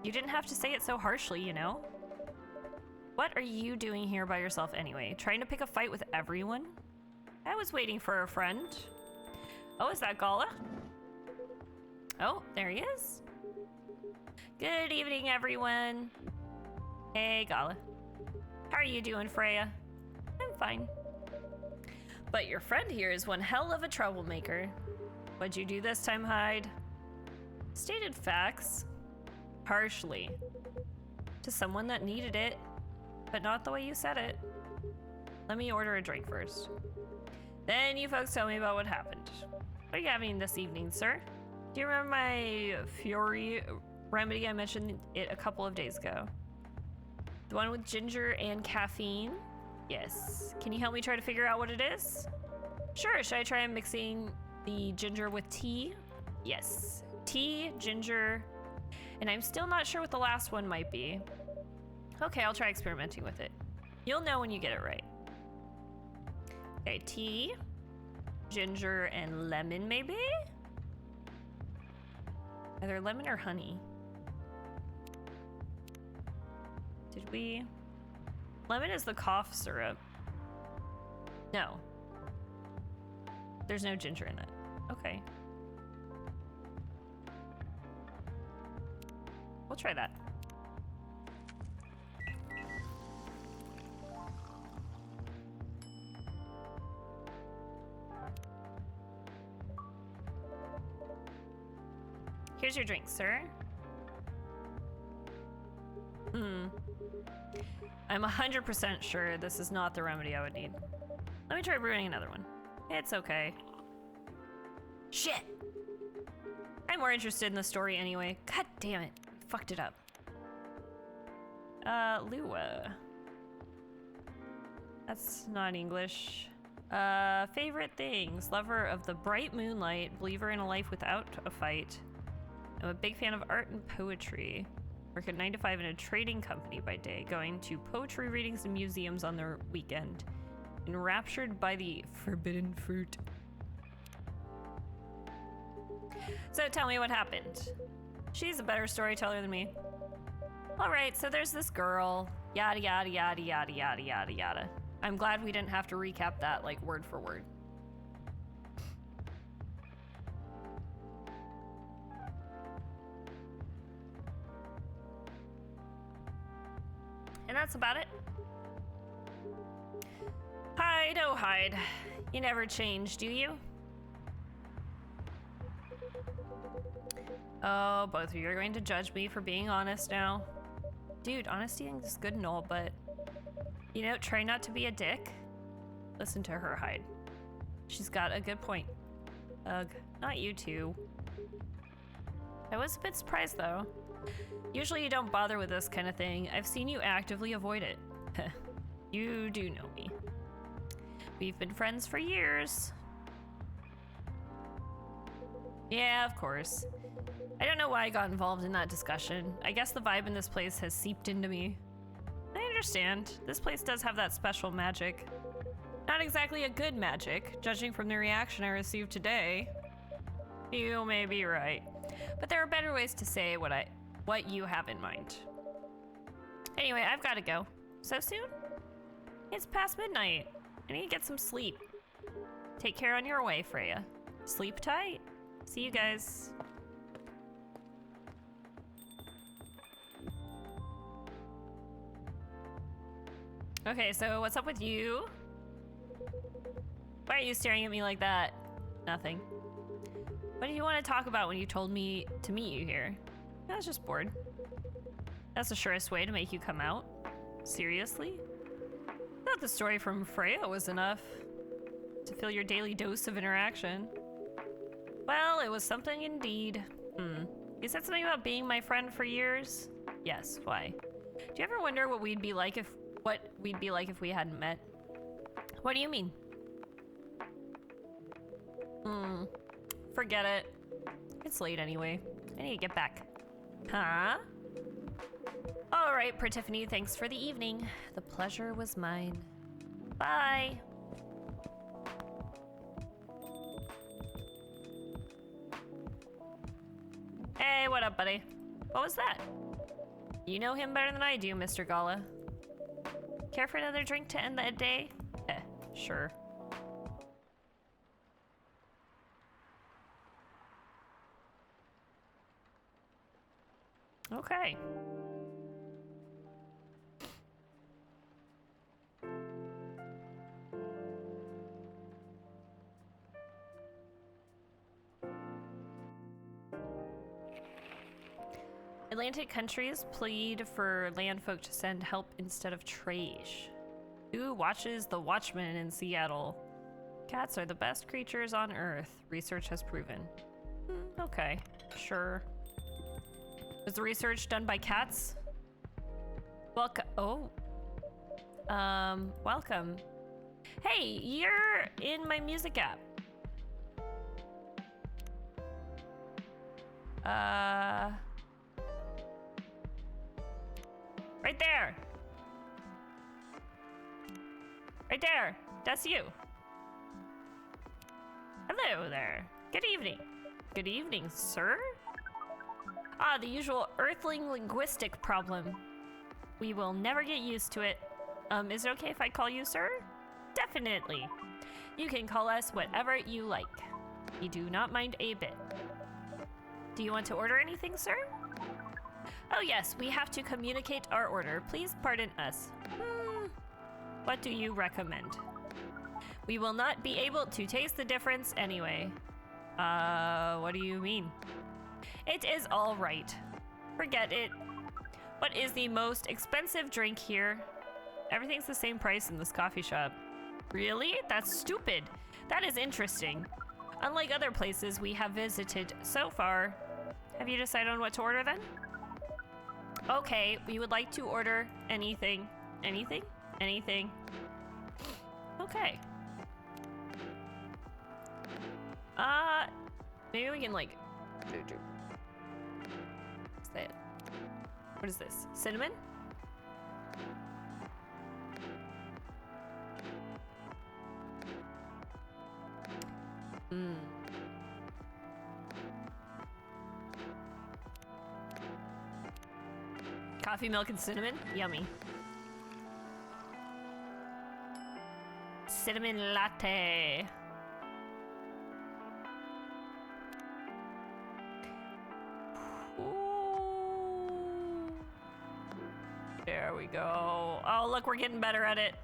you didn't have to say it so harshly, you know? What are you doing here by yourself anyway? Trying to pick a fight with everyone? I was waiting for a friend. Oh, is that Gala? Oh, there he is. Good evening, everyone. Hey, Gala. How are you doing, Freya? I'm fine. But your friend here is one hell of a troublemaker. What'd you do this time, Hyde? Stated facts. Harshly. To someone that needed it, but not the way you said it. Let me order a drink first. Then you folks tell me about what happened. What are you having this evening, sir? Do you remember my Fury remedy? I mentioned it a couple of days ago. The one with ginger and caffeine? Yes. Can you help me try to figure out what it is? Sure, should I try mixing the ginger with tea? Yes. Tea, ginger, and I'm still not sure what the last one might be. Okay, I'll try experimenting with it. You'll know when you get it right. Okay, tea, ginger, and lemon, maybe? Either lemon or honey. Did we? Lemon is the cough syrup. No. There's no ginger in it. Okay. We'll try that. Here's your drink, sir. I'm 100% sure this is not the remedy I would need. Let me try brewing another one. It's okay. Shit! I'm more interested in the story anyway. God damn it. Fucked it up. Lua. That's not English. Favorite things. Lover of the bright moonlight. Believer in a life without a fight. I'm a big fan of art and poetry. Work at 9 to 5 in a trading company by day. Going to poetry readings and museums on the weekend. Enraptured by the forbidden fruit. So tell me what happened. She's a better storyteller than me. Alright, so there's this girl. Yada yada yada yada yada yada yada. I'm glad we didn't have to recap that like word for word. And that's about it. Hide, oh hide. You never change, do you? Oh, both of you are going to judge me for being honest now. Dude, honesty is good and all, but you know, try not to be a dick. Listen to her, Hide. She's got a good point. Ugh, not you two. I was a bit surprised though. Usually you don't bother with this kind of thing. I've seen you actively avoid it. You do know me. We've been friends for years. Yeah, of course. I don't know why I got involved in that discussion. I guess the vibe in this place has seeped into me. I understand. This place does have that special magic. Not exactly a good magic, judging from the reaction I received today. You may be right. But there are better ways to say what you have in mind. Anyway, I've got to go. So soon? It's past midnight. I need to get some sleep. Take care on your way, Freya. Sleep tight. See you guys. Okay, so what's up with you? Why are you staring at me like that? Nothing. What do you want to talk about when you told me to meet you here? I was just bored. That's the surest way to make you come out. Seriously? I thought the story from Freya was enough to fill your daily dose of interaction. Well, it was something indeed. You said something about being my friend for years? Yes, why? Do you ever wonder what we'd be like if we hadn't met? What do you mean? Forget it. It's late anyway. I need to get back. Huh? All right, Pertiphone, thanks for the evening. The pleasure was mine. Bye. Hey, what up, buddy? What was that? You know him better than I do, Mr. Gala. Care for another drink to end the day? Sure. Okay. Atlantic countries plead for landfolk to send help instead of trade. Who watches the Watchmen in Seattle? Cats are the best creatures on Earth, research has proven. Okay, sure. Was the research done by cats? Welcome. Welcome. Hey, you're in my music app. Right there. Right there. That's you. Hello there. Good evening. Good evening, sir. Ah, the usual Earthling linguistic problem. We will never get used to it. Is it okay if I call you sir? Definitely. You can call us whatever you like. We do not mind a bit. Do you want to order anything, sir? Oh yes, we have to communicate our order. Please pardon us. What do you recommend? We will not be able to taste the difference anyway. What do you mean? It is all right. Forget it. What is the most expensive drink here? Everything's the same price in this coffee shop. Really? That's stupid. That is interesting. Unlike other places we have visited so far. Have you decided on what to order then? Okay, we would like to order anything. Anything? Anything. Okay. Maybe we can like... What's that? What is this? Cinnamon? Coffee, milk, and cinnamon? Yummy. Cinnamon latte. Ooh. There we go. Oh, look, we're getting better at it.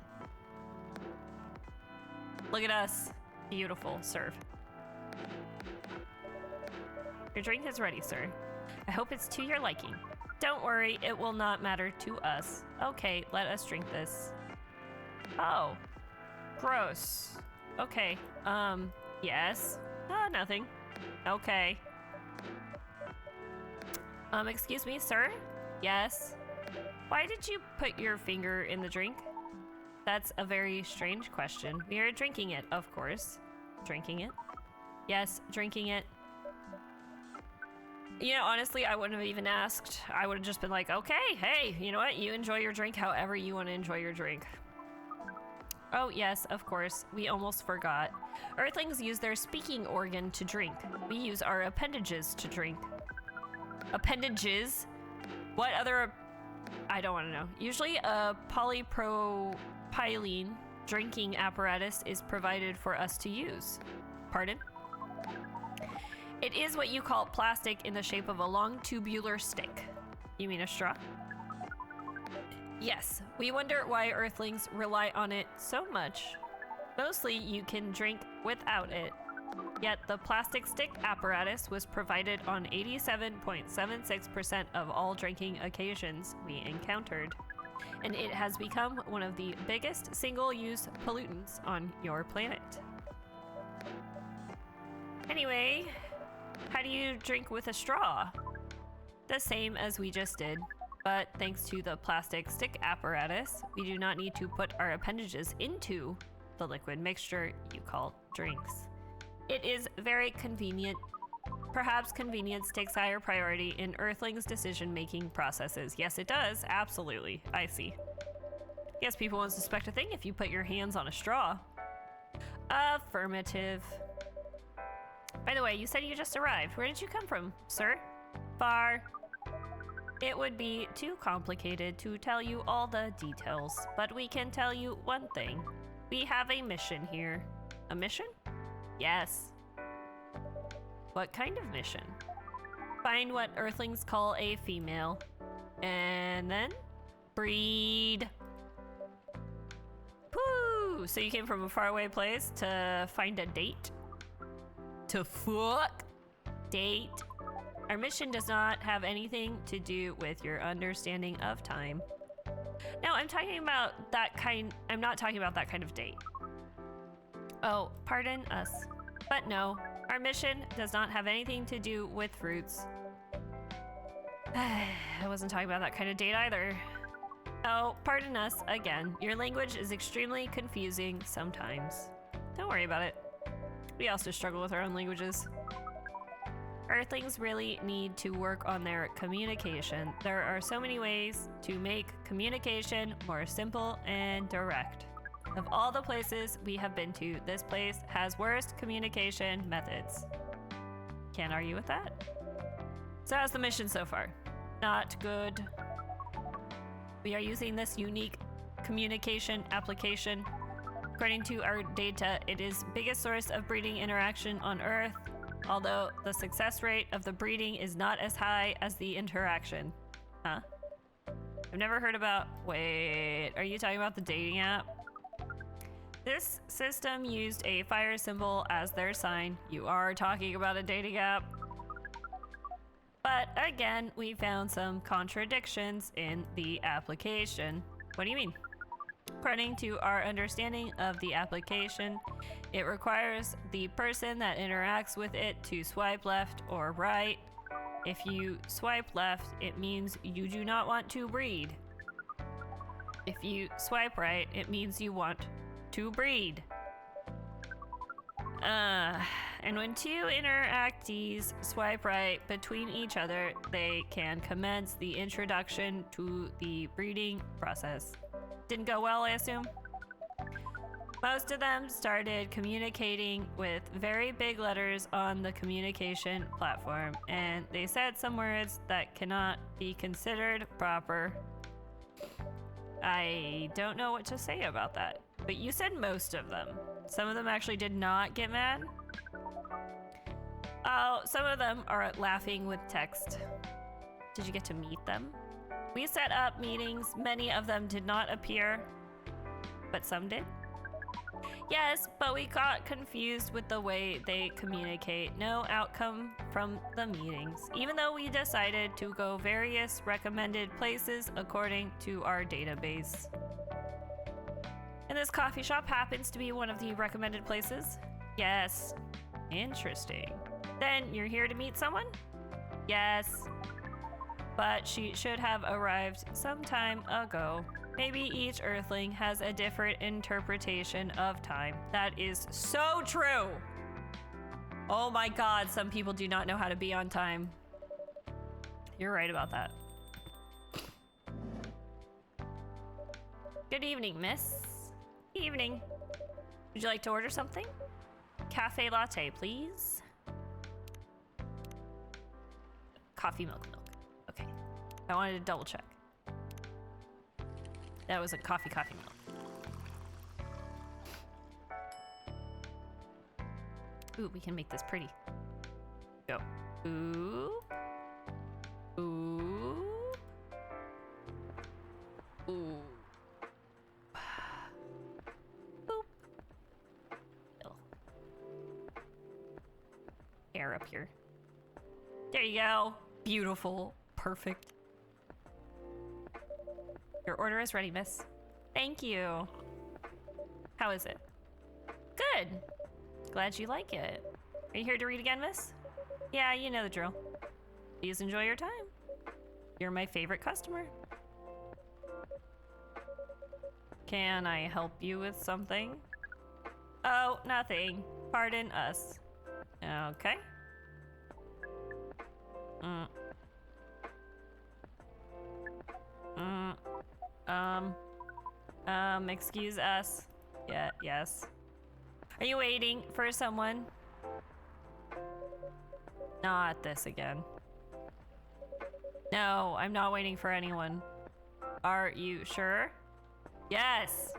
Look at us. Beautiful. Serve. Your drink is ready, sir. I hope it's to your liking. Don't worry, it will not matter to us. Okay, let us drink this. Oh. Gross. Okay. Yes. Nothing. Okay. Excuse me, sir? Yes. Why did you put your finger in the drink? That's a very strange question. We are drinking it, of course. Drinking it? Yes, drinking it. You know, honestly, I wouldn't have even asked. I would have just been like, okay, hey, you know what? You enjoy your drink however you want to enjoy your drink. Oh, yes, of course. We almost forgot. Earthlings use their speaking organ to drink. We use our appendages to drink. Appendages? What other... I don't want to know. Usually a polypropylene drinking apparatus is provided for us to use. Pardon? It is what you call plastic in the shape of a long tubular stick. You mean a straw? Yes, we wonder why Earthlings rely on it so much. Mostly you can drink without it. Yet the plastic stick apparatus was provided on 87.76% of all drinking occasions we encountered. And it has become one of the biggest single-use pollutants on your planet. Anyway, how do you drink with a straw? The same as we just did. But thanks to the plastic stick apparatus, we do not need to put our appendages into the liquid mixture you call drinks. It is very convenient. Perhaps convenience takes higher priority in Earthlings' decision-making processes. Yes, it does. Absolutely. I see. Yes, people won't suspect a thing if you put your hands on a straw. Affirmative. By the way, you said you just arrived. Where did you come from, sir? Far. It would be too complicated to tell you all the details, but we can tell you one thing. We have a mission here. A mission? Yes. What kind of mission? Find what Earthlings call a female. And then breed. Woo! So you came from a faraway place to find a date? To fuck? Date? Our mission does not have anything to do with your understanding of time. No, I'm not talking about that kind of date. Oh, pardon us. But no, our mission does not have anything to do with fruits. I wasn't talking about that kind of date either. Oh, pardon us again. Your language is extremely confusing sometimes. Don't worry about it. We also struggle with our own languages. Earthlings really need to work on their communication. There are so many ways to make communication more simple and direct. Of all the places we have been to, this place has worst communication methods. Can't argue with that. So how's the mission so far? Not good. We are using this unique communication application. According to our data, it is biggest source of breeding interaction on Earth, although the success rate of the breeding is not as high as the interaction. Huh? I've never heard about... Wait, are you talking about the dating app? This system used a fire symbol as their sign. You are talking about a dating app. But again, we found some contradictions in the application. What do you mean? According to our understanding of the application, it requires the person that interacts with it to swipe left or right. If you swipe left, it means you do not want to breed. If you swipe right, it means you want to breed. And when two interactees swipe right between each other, they can commence the introduction to the breeding process. Didn't go well, I assume? Most of them started communicating with very big letters on the communication platform, and they said some words that cannot be considered proper. I don't know what to say about that, but you said most of them. Some of them actually did not get mad. Oh, some of them are laughing with text. Did you get to meet them? We set up meetings. Many of them did not appear, but some did. Yes, but we got confused with the way they communicate. No outcome from the meetings, even though we decided to go various recommended places according to our database. And this coffee shop happens to be one of the recommended places? Yes. Interesting. Then you're here to meet someone? Yes. But she should have arrived some time ago. Maybe each Earthling has a different interpretation of time. That is so true! Oh my god, some people do not know how to be on time. You're right about that. Good evening, miss. Evening. Would you like to order something? Cafe latte, please. Coffee, milk. Okay. I wanted to double check. That was a coffee milk. Ooh, we can make this pretty. Go. Ooh. Ooh. Ooh. Boop. Air up here. There you go. Beautiful. Perfect. Your order is ready, miss. Thank you. How is it? Good. Glad you like it. Are you here to read again, miss? Yeah, you know the drill. Please enjoy your time. You're my favorite customer. Can I help you with something? Oh, nothing. Pardon us. Okay. Excuse us. Yeah, yes. Are you waiting for someone? Not this again. No, I'm not waiting for anyone. Are you sure? Yes.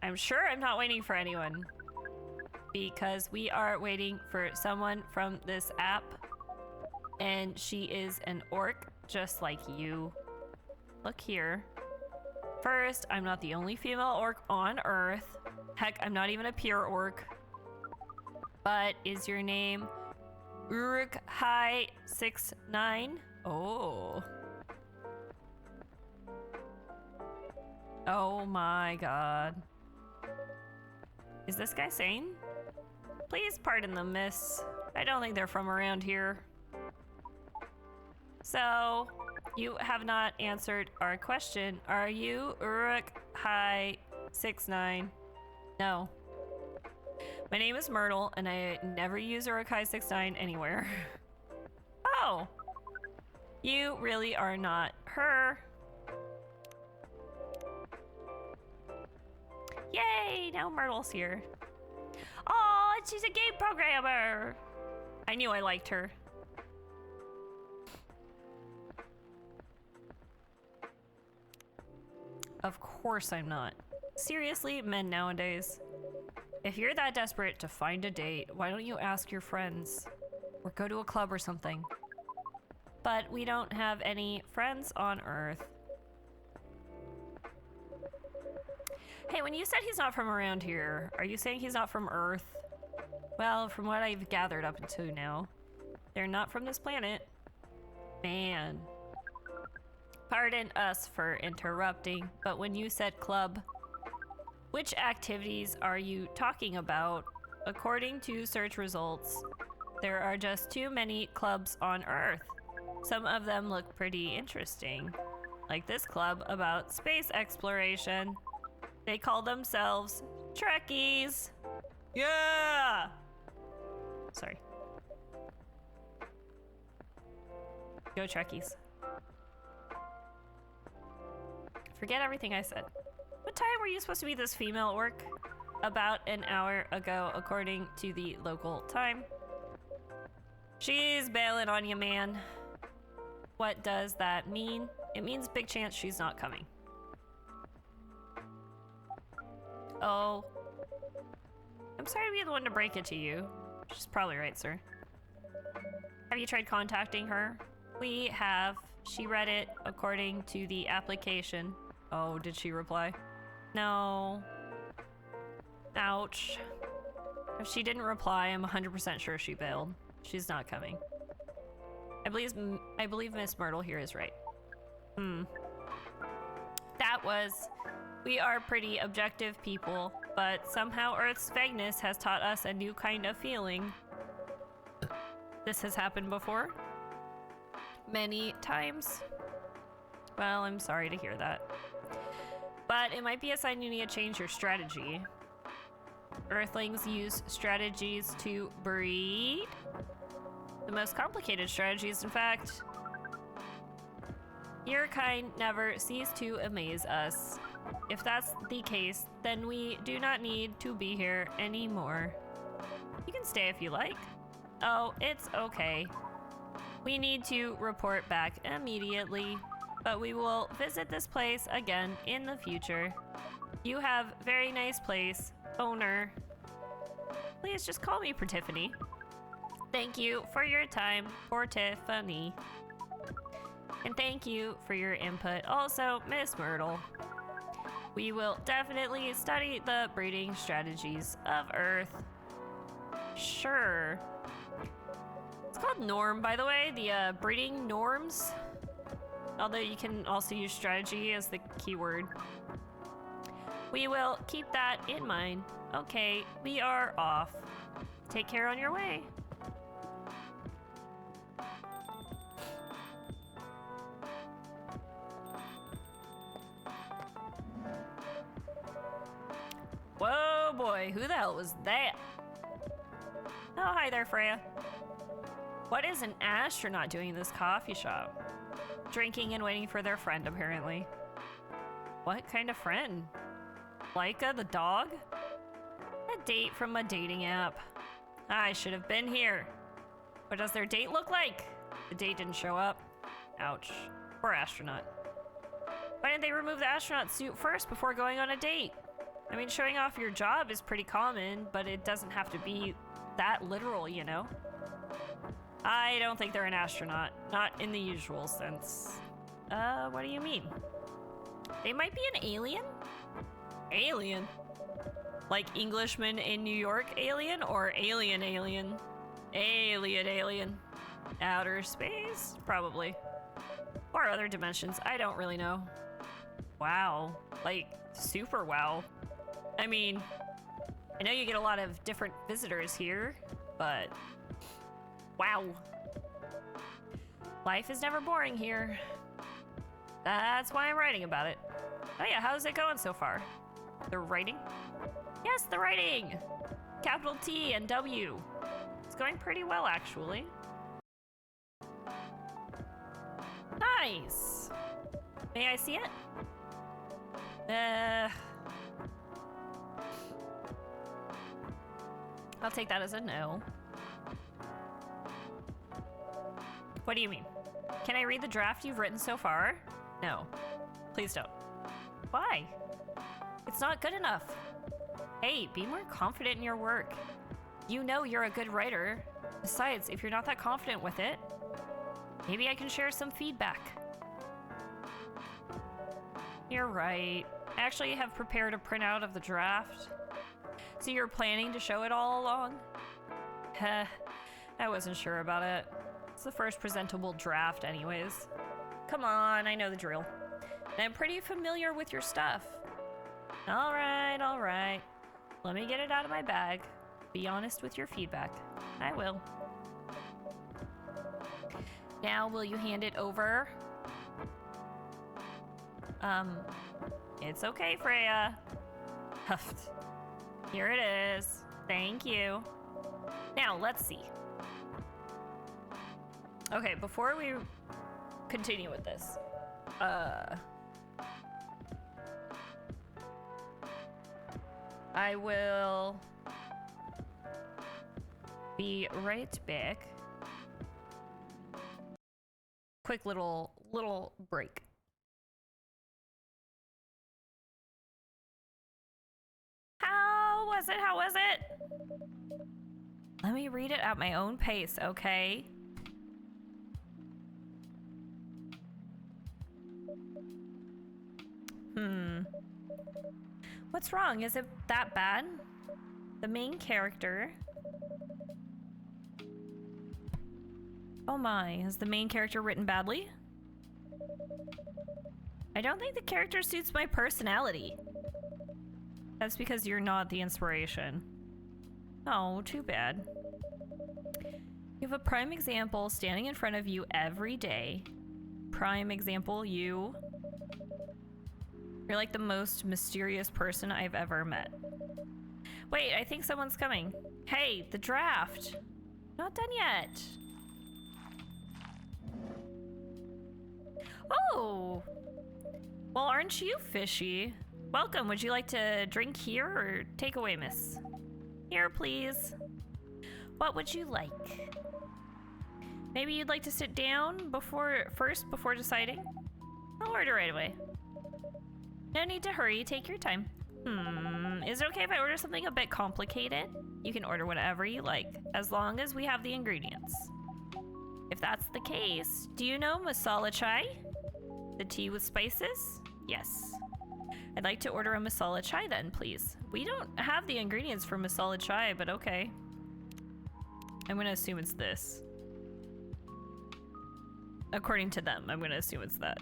I'm sure I'm not waiting for anyone. Because we are waiting for someone from this app. And she is an orc, just like you. Look here. First, I'm not the only female orc on Earth. Heck, I'm not even a pure orc. But is your name Alexialrae? Oh. Oh my god. Is this guy sane? Please pardon them, miss. I don't think they're from around here. So, you have not answered our question. Are you Alexialrae? No. My name is Myrtle, and I never use Alexialrae anywhere. Oh. You really are not her. Yay! Now Myrtle's here. Oh, she's a game programmer! I knew I liked her. Of course I'm not. Seriously, men nowadays. If you're that desperate to find a date, why don't you ask your friends? Or go to a club or something. But we don't have any friends on Earth. Hey, when you said he's not from around here, are you saying he's not from Earth? Well, from what I've gathered up until now, they're not from this planet. Man. Pardon us for interrupting, but when you said club, which activities are you talking about? According to search results, there are just too many clubs on Earth. Some of them look pretty interesting, like this club about space exploration. They call themselves Trekkies. Yeah! Sorry. Go Trekkies. Forget everything I said. What time were you supposed to be this female orc? About an hour ago, according to the local time. She's bailing on you, man. What does that mean? It means big chance she's not coming. Oh. I'm sorry to be the one to break it to you. She's probably right, sir. Have you tried contacting her? We have. She read it according to the application. Oh, did she reply? No. Ouch. If she didn't reply, I'm 100% sure she bailed. She's not coming. I believe Miss Myrtle here is right. That was... We are pretty objective people, but somehow Earth's vagueness has taught us a new kind of feeling. This has happened before. Many times. Well, I'm sorry to hear that. But it might be a sign you need to change your strategy. Earthlings use strategies to breed. The most complicated strategies, in fact. Your kind never cease to amaze us. If that's the case, then we do not need to be here anymore. You can stay if you like. Oh, it's okay. We need to report back immediately, but we will visit this place again in the future. You have very nice place, owner. Please just call me Pertiffany. Thank you for your time, Pertiffany. And thank you for your input also, Miss Myrtle. We will definitely study the breeding strategies of Earth. Sure. It's called norm, by the way, the breeding norms. Although you can also use strategy as the keyword. We will keep that in mind. Okay, we are off. Take care on your way. Whoa, boy, who the hell was that? Oh, hi there, Freya. What is an astronaut doing in this coffee shop? Drinking and waiting for their friend, apparently. What kind of friend? Laika the dog? A date from a dating app. I should have been here. What does their date look like? The date didn't show up. Ouch. Poor astronaut. Why didn't they remove the astronaut suit first before going on a date? I mean, showing off your job is pretty common, but it doesn't have to be that literal, you know? I don't think they're an astronaut. Not in the usual sense. What do you mean? They might be an alien? Alien? Like Englishman in New York alien or alien alien? Alien. Outer space? Probably. Or other dimensions. I don't really know. Wow. Like, super wow. I mean, I know you get a lot of different visitors here, but wow. Life is never boring here. That's why I'm writing about it. Oh yeah, how's it going so far? The writing? Yes, the writing! Capital T and W. It's going pretty well, actually. Nice! May I see it? I'll take that as a no. What do you mean? Can I read the draft you've written so far? No. Please don't. Why? It's not good enough. Hey, be more confident in your work. You know you're a good writer. Besides, if you're not that confident with it, maybe I can share some feedback. You're right. I actually have prepared a printout of the draft. So you're planning to show it all along? Heh, I wasn't sure about it. It's the first presentable draft anyways. Come on, I know the drill. And I'm pretty familiar with your stuff. All right. Let me get it out of my bag. Be honest with your feedback. I will. Now, will you hand it over? It's okay, Freya. Huffed. Here it is. Thank you. Now, let's see. Okay, before we continue with this, I will be right back. Quick little break. How was it? Let me read it at my own pace, okay? What's wrong? Is it that bad? The main character... Oh my, is the main character written badly? I don't think the character suits my personality. That's because you're not the inspiration. Oh, too bad. You have a prime example standing in front of you every day. Prime example, you. You're like the most mysterious person I've ever met. Wait, I think someone's coming. Hey, the draft. Not done yet. Oh! Well, aren't you fishy? Welcome, would you like to drink here or take away, miss? Here, please. What would you like? Maybe you'd like to sit down before deciding? I'll order right away. No need to hurry, take your time. Is it okay if I order something a bit complicated? You can order whatever you like, as long as we have the ingredients. If that's the case, do you know masala chai? The tea with spices? Yes. I'd like to order a masala chai then, please. We don't have the ingredients for masala chai, but okay. I'm gonna assume it's this. According to them, I'm gonna assume it's that.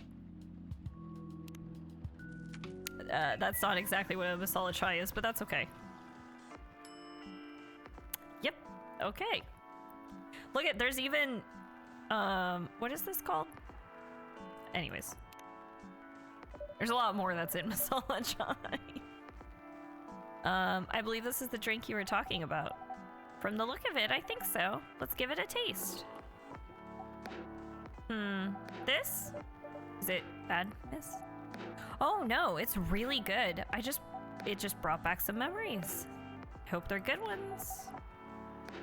That's not exactly what a masala chai is, but that's okay. Yep, okay. Look at, there's even, what is this called? Anyways. There's a lot more that's in masala chai. I believe this is the drink you were talking about. From the look of it, I think so. Let's give it a taste. This? Is it bad, miss? Oh no, it's really good. It just brought back some memories. Hope they're good ones.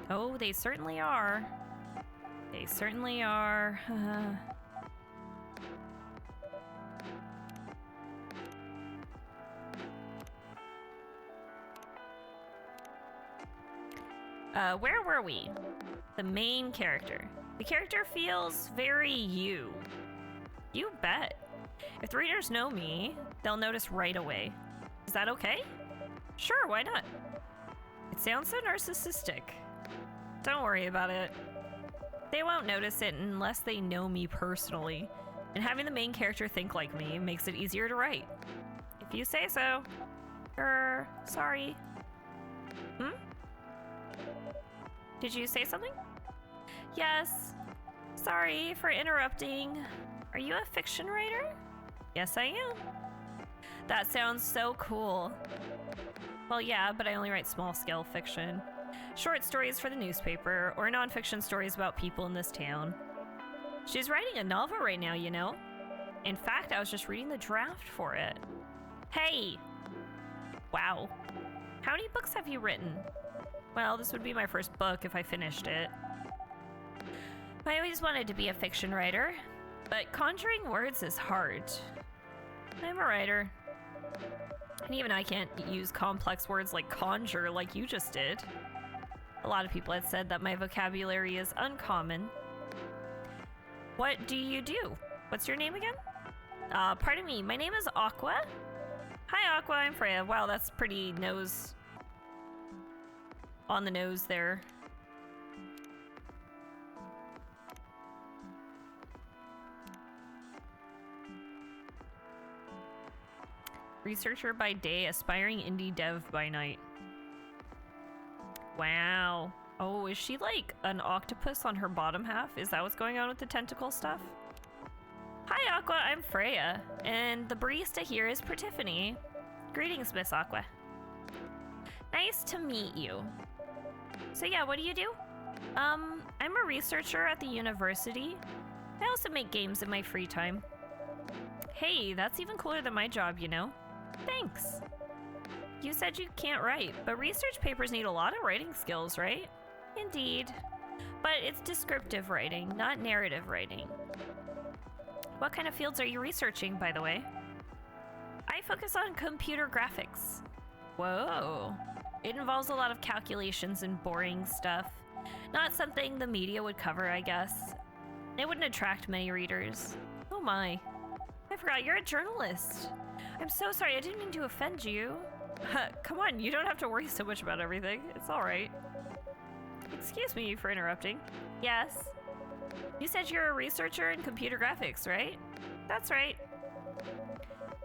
Oh, they certainly are. They certainly are. Where were we? The main character. The character feels very you. You bet. If the readers know me, they'll notice right away. Is that okay? Sure, why not? It sounds so narcissistic. Don't worry about it. They won't notice it unless they know me personally. And having the main character think like me makes it easier to write. If you say so. Sorry. Did you say something? Yes. Sorry for interrupting. Are you a fiction writer? Yes, I am. That sounds so cool. Well, yeah, but I only write small-scale fiction. Short stories for the newspaper, or nonfiction stories about people in this town. She's writing a novel right now, you know? In fact, I was just reading the draft for it. Hey! Wow. How many books have you written? Well, this would be my first book if I finished it. I always wanted to be a fiction writer, but conjuring words is hard. I'm a writer. And even I can't use complex words like conjure like you just did. A lot of people had said that my vocabulary is uncommon. What do you do? What's your name again? Pardon me, my name is Aqua. Hi Aqua, I'm Freya. Wow, that's pretty on the nose there. Researcher by day, aspiring indie dev by night. Wow. Oh, is she like an octopus on her bottom half? Is that what's going on with the tentacle stuff? Hi Aqua, I'm Freya, and the barista here is Pertiphone. Greetings, Miss Aqua. Nice to meet you. So yeah, what do you do? I'm a researcher at the university. I also make games in my free time. Hey, that's even cooler than my job, you know? Thanks. You said you can't write, but research papers need a lot of writing skills, right? Indeed. But it's descriptive writing, not narrative writing. What kind of fields are you researching, by the way? I focus on computer graphics. Whoa. It involves a lot of calculations and boring stuff. Not something the media would cover, I guess. It wouldn't attract many readers. Oh my. I forgot, you're a journalist. I'm so sorry, I didn't mean to offend you. Come on, you don't have to worry so much about everything. It's all right. Excuse me for interrupting. Yes? You said you're a researcher in computer graphics, right? That's right.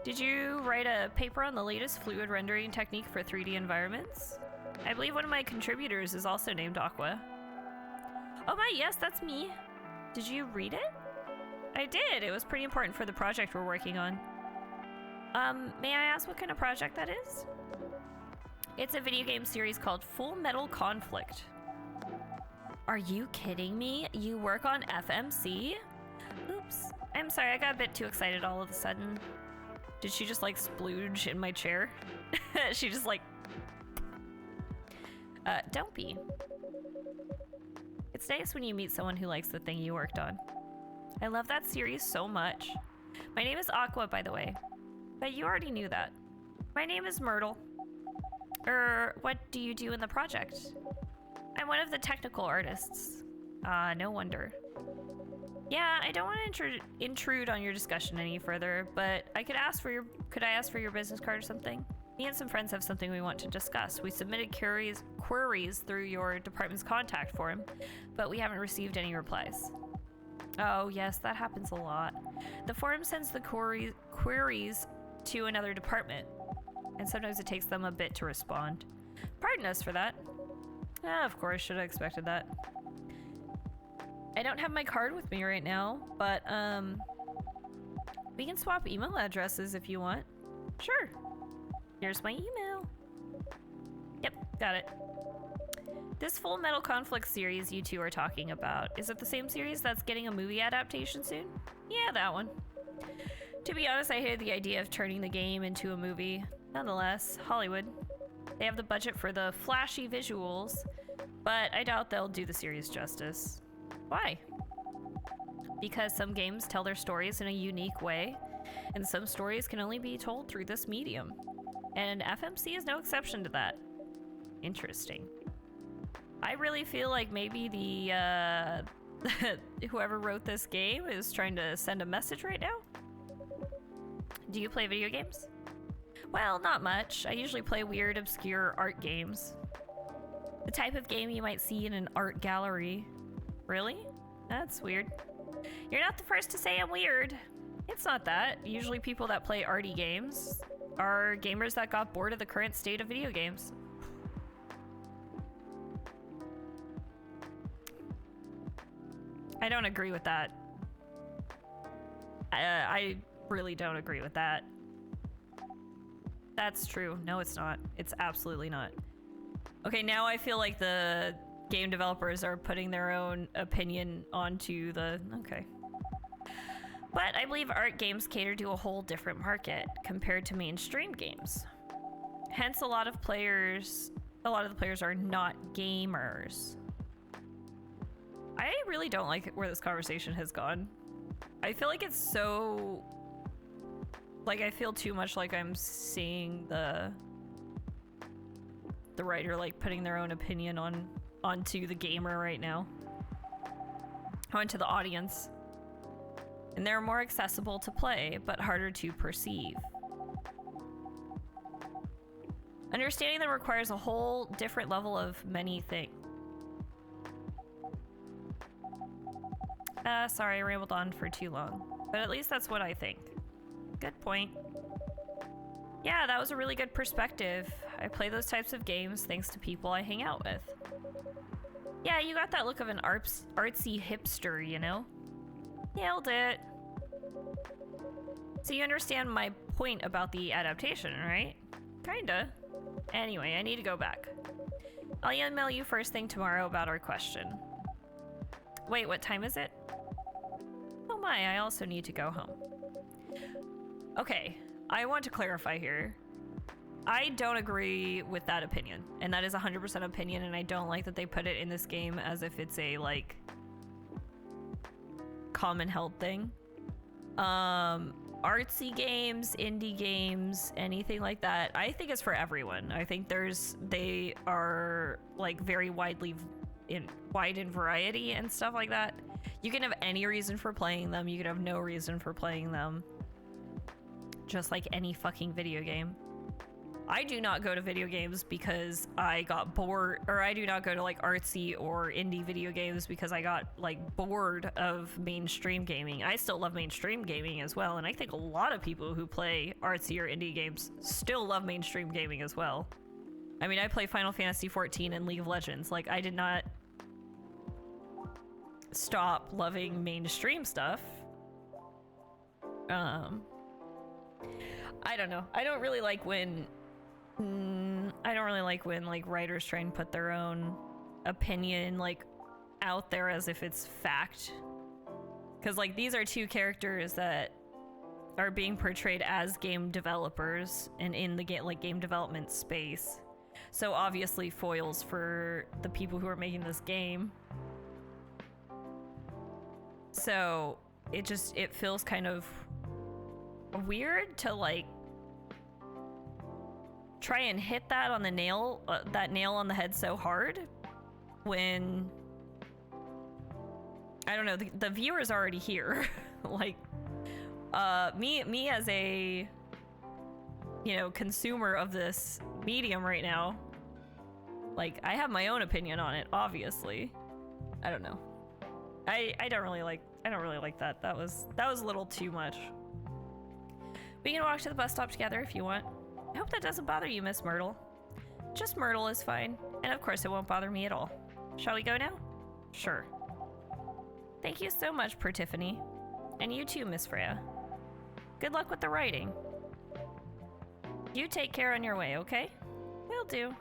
Did you write a paper on the latest fluid rendering technique for 3D environments? I believe one of my contributors is also named Aqua. Oh my, yes, that's me. Did you read it? I did. It was pretty important for the project we're working on. May I ask what kind of project that is? It's a video game series called Full Metal Conflict. Are you kidding me? You work on FMC? Oops. I'm sorry, I got a bit too excited all of a sudden. Did she just like splooge in my chair? She just like... don't be. It's nice when you meet someone who likes the thing you worked on. I love that series so much. My name is Aqua, by the way. But you already knew that. My name is Myrtle. What do you do in the project? I'm one of the technical artists. No wonder. Yeah, I don't want to intrude on your discussion any further, but could I ask for your business card or something? Me and some friends have something we want to discuss. We submitted queries through your department's contact form, but we haven't received any replies. Oh yes, that happens a lot. The forum sends the queries to another department, and sometimes it takes them a bit to respond. Pardon us for that. Of course, should have expected that. I don't have my card with me right now, but we can swap email addresses if you want. Sure. Here's my email. Yep, got it. This Full Metal Conflict series you two are talking about, is it the same series that's getting a movie adaptation soon? Yeah, that one. To be honest, I hated the idea of turning the game into a movie. Nonetheless, Hollywood. They have the budget for the flashy visuals, but I doubt they'll do the series justice. Why? Because some games tell their stories in a unique way, and some stories can only be told through this medium. And FMC is no exception to that. Interesting. I really feel like maybe the whoever wrote this game is trying to send a message right now. Do you play video games? Well, not much. I usually play weird, obscure art games. The type of game you might see in an art gallery. Really? That's weird. You're not the first to say I'm weird. It's not that. Usually people that play arty games are gamers that got bored of the current state of video games. I don't agree with that. I really don't agree with that. That's true. No, it's not. It's absolutely not. Okay, now I feel like the game developers are putting their own opinion onto the... Okay. But I believe art games cater to a whole different market compared to mainstream games. Hence, a lot of the players are not gamers. I really don't like where this conversation has gone. I feel like it's so... Like, I feel too much like I'm seeing the writer, like, putting their own opinion onto the gamer right now. Onto the audience. And they're more accessible to play, but harder to perceive. Understanding them requires a whole different level of many things. Sorry, I rambled on for too long. But at least that's what I think. Good point. Yeah, that was a really good perspective. I play those types of games thanks to people I hang out with. Yeah, you got that look of an artsy hipster, you know? Nailed it. So you understand my point about the adaptation, right? Kinda. Anyway, I need to go back. I'll email you first thing tomorrow about our question. Wait, what time is it? Oh my, I also need to go home. Okay, I want to clarify here. I don't agree with that opinion, and that is 100% opinion, and I don't like that they put it in this game as if it's a, like, common held thing. Artsy games, indie games, anything like that, I think it's for everyone. I think they are, like, very wide in variety and stuff like that. You can have any reason for playing them, you can have no reason for playing them. just like any fucking video game. I do not go to video games because I got bored, or I do not go to like artsy or indie video games because I got like bored of mainstream gaming. I still love mainstream gaming as well, and I think a lot of people who play artsy or indie games still love mainstream gaming as well. I mean, I play Final Fantasy XIV and League of Legends. Like, I did not stop loving mainstream stuff. I don't know. I don't really like when like writers try and put their own opinion like out there as if it's fact. Because like these are two characters that are being portrayed as game developers and in the game development space. So obviously foils for the people who are making this game. So it feels kind of weird to like try and hit that on the nail, that nail on the head so hard when, I don't know, the viewer's already here. Like, me as a, you know, consumer of this medium right now, like, I have my own opinion on it, obviously. I don't know. I don't really like that. That was a little too much. We can walk to the bus stop together if you want. I hope that doesn't bother you, Miss Myrtle. Just Myrtle is fine, and of course it won't bother me at all. Shall we go now? Sure. Thank you so much, Pertiphone. And you too, Miss Freya. Good luck with the writing. You take care on your way, okay? Will do.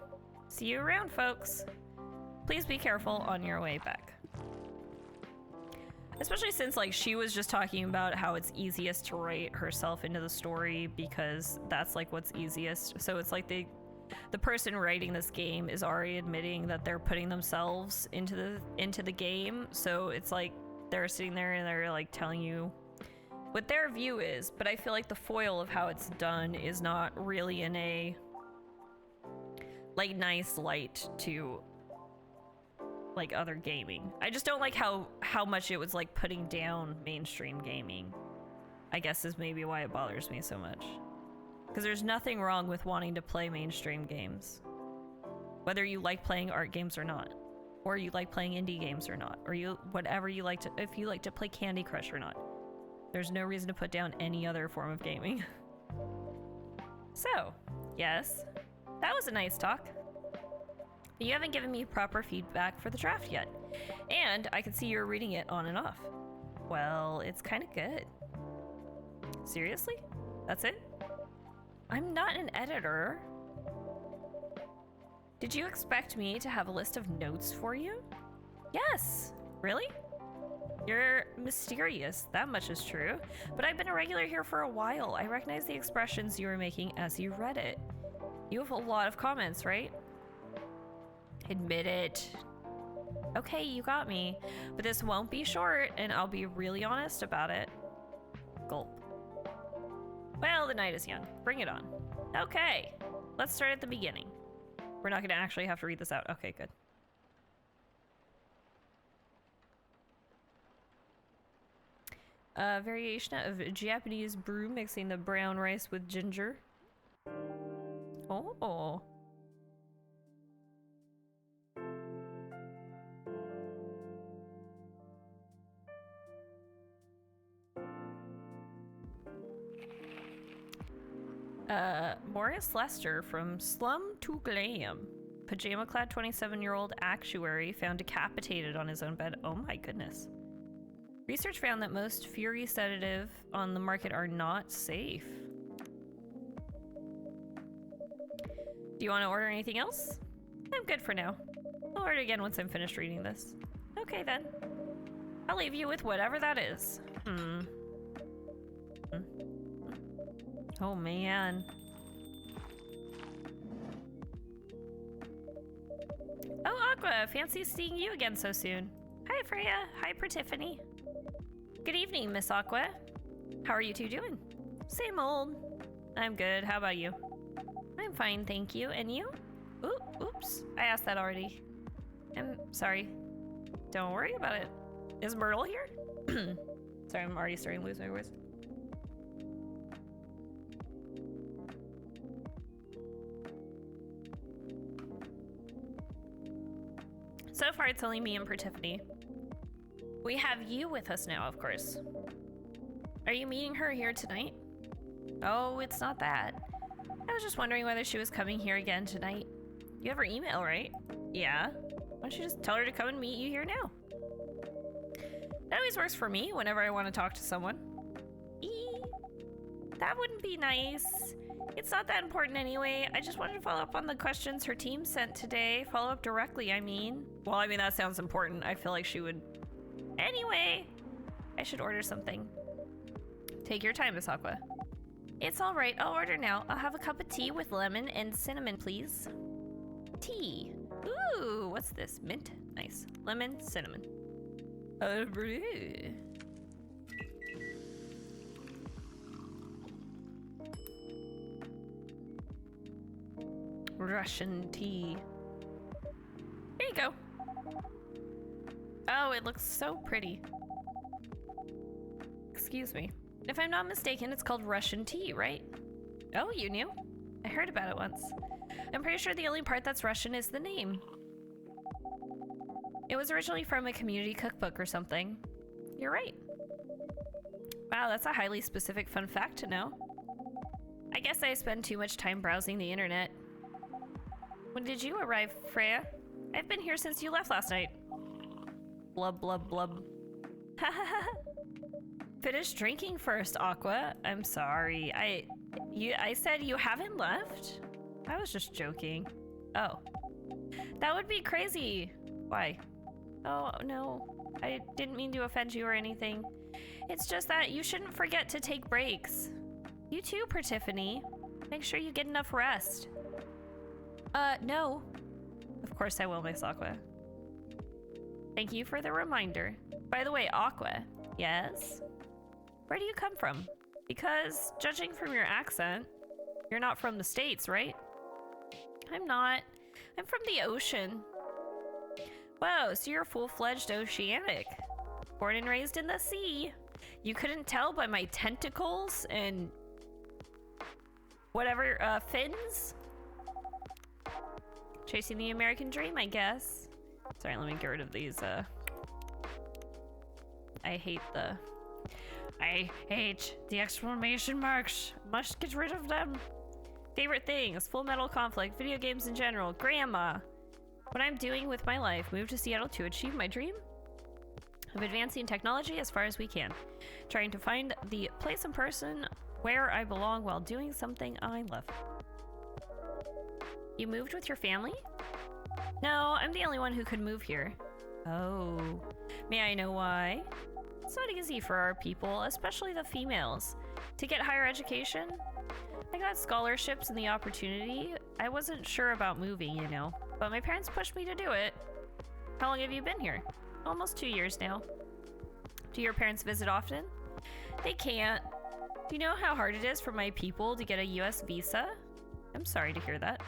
See you around, folks. Please be careful on your way back. Especially since, like, she was just talking about how it's easiest to write herself into the story because that's, like, what's easiest. So it's like the person writing this game is already admitting that they're putting themselves into the game. So it's like they're sitting there and they're, like, telling you what their view is. But I feel like the foil of how it's done is not really in a, like, nice light to like other gaming. I just don't like how much it was like putting down mainstream gaming, I guess, is maybe why it bothers me so much. Because there's nothing wrong with wanting to play mainstream games, whether you like playing art games or not, or you like playing indie games or not, or whatever you like to, if you like to play Candy Crush or not. There's no reason to put down any other form of gaming. So, yes, that was a nice talk. You haven't given me proper feedback for the draft yet, and I can see you're reading it on and off. Well, it's kind of good. Seriously? That's it? I'm not an editor. Did you expect me to have a list of notes for you? Yes. Really? You're mysterious, that much is true, but I've been a regular here for a while. I recognize the expressions you were making as you read it. You have a lot of comments, right? Admit it. Okay, you got me. But this won't be short, and I'll be really honest about it. Gulp. Well, the night is young. Bring it on. Okay, let's start at the beginning. We're not going to actually have to read this out. Okay, good. Variation of Japanese brew mixing the brown rice with ginger. Oh. Morris Lester from Slum to Glam. Pajama-clad 27-year-old actuary found decapitated on his own bed. Oh my goodness. Research found that most fury sedative on the market are not safe. Do you want to order anything else? I'm good for now. I'll order again once I'm finished reading this. Okay then. I'll leave you with whatever that is. Oh man. Oh, Aqua, fancy seeing you again so soon. Hi, Freya. Hi, Pertiphone. Good evening, Miss Aqua. How are you two doing? Same old. I'm good. How about you? I'm fine, thank you. And you? Oops. I asked that already. I'm sorry. Don't worry about it. Is Myrtle here? Sorry, I'm already starting to lose my voice. So far, it's only me and Pertiphone. We have you with us now, of course. Are you meeting her here tonight? Oh, it's not that. I was just wondering whether she was coming here again tonight. You have her email, right? Yeah. Why don't you just tell her to come and meet you here now? That always works for me whenever I want to talk to someone. That wouldn't be nice. It's not that important anyway. I just wanted to follow up on the questions her team sent today. Follow up directly, I mean. Well, I mean, that sounds important. I feel like she would... Anyway, I should order something. Take your time, Miss Aqua. It's all right. I'll order now. I'll have a cup of tea with lemon and cinnamon, please. Tea. Ooh, what's this? Mint? Nice. Lemon, cinnamon. Brew. Russian tea. Here you go. Oh, it looks so pretty. Excuse me. If I'm not mistaken, it's called Russian tea, right? Oh, you knew? I heard about it once. I'm pretty sure the only part that's Russian is the name. It was originally from a community cookbook or something. You're right. Wow, that's a highly specific fun fact to know. I guess I spend too much time browsing the internet. When did you arrive, Freya? I've been here since you left last night. Blub, blub, blub. Finish drinking first, Aqua. I'm sorry. I said you haven't left? I was just joking. Oh. That would be crazy. Why? Oh, no. I didn't mean to offend you or anything. It's just that you shouldn't forget to take breaks. You too, Pertiphone. Make sure you get enough rest. No. Of course I will, Miss Aqua. Thank you for the reminder. By the way, Aqua. Yes? Where do you come from? Because, judging from your accent, you're not from the States, right? I'm not. I'm from the ocean. Whoa, so you're full-fledged oceanic. Born and raised in the sea. You couldn't tell by my tentacles and whatever, fins? Chasing the American dream, I guess. Sorry, let me get rid of these, I hate the exclamation marks. Must get rid of them. Favorite things: Full Metal Conflict, video games in general, grandma. What I'm doing with my life: move to Seattle to achieve my dream of advancing technology as far as we can. Trying to find the place and person where I belong while doing something I love. You moved with your family? No, I'm the only one who could move here. Oh. May I know why? It's not easy for our people, especially the females, to get higher education. I got scholarships and the opportunity. I wasn't sure about moving, you know, but my parents pushed me to do it. How long have you been here? Almost 2 years now. Do your parents visit often? They can't. Do you know how hard it is for my people to get a US visa? I'm sorry to hear that.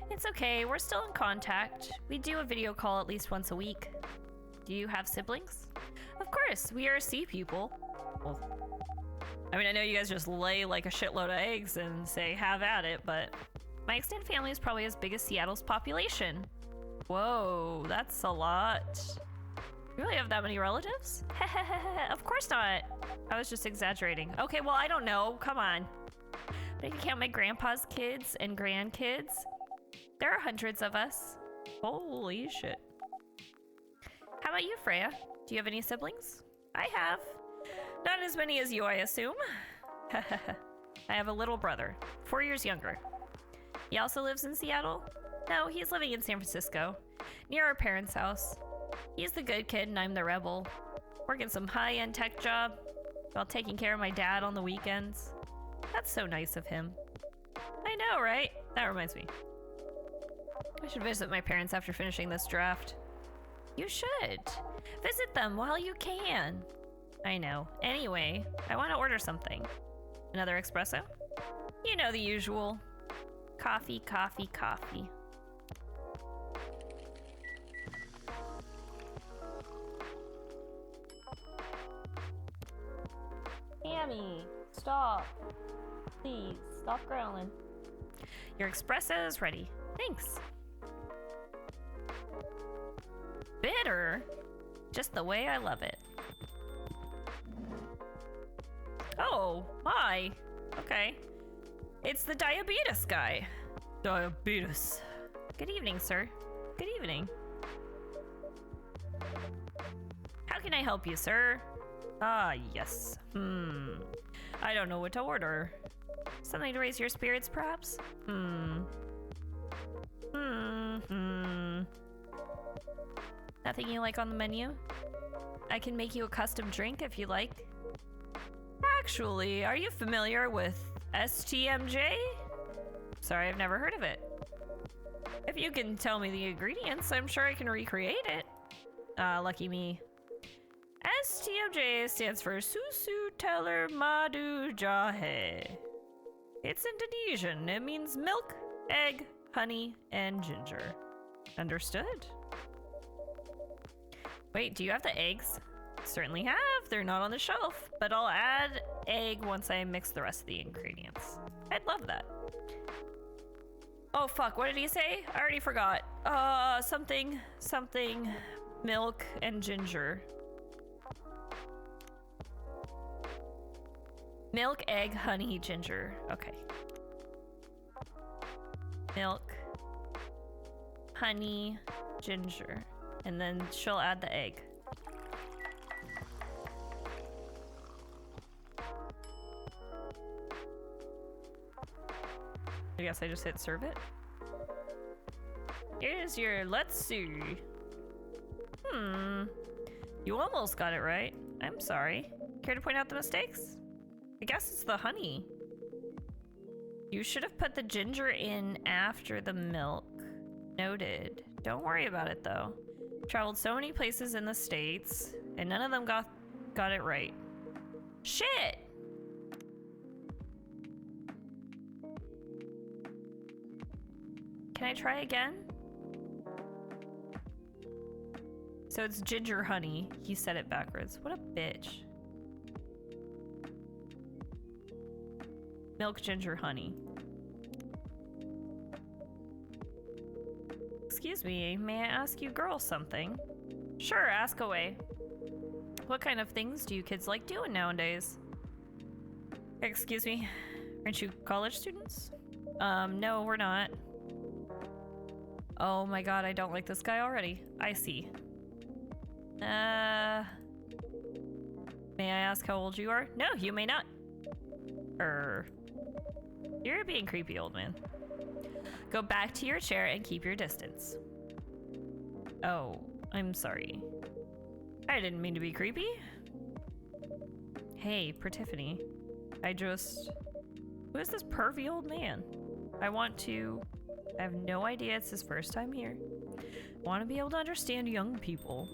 It's okay, we're still in contact. We do a video call at least once a week. Do you have siblings? Of course, we are sea people. Well, I mean, I know you guys just lay like a shitload of eggs and say have at it, but my extended family is probably as big as Seattle's population. Whoa, that's a lot. You really have that many relatives? Of course not. I was just exaggerating. Okay, well, I don't know. Come on. But I can count my grandpa's kids and grandkids. There are hundreds of us. Holy shit. How about you, Freya? Do you have any siblings? I have. Not as many as you, I assume. I have a little brother, 4 years younger. He also lives in Seattle? No, he's living in San Francisco, near our parents' house. He's the good kid and I'm the rebel. Working some high-end tech job while taking care of my dad on the weekends. That's so nice of him. I know, right? That reminds me. I should visit my parents after finishing this draft. You should. Visit them while you can. I know. Anyway, I want to order something. Another espresso? You know the usual. Coffee, coffee, coffee. Tammy, stop. Please, stop growling. Your espresso is ready. Thanks. bitter. Just the way I love it. Oh, my. Okay. It's the diabetes guy. Diabetes. Good evening, sir. Good evening. How can I help you, sir? Ah, yes. I don't know what to order. Something to raise your spirits, perhaps? Nothing you like on the menu? I can make you a custom drink if you like. Actually, are you familiar with STMJ? Sorry, I've never heard of it. If you can tell me the ingredients, I'm sure I can recreate it. Lucky me. STMJ stands for Susu Teller Madu Jahe. It's Indonesian. It means milk, egg, honey, and ginger. Understood? Wait, do you have the eggs? Certainly have. They're not on the shelf, but I'll add egg once I mix the rest of the ingredients. I'd love that. Oh fuck, what did he say? I already forgot. Something, milk and ginger. Milk, egg, honey, ginger. Okay. Milk, honey, ginger. And then she'll add the egg. I guess I just hit serve it. Here's your, let's see. You almost got it right. I'm sorry. Care to point out the mistakes? I guess it's the honey. You should have put the ginger in after the milk. Noted. Don't worry about it though. Traveled so many places in the States, and none of them got it right. Shit! Can I try again? So it's ginger honey. He said it backwards. What a bitch. Milk, ginger, honey. Excuse me, may I ask you girls something? Sure, ask away. What kind of things do you kids like doing nowadays? Excuse me, aren't you college students? No, we're not. Oh my god, I don't like this guy already. I see. May I ask how old you are? No, you may not. You're being creepy, old man. Go back to your chair and keep your distance. Oh, I'm sorry. I didn't mean to be creepy. Hey, Pertiphone. Who is this pervy old man? I have no idea, it's his first time here. Want to be able to understand young people.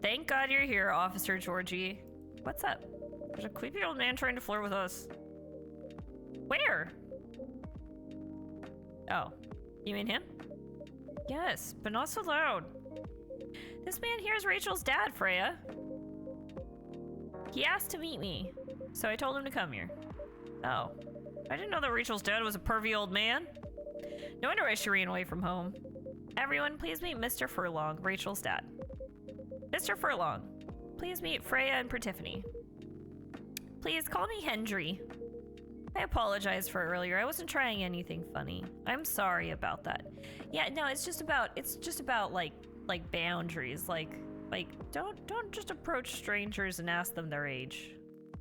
Thank God you're here, Officer Georgie. What's up? There's a creepy old man trying to flirt with us. Where? Oh, you mean him? Yes, but not so loud. This man here is Rachel's dad, Freya. He asked to meet me, so I told him to come here. Oh, I didn't know that Rachel's dad was a pervy old man. No wonder why she ran away from home. Everyone, please meet Mr. Furlong, Rachel's dad. Mr. Furlong, please meet Freya and Pertiphone. Please call me Hendry. I apologize for earlier. I wasn't trying anything funny. I'm sorry about that. Yeah, no, it's just about like boundaries. Like don't just approach strangers and ask them their age.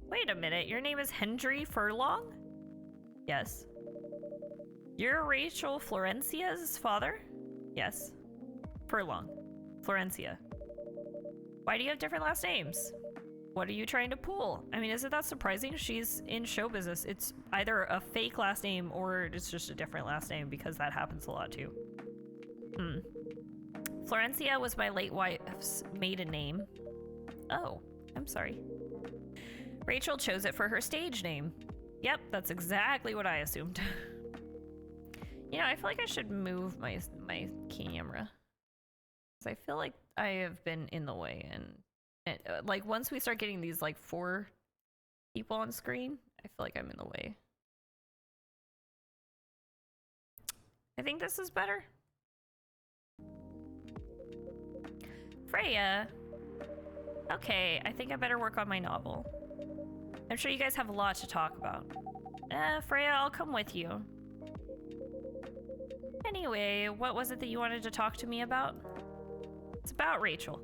Wait a minute, your name is Hendry Furlong? Yes. You're Rachel Florencia's father? Yes. Furlong. Florencia. Why do you have different last names? What are you trying to pull? I mean, isn't that surprising? She's in show business. It's either a fake last name or it's just a different last name, because that happens a lot too. Florencia was my late wife's maiden name. Oh, I'm sorry. Rachel chose it for her stage name. Yep, that's exactly what I assumed. You know, I feel like I should move my camera, because I feel like I have been in the way, and like once we start getting these like 4 people on screen, I feel like I'm in the way. I think this is better. Freya. Okay, I think I better work on my novel. I'm sure you guys have a lot to talk about. Freya, I'll come with you. Anyway, what was it that you wanted to talk to me about? It's about Rachel.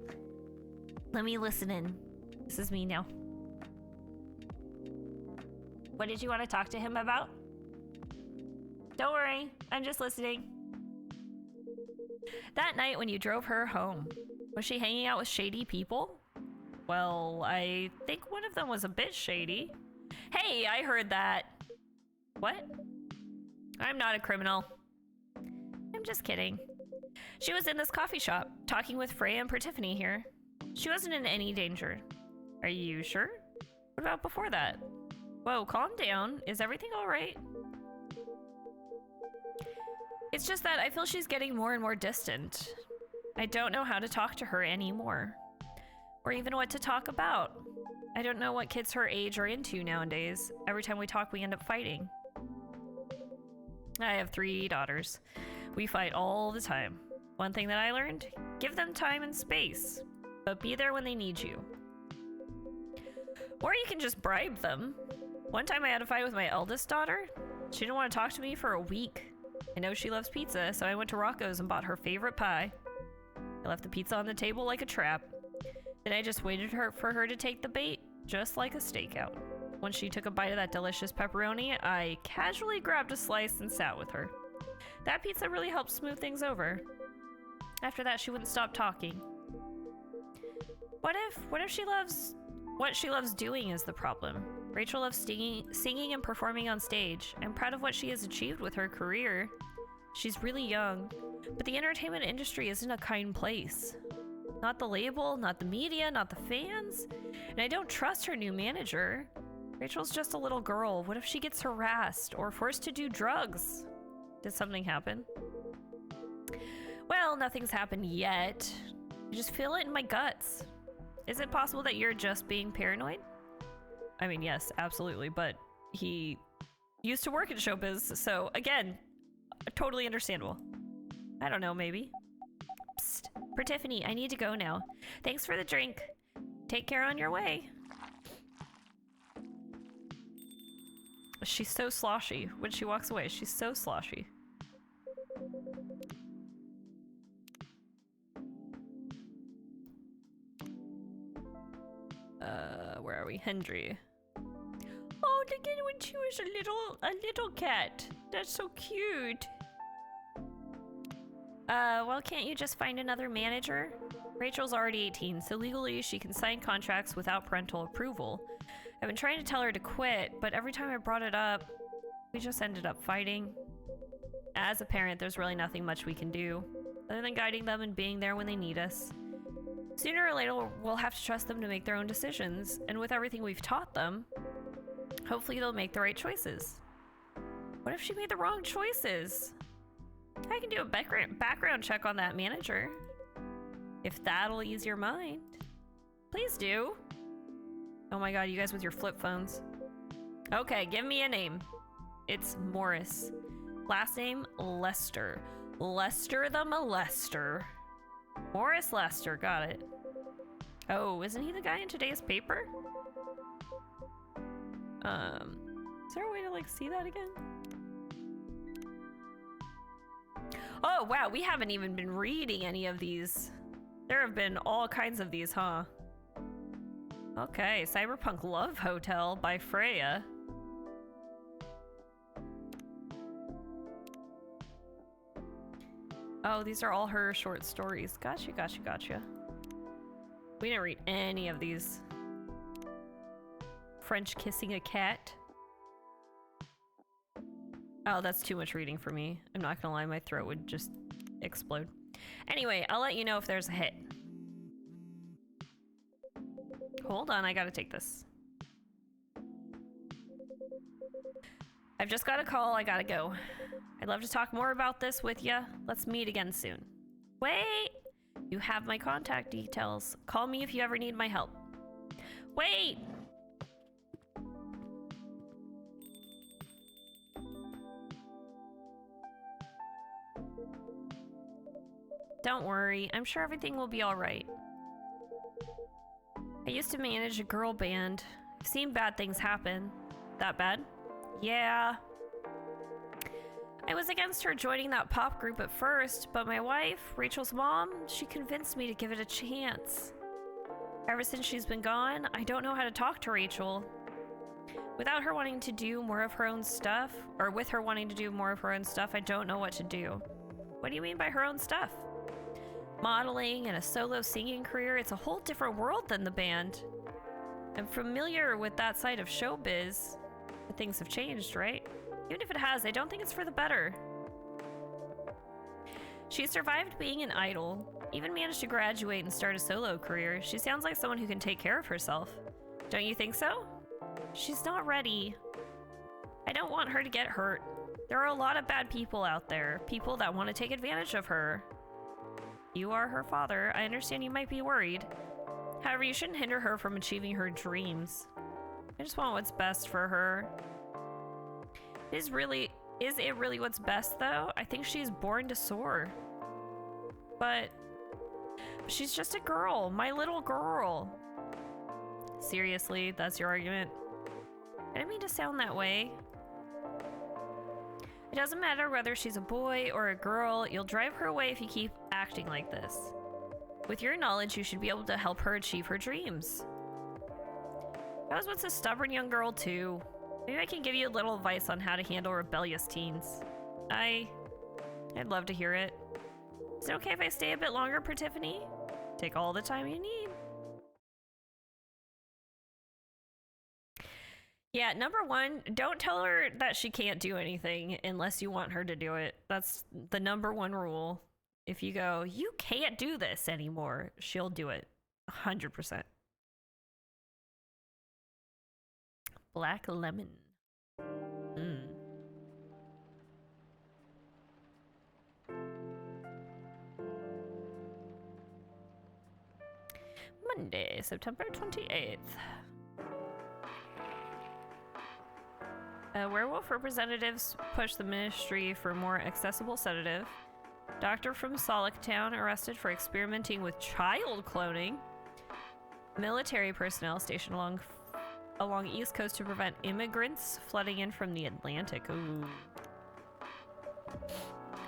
Let me listen in. This is me now. What did you want to talk to him about? Don't worry, I'm just listening. That night when you drove her home, was she hanging out with shady people? Well, I think one of them was a bit shady. Hey, I heard that. What? I'm not a criminal. I'm just kidding. She was in this coffee shop, talking with Freya and Pertiphone here. She wasn't in any danger. Are you sure? What about before that? Whoa, calm down. Is everything all right? It's just that I feel she's getting more and more distant. I don't know how to talk to her anymore. Or even what to talk about. I don't know what kids her age are into nowadays. Every time we talk, we end up fighting. I have 3 daughters. We fight all the time. One thing that I learned, give them time and space, but be there when they need you. Or you can just bribe them. One time I had a fight with my eldest daughter. She didn't want to talk to me for a week. I know she loves pizza, so I went to Rocco's and bought her favorite pie. I left the pizza on the table like a trap. Then I just waited for her to take the bait, just like a stakeout. Once she took a bite of that delicious pepperoni, I casually grabbed a slice and sat with her. That pizza really helped smooth things over. After that, she wouldn't stop talking. What if she loves... What she loves doing is the problem. Rachel loves singing and performing on stage. I'm proud of what she has achieved with her career. She's really young, but the entertainment industry isn't a kind place. Not the label, not the media, not the fans. And I don't trust her new manager. Rachel's just a little girl. What if she gets harassed or forced to do drugs? Did something happen? Well, nothing's happened yet. I just feel it in my guts. Is it possible that you're just being paranoid? I mean, yes, absolutely, but he used to work in showbiz, so again, totally understandable. I don't know, maybe. Psst, Pertiphone, I need to go now. Thanks for the drink. Take care on your way. She's so sloshy when she walks away. She's so sloshy. Where are we? Hendry. Oh, look at when she was a little cat. That's so cute. Well, can't you just find another manager? Rachel's already 18, so legally she can sign contracts without parental approval. I've been trying to tell her to quit, but every time I brought it up, we just ended up fighting. As a parent, there's really nothing much we can do, other than guiding them and being there when they need us. Sooner or later, we'll have to trust them to make their own decisions, and with everything we've taught them, hopefully they'll make the right choices. What if she made the wrong choices? I can do a background check on that manager. If that'll ease your mind. Please do. Oh my god, you guys with your flip phones. Okay, give me a name. It's Morris. Last name, Lester. Lester the Molester. Morris Lester, got it. Oh, isn't he the guy in today's paper? Is there a way to like see that again? Oh wow, we haven't even been reading any of these. There have been all kinds of these, huh? Okay, Cyberpunk Love Hotel by Freya. Oh, these are all her short stories. Gotcha, gotcha, gotcha. We didn't read any of these. French Kissing a Cat. Oh, that's too much reading for me. I'm not gonna lie, my throat would just explode. Anyway, I'll let you know if there's a hit. Hold on, I gotta take this. I've just got a call, I gotta go. I'd love to talk more about this with ya. Let's meet again soon. Wait! You have my contact details. Call me if you ever need my help. Wait! Don't worry, I'm sure everything will be alright. I used to manage a girl band. I've seen bad things happen. That bad? Yeah. I was against her joining that pop group at first, but my wife, Rachel's mom, she convinced me to give it a chance. Ever since she's been gone, I don't know how to talk to Rachel. Without her wanting to do more of her own stuff, or with her wanting to do more of her own stuff, I don't know what to do. What do you mean by her own stuff? Modeling and a solo singing career, it's a whole different world than the band. I'm familiar with that side of showbiz, but things have changed, right? Even if it has, I don't think it's for the better. She survived being an idol, even managed to graduate and start a solo career. She sounds like someone who can take care of herself. Don't you think so? She's not ready. I don't want her to get hurt. There are a lot of bad people out there, people that want to take advantage of her. You are her father. I understand you might be worried. However, you shouldn't hinder her from achieving her dreams. I just want what's best for her. Is it really what's best, though? I think she's born to soar. But she's just a girl, my little girl. Seriously, that's your argument? I didn't mean to sound that way. It doesn't matter whether she's a boy or a girl, you'll drive her away if you keep acting like this. With your knowledge, you should be able to help her achieve her dreams. I was once a stubborn young girl, too. Maybe I can give you a little advice on how to handle rebellious teens. I'd love to hear it. Is it okay if I stay a bit longer, Pertiphone? Take all the time you need. Yeah, number one, don't tell her that she can't do anything unless you want her to do it. That's the number one rule. If you go, you can't do this anymore, she'll do it. 100%. Black lemon. Monday, September 28th. Werewolf representatives push the ministry for more accessible sedative. Doctor from Sollicktown arrested for experimenting with child cloning. Military personnel stationed along East Coast to prevent immigrants flooding in from the Atlantic. Ooh.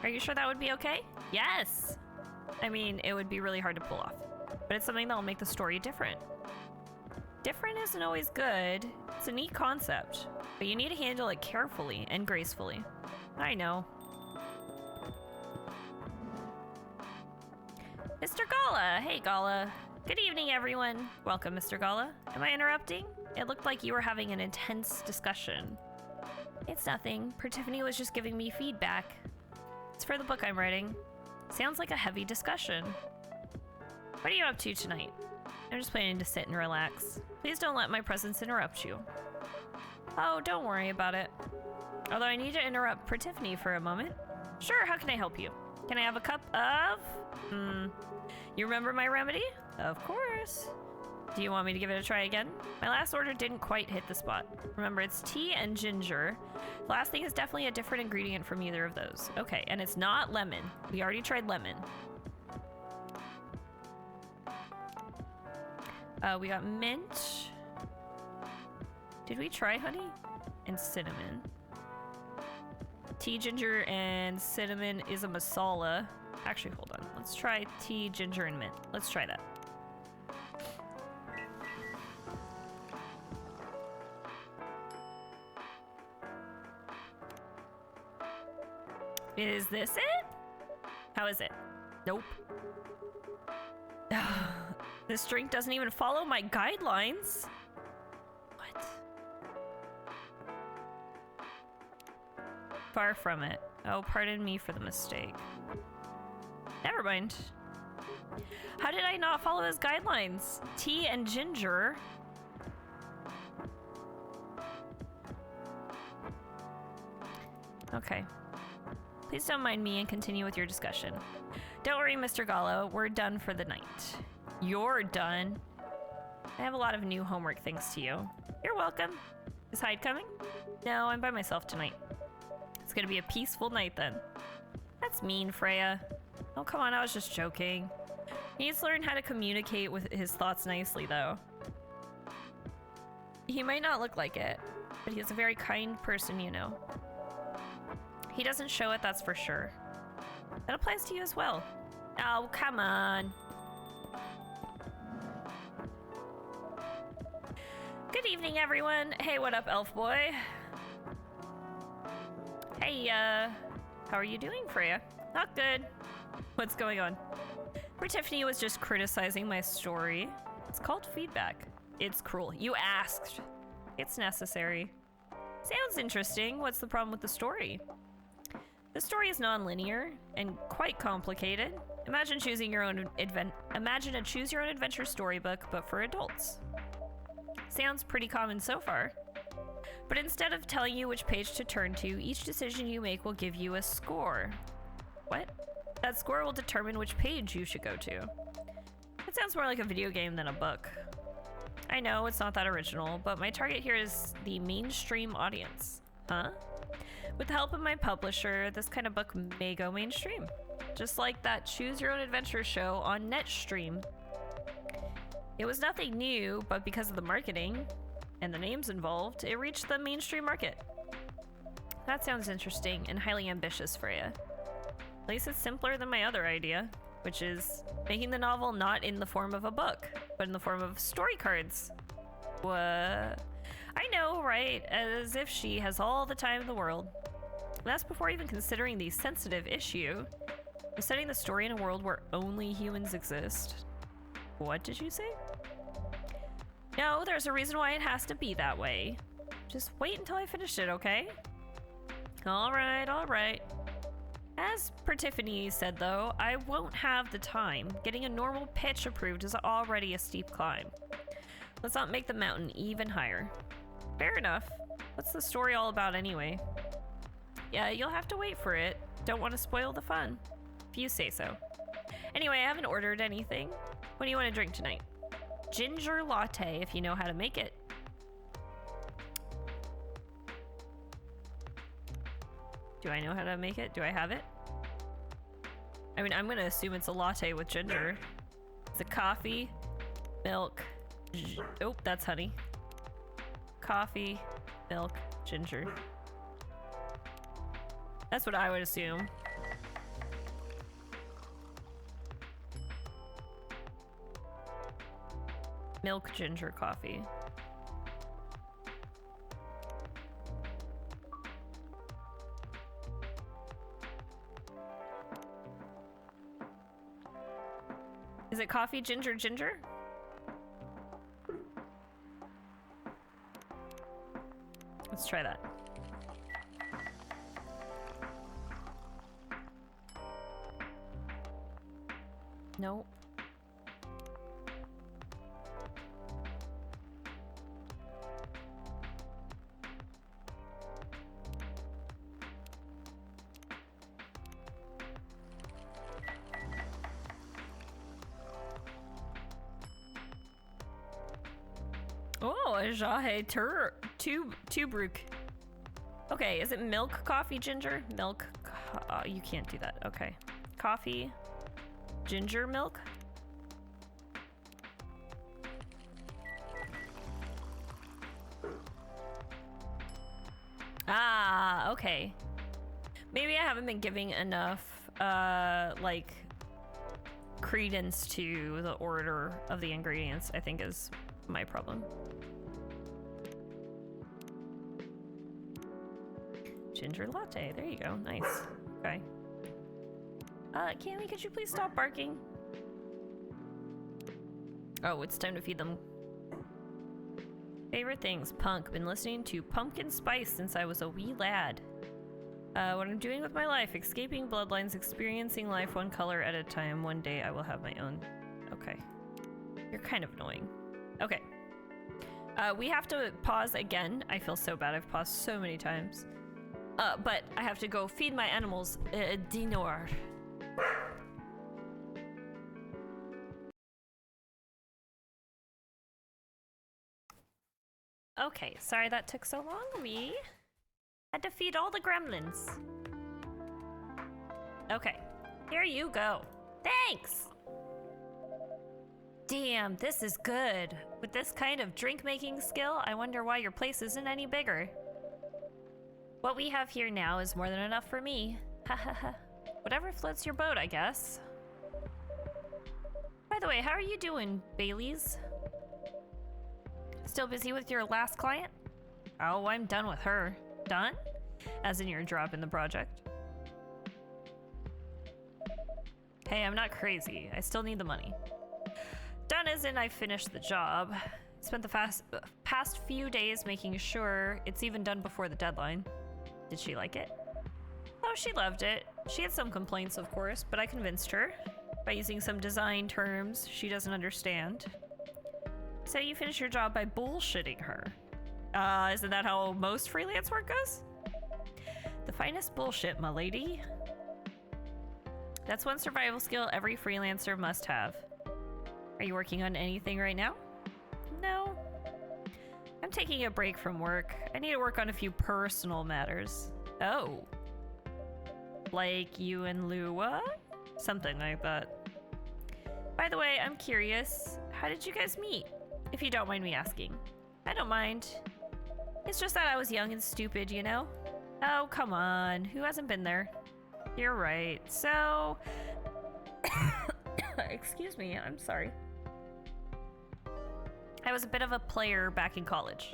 Are you sure that would be okay? Yes! I mean, it would be really hard to pull off, but it's something that will make the story different. Different isn't always good. It's a neat concept, but you need to handle it carefully and gracefully. I know. Mr. Gala! Hey, Gala. Good evening, everyone. Welcome, Mr. Gala. Am I interrupting? It looked like you were having an intense discussion. It's nothing. Pertiphone was just giving me feedback. It's for the book I'm writing. Sounds like a heavy discussion. What are you up to tonight? I'm just planning to sit and relax. Please don't let my presence interrupt you. Oh, don't worry about it. Although I need to interrupt Pertiphone for a moment. Sure, how can I help you? Can I have a cup of... You remember my remedy? Of course. Do you want me to give it a try again? My last order didn't quite hit the spot. Remember, it's tea and ginger. The last thing is definitely a different ingredient from either of those. Okay, and it's not lemon. We already tried lemon. We got mint. Did we try honey? And cinnamon. Tea, ginger, and cinnamon is a masala. Actually, hold on. Let's try tea, ginger, and mint. Let's try that. Is this it? How is it? Nope. This drink doesn't even follow my guidelines. What? Far from it. Oh, pardon me for the mistake. Never mind. How did I not follow his guidelines? Tea and ginger. Okay. Please don't mind me and continue with your discussion. Don't worry, Mr. Gallo. We're done for the night. You're done? I have a lot of new homework thanks to you. You're welcome. Is Hyde coming? No, I'm by myself tonight. It's gonna be a peaceful night then. That's mean, Freya. Oh, come on, I was just joking. He needs to learn how to communicate with his thoughts nicely, though. He might not look like it, but he's a very kind person, you know. He doesn't show it, that's for sure. That applies to you as well. Oh, come on. Good evening, everyone. Hey, what up, elf boy? Hey, how are you doing, Freya? Not good. What's going on? Tiffany was just criticizing my story. It's called feedback. It's cruel. You asked. It's necessary. Sounds interesting. What's the problem with the story? The story is non-linear and quite complicated. Imagine choosing your own Imagine a choose your own adventure storybook, but for adults. Sounds pretty common so far. But instead of telling you which page to turn to, each decision you make will give you a score. What? That score will determine which page you should go to. It sounds more like a video game than a book. I know, it's not that original, but my target here is the mainstream audience. Huh? With the help of my publisher, this kind of book may go mainstream. Just like that Choose Your Own Adventure show on NetStream. It was nothing new, but because of the marketing and the names involved, it reached the mainstream market. That sounds interesting and highly ambitious, Freya. At least it's simpler than my other idea, which is making the novel not in the form of a book, but in the form of story cards. What? I know, right? As if she has all the time in the world. And that's before even considering the sensitive issue of setting the story in a world where only humans exist. What did you say? No, there's a reason why it has to be that way. Just wait until I finish it, okay? All right, all right. As per Tiffany said, though, I won't have the time. Getting a normal pitch approved is already a steep climb. Let's not make the mountain even higher. Fair enough. What's the story all about anyway? Yeah, you'll have to wait for it. Don't want to spoil the fun. If you say so. Anyway, I haven't ordered anything. What do you want to drink tonight? Ginger latte, if you know how to make it. Do I know how to make it? Do I have it? I mean, I'm gonna assume it's a latte with ginger. It's a coffee, milk, oh, that's honey. Coffee, milk, ginger. That's what I would assume. Milk, ginger, coffee. Is it coffee, ginger, ginger? Let's try that. Nope. Oh, a Jahe Tubruk. Okay, is it milk, coffee, ginger? Milk. You can't do that. Okay. Coffee, ginger, milk. Ah, okay. Maybe I haven't been giving enough, like, credence to the order of the ingredients, I think is my problem. Ginger latte, there you go, nice. Okay. Cammy, could you please stop barking? Oh, it's time to feed them. Favorite things, punk. Been listening to Pumpkin Spice since I was a wee lad. What I'm doing with my life, escaping bloodlines, experiencing life one color at a time. One day I will have my own. Okay. You're kind of annoying. Okay. We have to pause again. I feel so bad. I've paused so many times. But I have to go feed my animals dinner. Okay, sorry that took so long. We had to feed all the gremlins. Okay. Here you go. Thanks! Damn, this is good. With this kind of drink-making skill, I wonder why your place isn't any bigger. What we have here now is more than enough for me. Ha ha ha. Whatever floats your boat, I guess. By the way, how are you doing, Bailey's? Still busy with your last client? Oh, I'm done with her. Done? As in you're dropping the project. Hey, I'm not crazy. I still need the money. Done as in I finished the job. Spent the past few days making sure it's even done before the deadline. Did she like it? Oh, she loved it. She had some complaints, of course, but I convinced her by using some design terms she doesn't understand. So you finish your job by bullshitting her. Isn't that how most freelance work goes? The finest bullshit, my lady. That's one survival skill every freelancer must have. Are you working on anything right now? No. I'm taking a break from work. I need to work on a few personal matters. Oh. Like you and Lua? Something like that. By the way, I'm curious. How did you guys meet? If you don't mind me asking. I don't mind. It's just that I was young and stupid, you know? Oh, come on. Who hasn't been there? You're right. So... Excuse me, I'm sorry. I was a bit of a player back in college.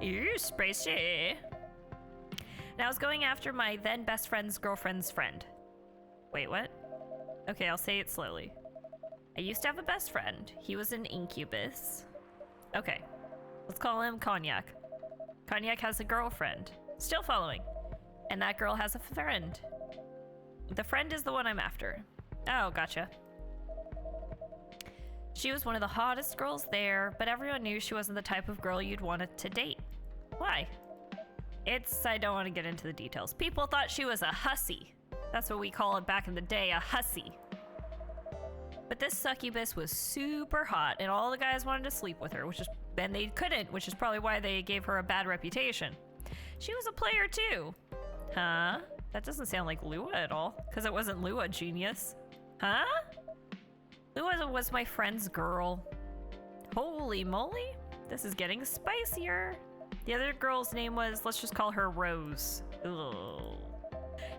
You're spicy. And I was going after my then best friend's girlfriend's friend. Wait, what? Okay, I'll say it slowly. I used to have a best friend. He was an incubus. Okay, let's call him Cognac. Cognac has a girlfriend. Still following. And that girl has a friend. The friend is the one I'm after. Oh, gotcha. She was one of the hottest girls there, but everyone knew she wasn't the type of girl you'd want to date. Why? I don't want to get into the details. People thought she was a hussy. That's what we call it back in the day, a hussy. But this succubus was super hot, and all the guys wanted to sleep with her, and they couldn't, which is probably why they gave her a bad reputation. She was a player too. Huh? That doesn't sound like Lua at all, because it wasn't Lua, genius. Huh? Lua was my friend's girl. Holy moly, this is getting spicier. The other girl's name was, let's just call her Rose. Ugh.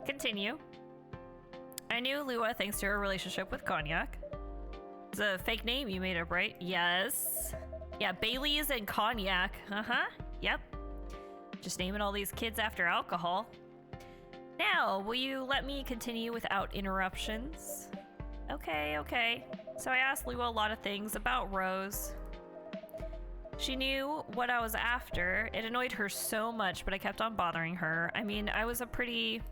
Continue. I knew Lua thanks to her relationship with Cognac. It's a fake name you made up, right? Yes. Yeah, Bailey's and Cognac. Uh-huh. Yep. Just naming all these kids after alcohol. Now, will you let me continue without interruptions? Okay. So I asked Lua a lot of things about Rose. She knew what I was after. It annoyed her so much, but I kept on bothering her. I mean, I was a pretty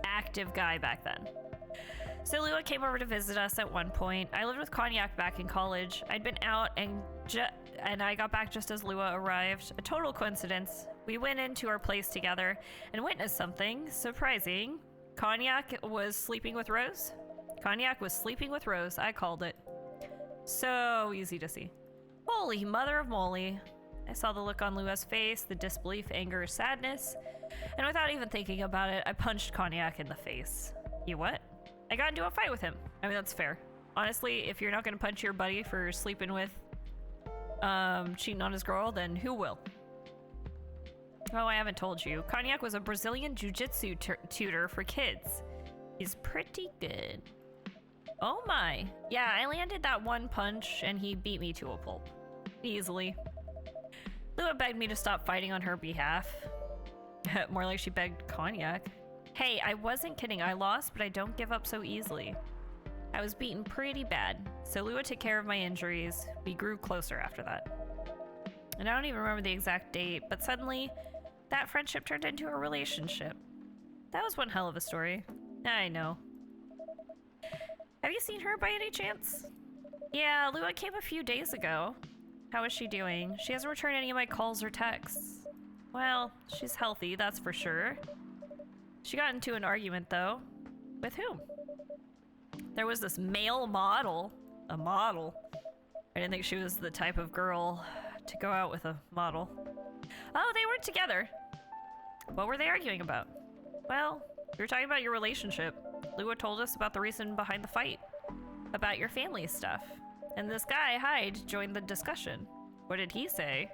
active guy back then. So Lua came over to visit us at one point. I lived with Cognac back in college. I'd been out and I got back just as Lua arrived. A total coincidence. We went into our place together and witnessed something surprising. Cognac was sleeping with Rose. Cognac was sleeping with Rose. I called it. So easy to see. Holy mother of moly. I saw the look on Lua's face, the disbelief, anger, sadness, and without even thinking about it, I punched Cognac in the face. You what? I got into a fight with him. I mean, that's fair. Honestly, if you're not gonna punch your buddy for sleeping with, cheating on his girl, then who will? Oh, I haven't told you. Cognac was a Brazilian jiu-jitsu tutor for kids. He's pretty good. Oh my. Yeah, I landed that one punch and he beat me to a pulp. Easily. Lua begged me to stop fighting on her behalf. More like she begged Cognac. Hey, I wasn't kidding. I lost, but I don't give up so easily. I was beaten pretty bad, so Lua took care of my injuries. We grew closer after that. And I don't even remember the exact date, but suddenly that friendship turned into a relationship. That was one hell of a story. I know. Have you seen her by any chance? Yeah, Lua came a few days ago. How is she doing? She hasn't returned any of my calls or texts. Well, she's healthy, that's for sure. She got into an argument, though. With whom? There was this male model. A model? I didn't think she was the type of girl to go out with a model. Oh, they weren't together. What were they arguing about? Well, we were talking about your relationship. Lua told us about the reason behind the fight, about your family stuff. And this guy, Hyde, joined the discussion. What did he say?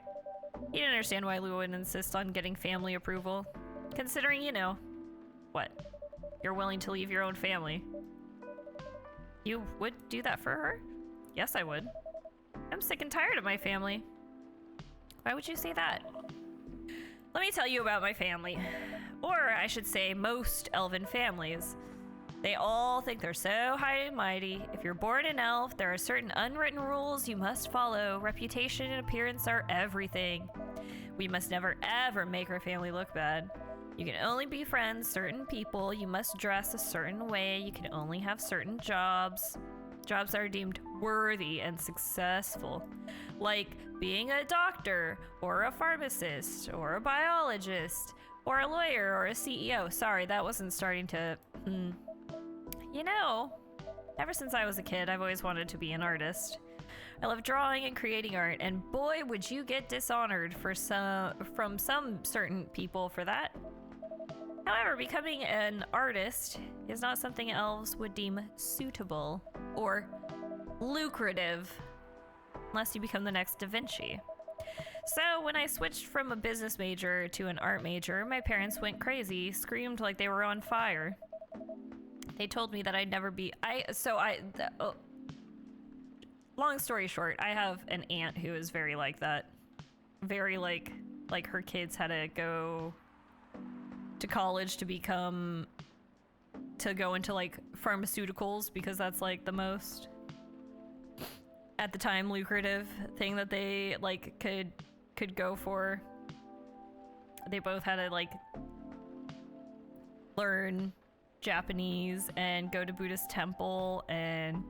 He didn't understand why Lua would insist on getting family approval. Considering, you know, what? You're willing to leave your own family. You would do that for her? Yes, I would. I'm sick and tired of my family. Why would you say that? Let me tell you about my family. Or I should say most elven families. They all think they're so high and mighty. If you're born an elf, there are certain unwritten rules you must follow. Reputation and appearance are everything. We must never ever make our family look bad. You can only befriend certain people. You must dress a certain way. You can only have certain jobs. Jobs that are deemed worthy and successful. Like being a doctor, or a pharmacist, or a biologist, or a lawyer, or a CEO. Sorry, that wasn't starting to... You know, ever since I was a kid, I've always wanted to be an artist. I love drawing and creating art, and boy, would you get dishonored from some certain people for that. However, becoming an artist is not something elves would deem suitable or lucrative unless you become the next Da Vinci. So when I switched from a business major to an art major, my parents went crazy, screamed like they were on fire. They told me that I'd never be... long story short, I have an aunt who is very like that. Very like her kids had to go to college to go into like pharmaceuticals because that's like the most, at the time, lucrative thing that they like could go for. They both had to like learn Japanese and go to Buddhist temple and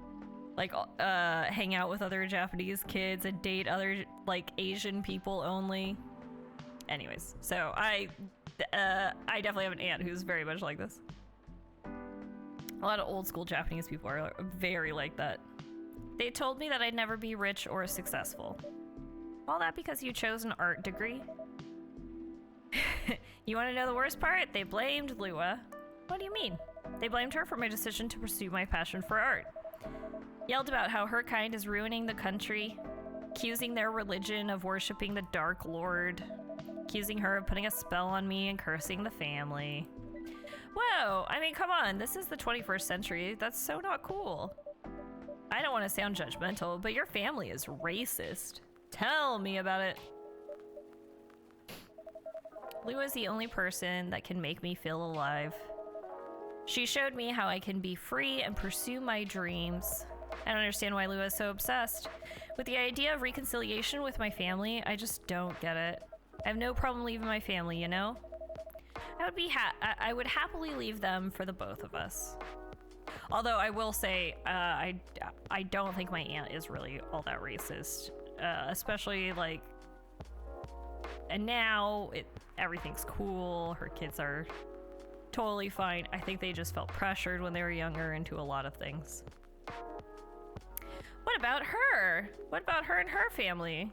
like hang out with other Japanese kids and date other like Asian people only. Anyways, so I definitely have an aunt who's very much like this. A lot of old school Japanese people are very like that. They told me that I'd never be rich or successful. All that because you chose an art degree? You want to know the worst part? They blamed Lua. What do you mean? They blamed her for my decision to pursue my passion for art. Yelled about how her kind is ruining the country, accusing their religion of worshiping the Dark Lord, accusing her of putting a spell on me and cursing the family. Whoa, I mean, come on, this is the 21st century. That's so not cool. I don't want to sound judgmental, but your family is racist. Tell me about it. Lua is the only person that can make me feel alive. She showed me how I can be free and pursue my dreams. I don't understand why Lua is so obsessed. With the idea of reconciliation with my family, I just don't get it. I have no problem leaving my family, you know? I would happily leave them for the both of us. Although I will say, I don't think my aunt is really all that racist. Especially like, and now everything's cool. Her kids are totally fine. I think they just felt pressured when they were younger into a lot of things. What about her? What about her and her family?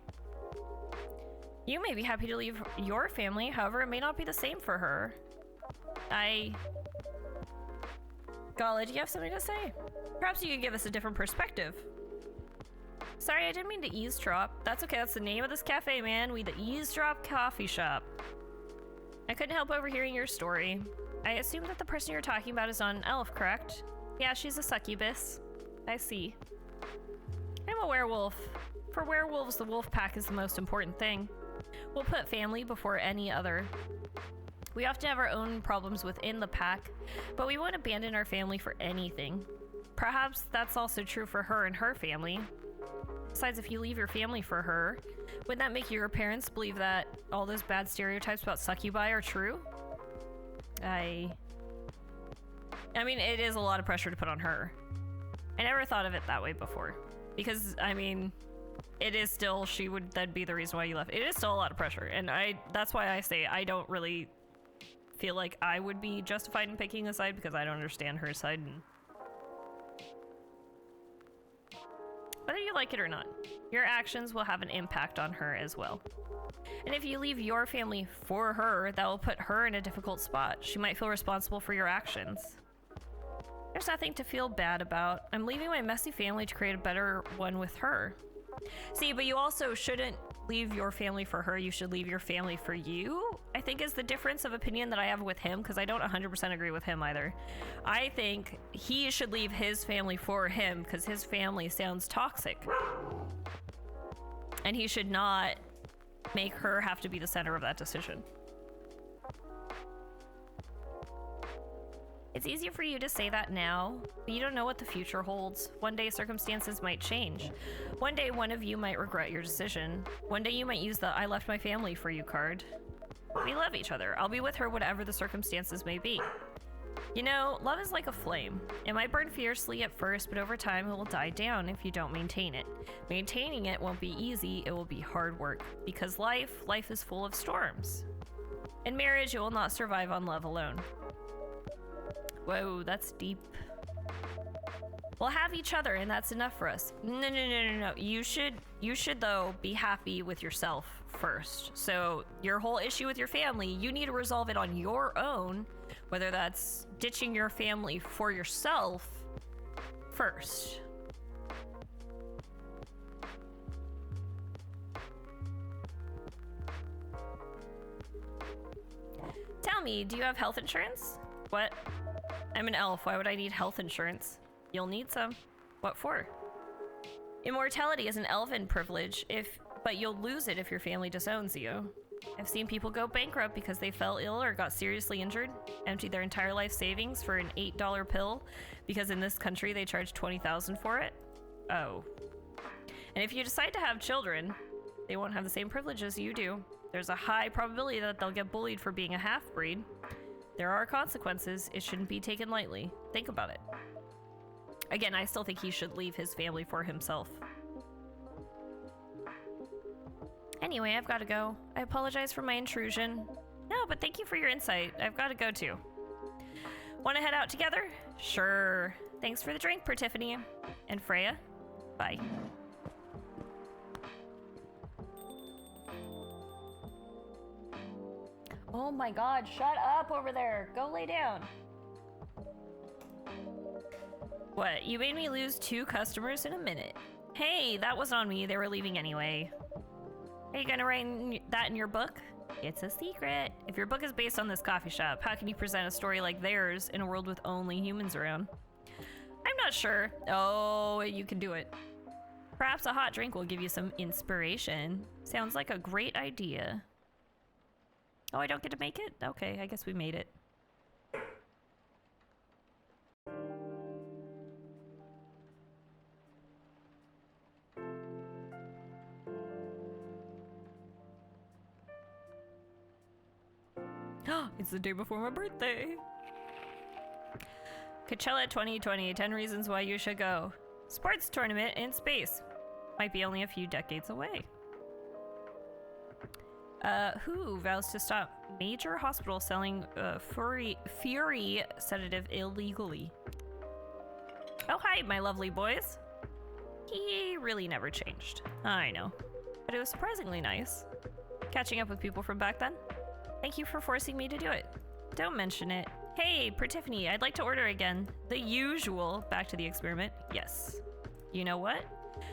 You may be happy to leave your family, however, it may not be the same for her. Golly, do you have something to say? Perhaps you could give us a different perspective. Sorry, I didn't mean to eavesdrop. That's okay, that's the name of this cafe, man. We the Eavesdrop Coffee Shop. I couldn't help overhearing your story. I assume that the person you're talking about is not an elf, correct? Yeah, she's a succubus. I see. I'm a werewolf. For werewolves, the wolf pack is the most important thing. We'll put family before any other. We often have our own problems within the pack, but we won't abandon our family for anything. Perhaps that's also true for her and her family. Besides, if you leave your family for her, wouldn't that make your parents believe that all those bad stereotypes about succubi are true? I mean, it is a lot of pressure to put on her. I never thought of it that way before. Because, I mean, it is still, that'd be the reason why you left. It is still a lot of pressure, and that's why I say I don't really feel like I would be justified in picking a side, because I don't understand her side. And whether you like it or not, your actions will have an impact on her as well. And if you leave your family for her, that will put her in a difficult spot. She might feel responsible for your actions. There's nothing to feel bad about. I'm leaving my messy family to create a better one with her. See, but you also shouldn't leave your family for her. You should leave your family for you, I think is the difference of opinion that I have with him, because I don't 100% agree with him either. I think he should leave his family for him because his family sounds toxic. And he should not make her have to be the center of that decision. It's easier for you to say that now, but you don't know what the future holds. One day circumstances might change. One day one of you might regret your decision. One day you might use the "I left my family for you" card. We love each other. I'll be with her whatever the circumstances may be. You know, love is like a flame. It might burn fiercely at first, but over time it will die down if you don't maintain it. Maintaining it won't be easy, it will be hard work. Because life is full of storms. In marriage, it will not survive on love alone. Whoa, that's deep. We'll have each other and that's enough for us. No. You should though be happy with yourself first. So your whole issue with your family, you need to resolve it on your own, whether that's ditching your family for yourself first. Tell me, do you have health insurance? What? I'm an elf. Why would I need health insurance? You'll need some. What for? Immortality is an elven privilege, but you'll lose it if your family disowns you. I've seen people go bankrupt because they fell ill or got seriously injured, emptied their entire life savings for an $8 pill because in this country they charge $20,000 for it. Oh. And if you decide to have children, they won't have the same privileges you do. There's a high probability that they'll get bullied for being a half-breed. There are consequences. It shouldn't be taken lightly. Think about it. Again, I still think he should leave his family for himself. Anyway, I've got to go. I apologize for my intrusion. No, but thank you for your insight. I've got to go too. Want to head out together? Sure. Thanks for the drink, Pertiphone. And Freya, bye. Oh my god, shut up over there. Go lay down. What? You made me lose 2 customers in a minute. Hey, that wasn't on me. They were leaving anyway. Are you gonna write that in your book? It's a secret. If your book is based on this coffee shop, how can you present a story like theirs in a world with only humans around? I'm not sure. Oh, you can do it. Perhaps a hot drink will give you some inspiration. Sounds like a great idea. Oh, I don't get to make it? Okay, I guess we made it. It's the day before my birthday. Coachella 2020, 10 reasons why you should go. Sports tournament in space. Might be only a few decades away. Who vows to stop major hospital selling Fury sedative illegally? Oh, hi, my lovely boys. He really never changed. I know. But it was surprisingly nice. Catching up with people from back then. Thank you for forcing me to do it. Don't mention it. Hey, Pertiphone, I'd like to order again. The usual. Back to the experiment. Yes. You know what?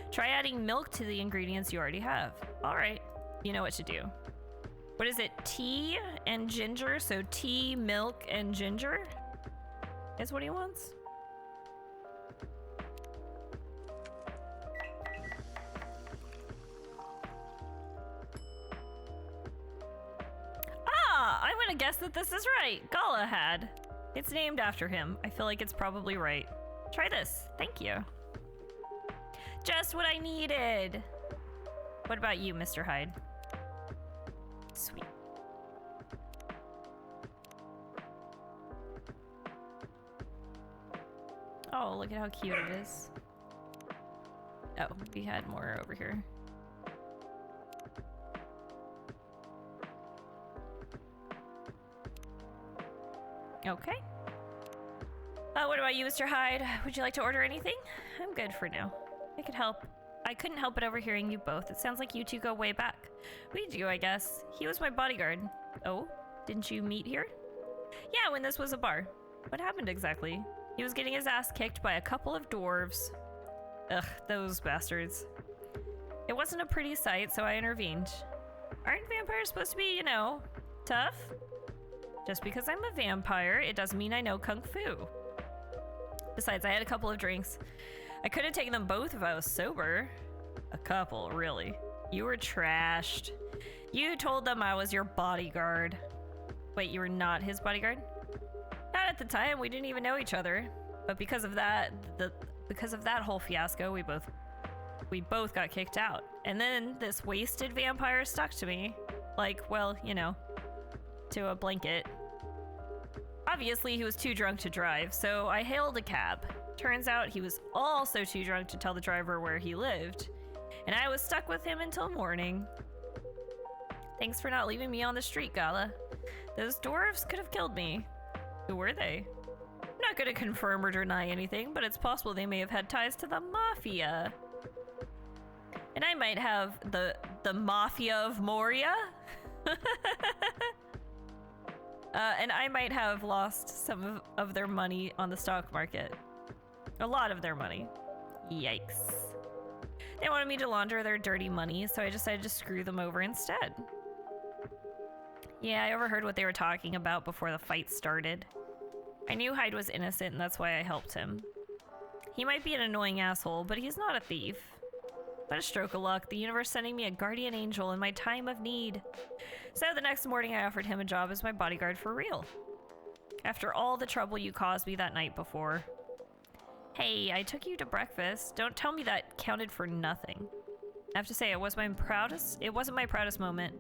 Try adding milk to the ingredients you already have. All right. You know what to do. What is it? Tea and ginger? So tea, milk, and ginger is what he wants. I'm gonna guess that this is right. Galahad. It's named after him. I feel like it's probably right. Try this. Thank you. Just what I needed. What about you, Mr. Hyde? Sweet. Oh, look at how cute it is. Oh, we had more over here. Okay. What about you, Mr. Hyde? Would you like to order anything? I'm good for now. I could help. I couldn't help but overhearing you both. It sounds like you two go way back. We do, I guess. He was my bodyguard. Oh, didn't you meet here? Yeah, when this was a bar. What happened exactly? He was getting his ass kicked by a couple of dwarves. Ugh, those bastards. It wasn't a pretty sight, so I intervened. Aren't vampires supposed to be, you know, tough? Just because I'm a vampire, it doesn't mean I know kung fu. Besides, I had a couple of drinks. I could have taken them both if I was sober. A couple, really. You were trashed. You told them I was your bodyguard. Wait, you were not his bodyguard? Not at the time, we didn't even know each other. But because of that, whole fiasco, we both got kicked out. And then this wasted vampire stuck to me. Like, well, you know, to a blanket. Obviously, he was too drunk to drive, so I hailed a cab. Turns out he was also too drunk to tell the driver where he lived. And I was stuck with him until morning. Thanks for not leaving me on the street, Gala. Those dwarves could have killed me. Who were they? I'm not gonna confirm or deny anything, but it's possible they may have had ties to the mafia. And I might have the Mafia of Moria? And I might have lost some of their money on the stock market. A lot of their money. Yikes. They wanted me to launder their dirty money, so I decided to screw them over instead. Yeah, I overheard what they were talking about before the fight started. I knew Hyde was innocent, and that's why I helped him. He might be an annoying asshole, but he's not a thief. What a stroke of luck, the universe sending me a guardian angel in my time of need. So the next morning I offered him a job as my bodyguard for real. After all the trouble you caused me that night before. Hey, I took you to breakfast. Don't tell me that counted for nothing. I have to say, it wasn't my proudest moment.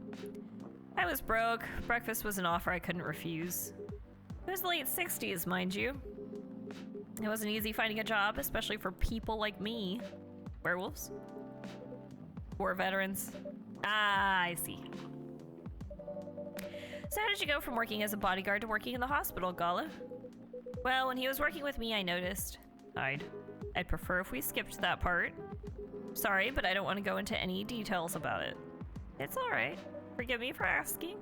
I was broke. Breakfast was an offer I couldn't refuse. It was the late 60s, mind you. It wasn't easy finding a job, especially for people like me. Werewolves? War veterans? Ah, I see. So how did you go from working as a bodyguard to working in the hospital, Gala? Well, when he was working with me, I noticed. I'd prefer if we skipped that part. Sorry, but I don't want to go into any details about it. It's alright. Forgive me for asking.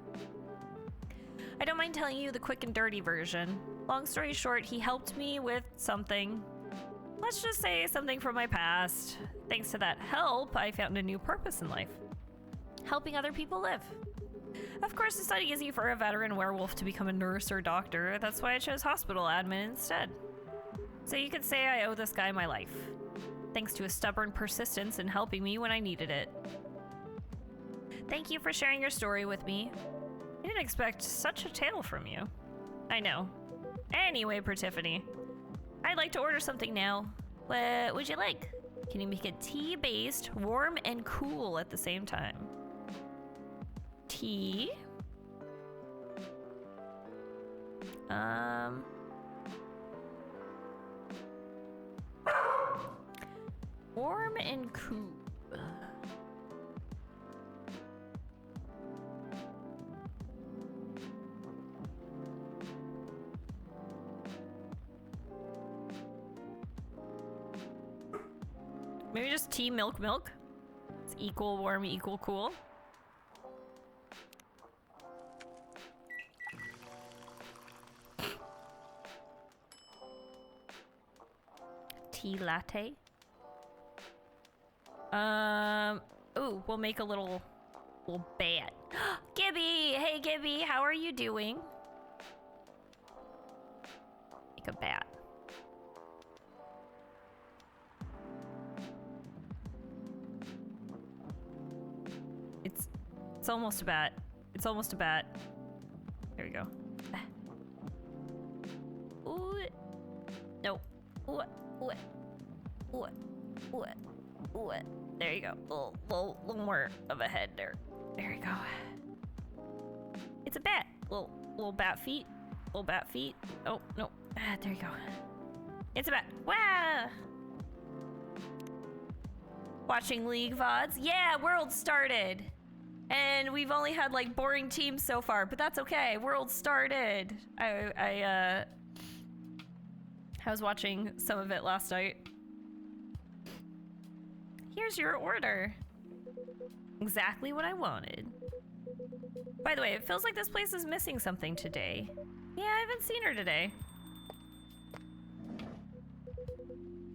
I don't mind telling you the quick and dirty version. Long story short, he helped me with something. Let's just say something from my past. Thanks to that help, I found a new purpose in life. Helping other people live. Of course, it's not easy for a veteran werewolf to become a nurse or doctor. That's why I chose hospital admin instead. So you could say I owe this guy my life. Thanks to his stubborn persistence in helping me when I needed it. Thank you for sharing your story with me. I didn't expect such a tale from you. I know. Anyway, Pertiphone, I'd like to order something now. What would you like? Can you make it tea-based, warm, and cool at the same time? Tea? Warm and cool. Maybe just tea, milk, milk. It's equal warm, equal cool. Tea latte. Ooh, we'll make a little bat. Gibby! Hey, Gibby, how are you doing? Make a bat. It's almost a bat. It's almost a bat. There we go. Ooh. No. Ooh. Ooh. Ooh. Ooh. Ooh. There you go. Little more of a head there. There you go. It's a bat. Little bat feet. Little bat feet. Oh, no. There you go. It's a bat. Wow! Watching League VODs? Yeah, World started! And we've only had, like, boring teams so far, but that's okay. World started! I was watching some of it last night. Here's your order. Exactly what I wanted. By the way, it feels like this place is missing something today. Yeah, I haven't seen her today.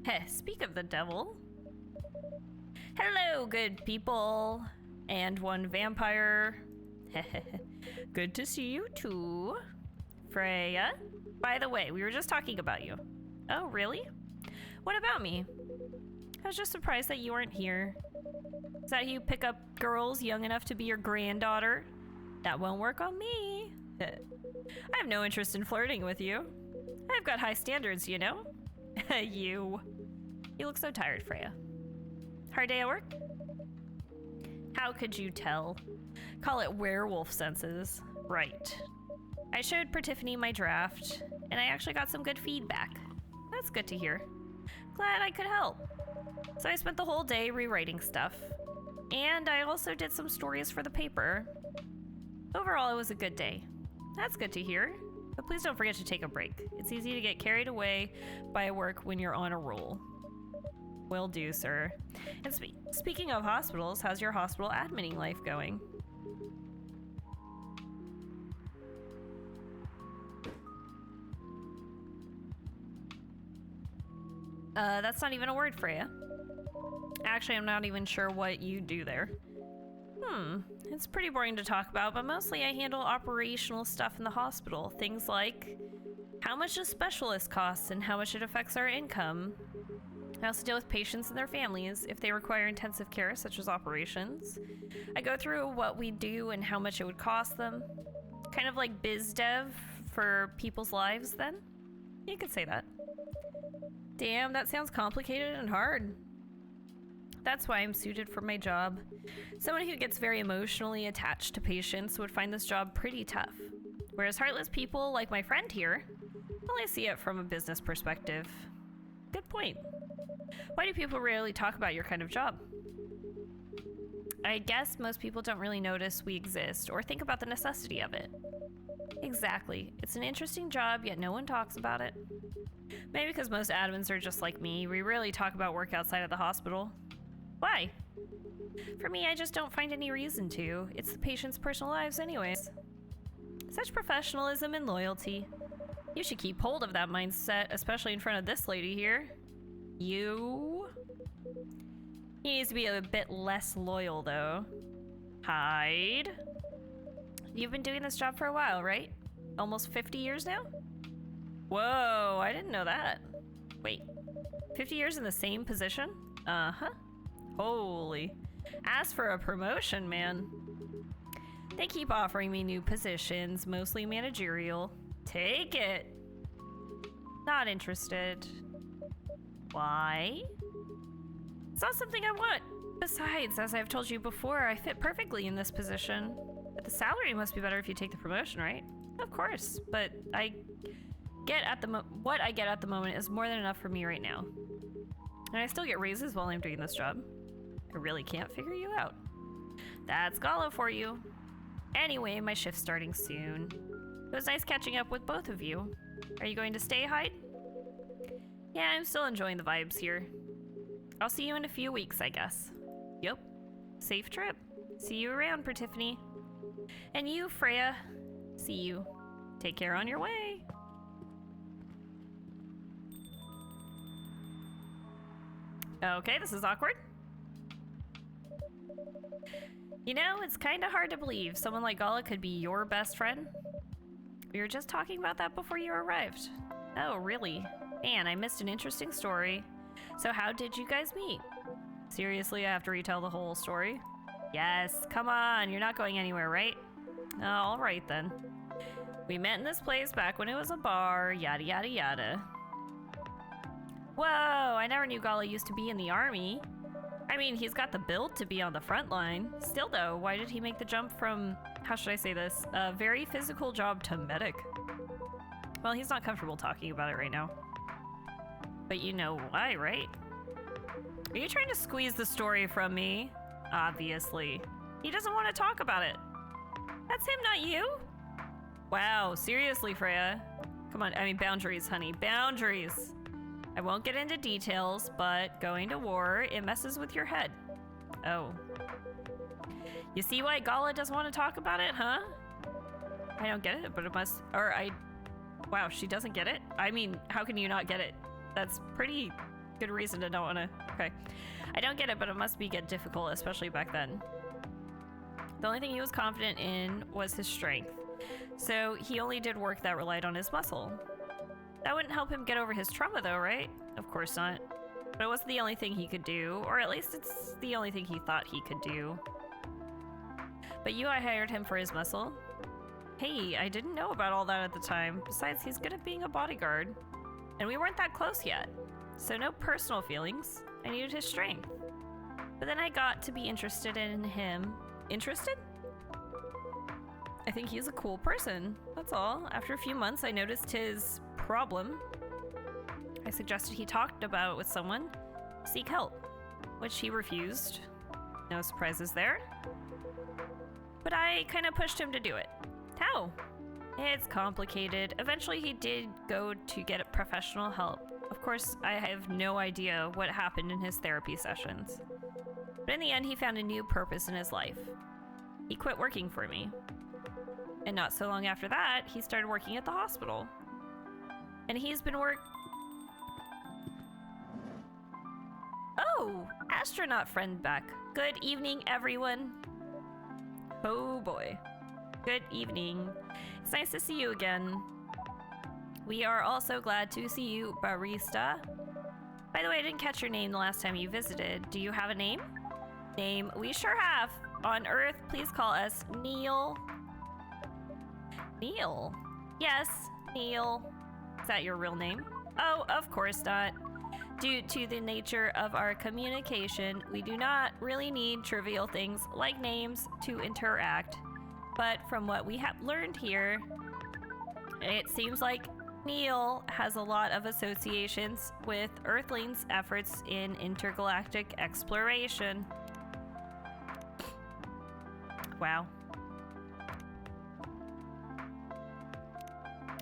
Heh, speak of the devil. Hello, good people. And one vampire. Good to see you too. Freya. By the way, we were just talking about you. Oh, really? What about me? I was just surprised that you weren't here. Is that you pick up girls young enough to be your granddaughter? That won't work on me. I have no interest in flirting with you. I've got high standards, you know? You look so tired, Freya. Hard day at work? How could you tell? Call it werewolf senses. Right. I showed Pertiphone my draft, and I actually got some good feedback. That's good to hear. Glad I could help. So I spent the whole day rewriting stuff. And I also did some stories for the paper. Overall, it was a good day. That's good to hear. But please don't forget to take a break. It's easy to get carried away by work when you're on a roll. Will do, sir. And speaking of hospitals, how's your hospital adminning life going? That's not even a word, Freya. Actually, I'm not even sure what you do there. It's pretty boring to talk about, but mostly I handle operational stuff in the hospital. Things like how much a specialist costs and how much it affects our income. I also deal with patients and their families if they require intensive care, such as operations. I go through what we do and how much it would cost them. Kind of like biz dev for people's lives, then? You could say that. Damn, that sounds complicated and hard. That's why I'm suited for my job. Someone who gets very emotionally attached to patients would find this job pretty tough. Whereas heartless people like my friend here, well, I see it from a business perspective. Good point. Why do people rarely talk about your kind of job? I guess most people don't really notice we exist or think about the necessity of it. Exactly. It's an interesting job, yet no one talks about it. Maybe because most admins are just like me. We rarely talk about work outside of the hospital. Why? For me, I just don't find any reason to. It's the patient's personal lives anyways. Such professionalism and loyalty. You should keep hold of that mindset, especially in front of this lady here. You? He needs to be a bit less loyal, though. Hide. You've been doing this job for a while, right? Almost 50 years now? Whoa, I didn't know that. Wait, 50 years in the same position? Uh-huh. Holy. Ask for a promotion, man. They keep offering me new positions, mostly managerial. Take it. Not interested. Why? It's not something I want. Besides, as I've told you before, I fit perfectly in this position. But the salary must be better if you take the promotion, right? Of course, but what I get at the moment is more than enough for me right now. And I still get raises while I'm doing this job. I really can't figure you out. That's Gala for you. Anyway, my shift's starting soon. It was nice catching up with both of you. Are you going to stay, Hyde? Yeah, I'm still enjoying the vibes here. I'll see you in a few weeks, I guess. Yep. Safe trip. See you around, Pertiphone. And you, Freya. See you. Take care on your way. Okay, this is awkward. You know, it's kind of hard to believe someone like Gala could be your best friend. We were just talking about that before you arrived. Oh, really? Man, I missed an interesting story. So how did you guys meet? Seriously, I have to retell the whole story? Yes, come on, you're not going anywhere, right? Oh, all right then. We met in this place back when it was a bar, yada yada yada. Whoa, I never knew Gala used to be in the army. I mean, he's got the build to be on the front line. Still though, why did he make the jump from, how should I say this, a very physical job to medic? Well, he's not comfortable talking about it right now. But you know why, right? Are you trying to squeeze the story from me? Obviously. He doesn't want to talk about it. That's him, not you? Wow, seriously, Freya. Come on, I mean boundaries, honey, boundaries. I won't get into details, but going to war, it messes with your head. Oh. You see why Gala doesn't want to talk about it, huh? I don't get it, but it must, wow, she doesn't get it? I mean, how can you not get it? That's pretty Good reason to not want to. Okay. I don't get it, but it must get difficult, especially back then. The only thing he was confident in was his strength. So he only did work that relied on his muscle. That wouldn't help him get over his trauma though, right? Of course not. But it wasn't the only thing he could do, or at least it's the only thing he thought he could do. But I hired him for his muscle. Hey, I didn't know about all that at the time. Besides, he's good at being a bodyguard. And we weren't that close yet. So no personal feelings. I needed his strength. But then I got to be interested in him. Interested? I think he's a cool person. That's all. After a few months, I noticed his problem. I suggested he talked about it with someone. Seek help. Which he refused. No surprises there. But I kind of pushed him to do it. How? It's complicated. Eventually he did go to get professional help. Of course, I have no idea what happened in his therapy sessions. But in the end, he found a new purpose in his life. He quit working for me. And not so long after that, he started working at the hospital. And he's been Oh! Astronaut friend back. Good evening, everyone. Oh boy. Good evening. It's nice to see you again. We are also glad to see you, barista. By the way, I didn't catch your name the last time you visited. Do you have a name? Name? We sure have. On Earth, please call us Neil. Neil? Yes, Neil. Is that your real name? Oh, of course not. Due to the nature of our communication, we do not really need trivial things like names to interact. But from what we have learned here, it seems like Neil has a lot of associations with Earthlings' efforts in intergalactic exploration. Wow.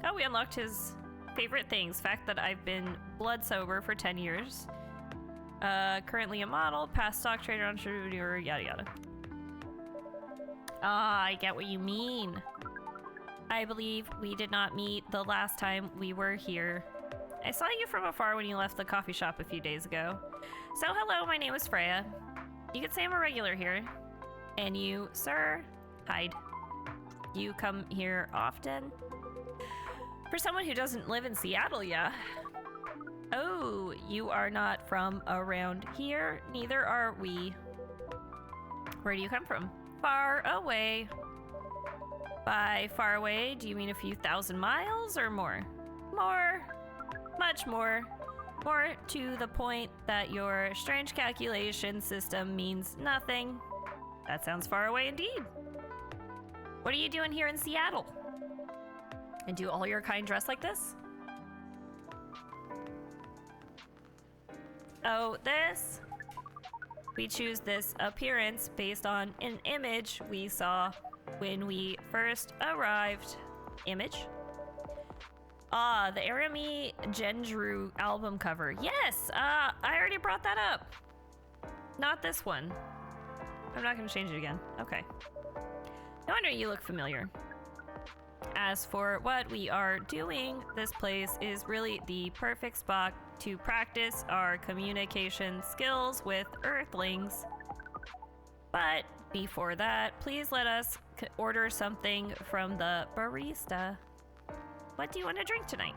Oh, we unlocked his favorite things. Fact that I've been blood sober for 10 years. Currently a model, past stock trader, entrepreneur, yada yada. Ah, I get what you mean. I believe we did not meet the last time we were here. I saw you from afar when you left the coffee shop a few days ago. So hello, my name is Freya. You could say I'm a regular here. And you, sir, hide. You come here often? For someone who doesn't live in Seattle, yeah. Oh, you are not from around here? Neither are we. Where do you come from? Far away. By far away, do you mean a few thousand miles or more? More. Much more. More to the point that your strange calculation system means nothing. That sounds far away indeed. What are you doing here in Seattle? And do all your kind dress like this? Oh, this? We choose this appearance based on an image we saw when we first arrived. Image? Ah, the Arami Gendru album cover. Yes, I already brought that up. Not this one. I'm not gonna change it again. Okay. No wonder you look familiar. As for what we are doing, this place is really the perfect spot to practice our communication skills with Earthlings. But before that, please let us order something from the barista. What do you want to drink tonight?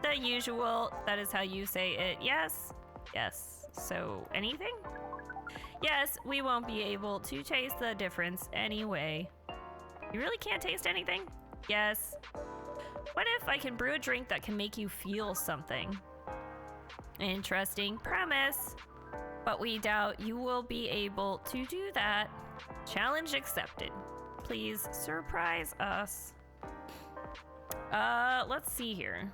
The usual. That is how you say it. Yes? Yes. So, anything? Yes, we won't be able to taste the difference anyway. You really can't taste anything? Yes. What if I can brew a drink that can make you feel something? Interesting premise. But we doubt you will be able to do that. Challenge accepted. Please surprise us. Let's see here.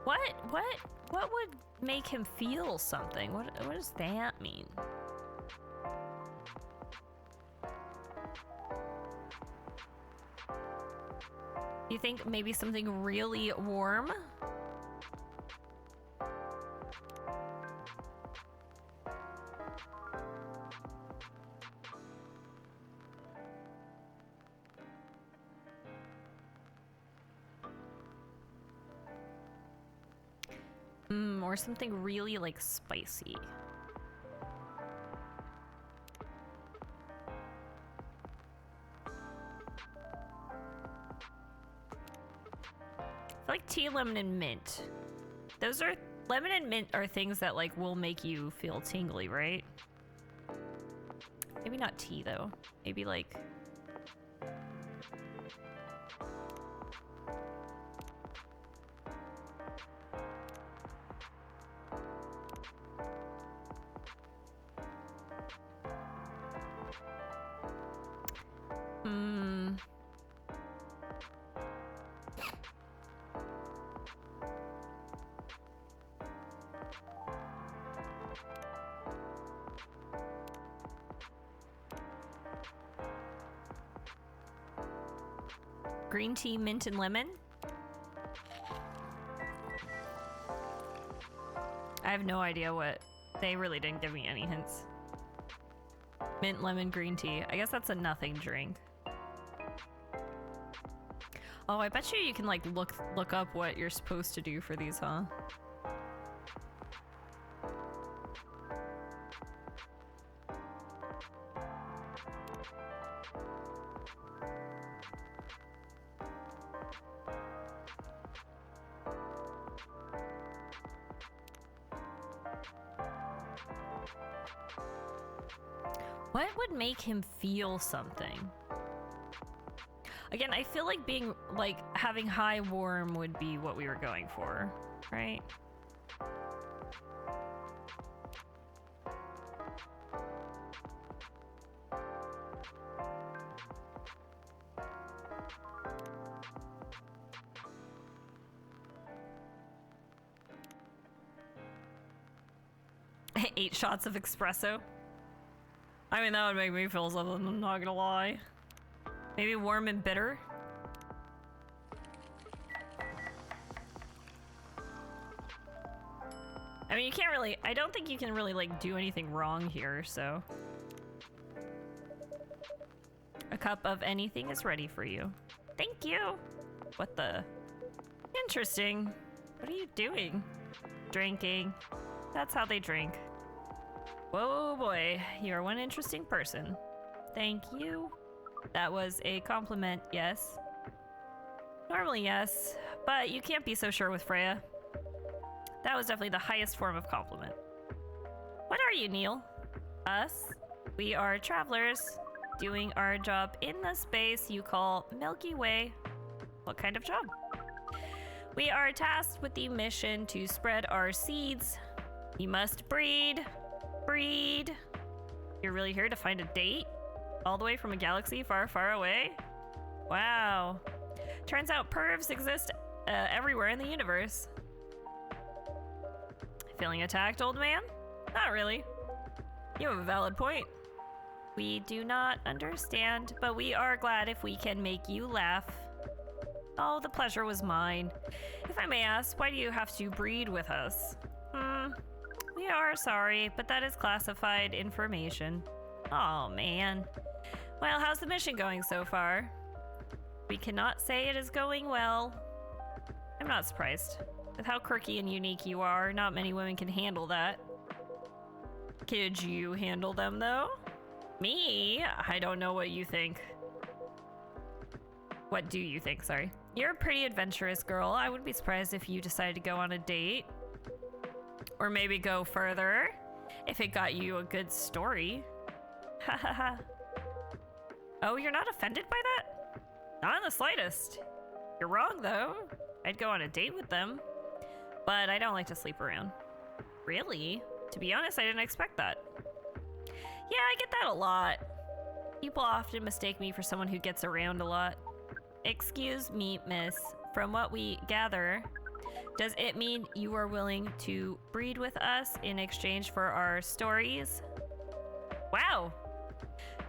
What would make him feel something? What does that mean? You think maybe something really warm? or something really like spicy. I feel like tea, lemon, and mint. Those are, lemon and mint are things that like will make you feel tingly, right? Maybe not tea though. Maybe like... Green tea, mint, and lemon? I have no idea what... They really didn't give me any hints. Mint, lemon, green tea. I guess that's a nothing drink. Oh, I bet you can like look up what you're supposed to do for these, huh? What would make him feel something? Again, I feel like being, like, having high warm would be what we were going for, right? Eight shots of espresso. I mean, that would make me feel something, I'm not gonna lie. Maybe warm and bitter? I mean, you can't really, I don't think you can really, like, do anything wrong here, so. A cup of anything is ready for you. Thank you! What the? Interesting. What are you doing? Drinking. That's how they drink. Whoa, boy, you're one interesting person. Thank you. That was a compliment, yes. Normally, yes, but you can't be so sure with Freya. That was definitely the highest form of compliment. What are you, Neil? Us? We are travelers, doing our job in the space you call Milky Way. What kind of job? We are tasked with the mission to spread our seeds. We must breed. Breed. You're really here to find a date? All the way from a galaxy far, far away? Wow. Turns out pervs exist everywhere in the universe. Feeling attacked, old man? Not really. You have a valid point. We do not understand, but we are glad if we can make you laugh. Oh, the pleasure was mine. If I may ask, why do you have to breed with us? We are sorry, but that is classified information. Oh, man. Well, how's the mission going so far? We cannot say it is going well. I'm not surprised. With how quirky and unique you are, not many women can handle that. Could you handle them, though? Me? I don't know what you think. What do you think? Sorry. You're a pretty adventurous girl. I wouldn't be surprised if you decided to go on a date. Or maybe go further, if it got you a good story. Ha ha ha. Oh, you're not offended by that? Not in the slightest. You're wrong, though. I'd go on a date with them. But I don't like to sleep around. Really? To be honest, I didn't expect that. Yeah, I get that a lot. People often mistake me for someone who gets around a lot. Excuse me, miss. From what we gather, does it mean you are willing to breed with us in exchange for our stories? Wow.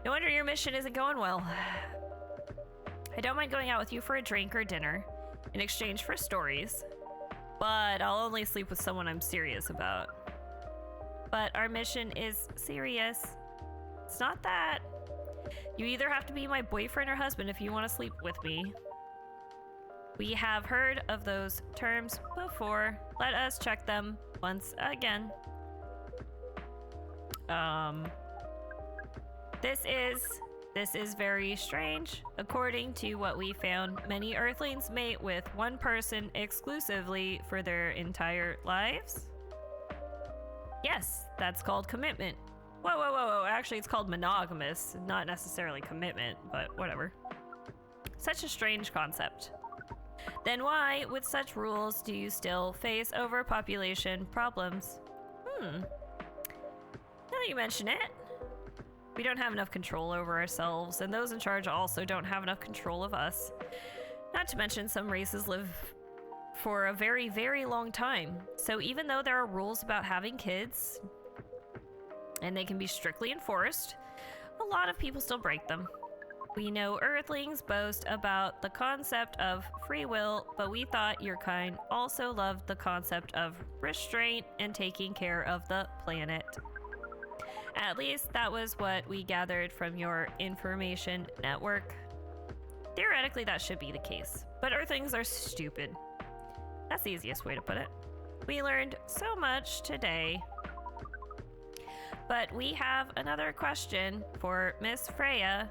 No wonder your mission isn't going well. I don't mind going out with you for a drink or dinner in exchange for stories, but I'll only sleep with someone I'm serious about. But our mission is serious. It's not that. You either have to be my boyfriend or husband if you want to sleep with me. We have heard of those terms before. Let us check them once again. This is very strange. According to what we found, many Earthlings mate with one person exclusively for their entire lives. Yes, that's called commitment. Whoa. Actually, it's called monogamous, not necessarily commitment, but whatever. Such a strange concept. Then why, with such rules, do you still face overpopulation problems? Now that you mention it, we don't have enough control over ourselves, and those in charge also don't have enough control of us. Not to mention, some races live for a very, very long time. So even though there are rules about having kids, and they can be strictly enforced, a lot of people still break them. We know Earthlings boast about the concept of free will, but we thought your kind also loved the concept of restraint and taking care of the planet. At least that was what we gathered from your information network. Theoretically, that should be the case, but Earthlings are stupid. That's the easiest way to put it. We learned so much today. But we have another question for Miss Freya.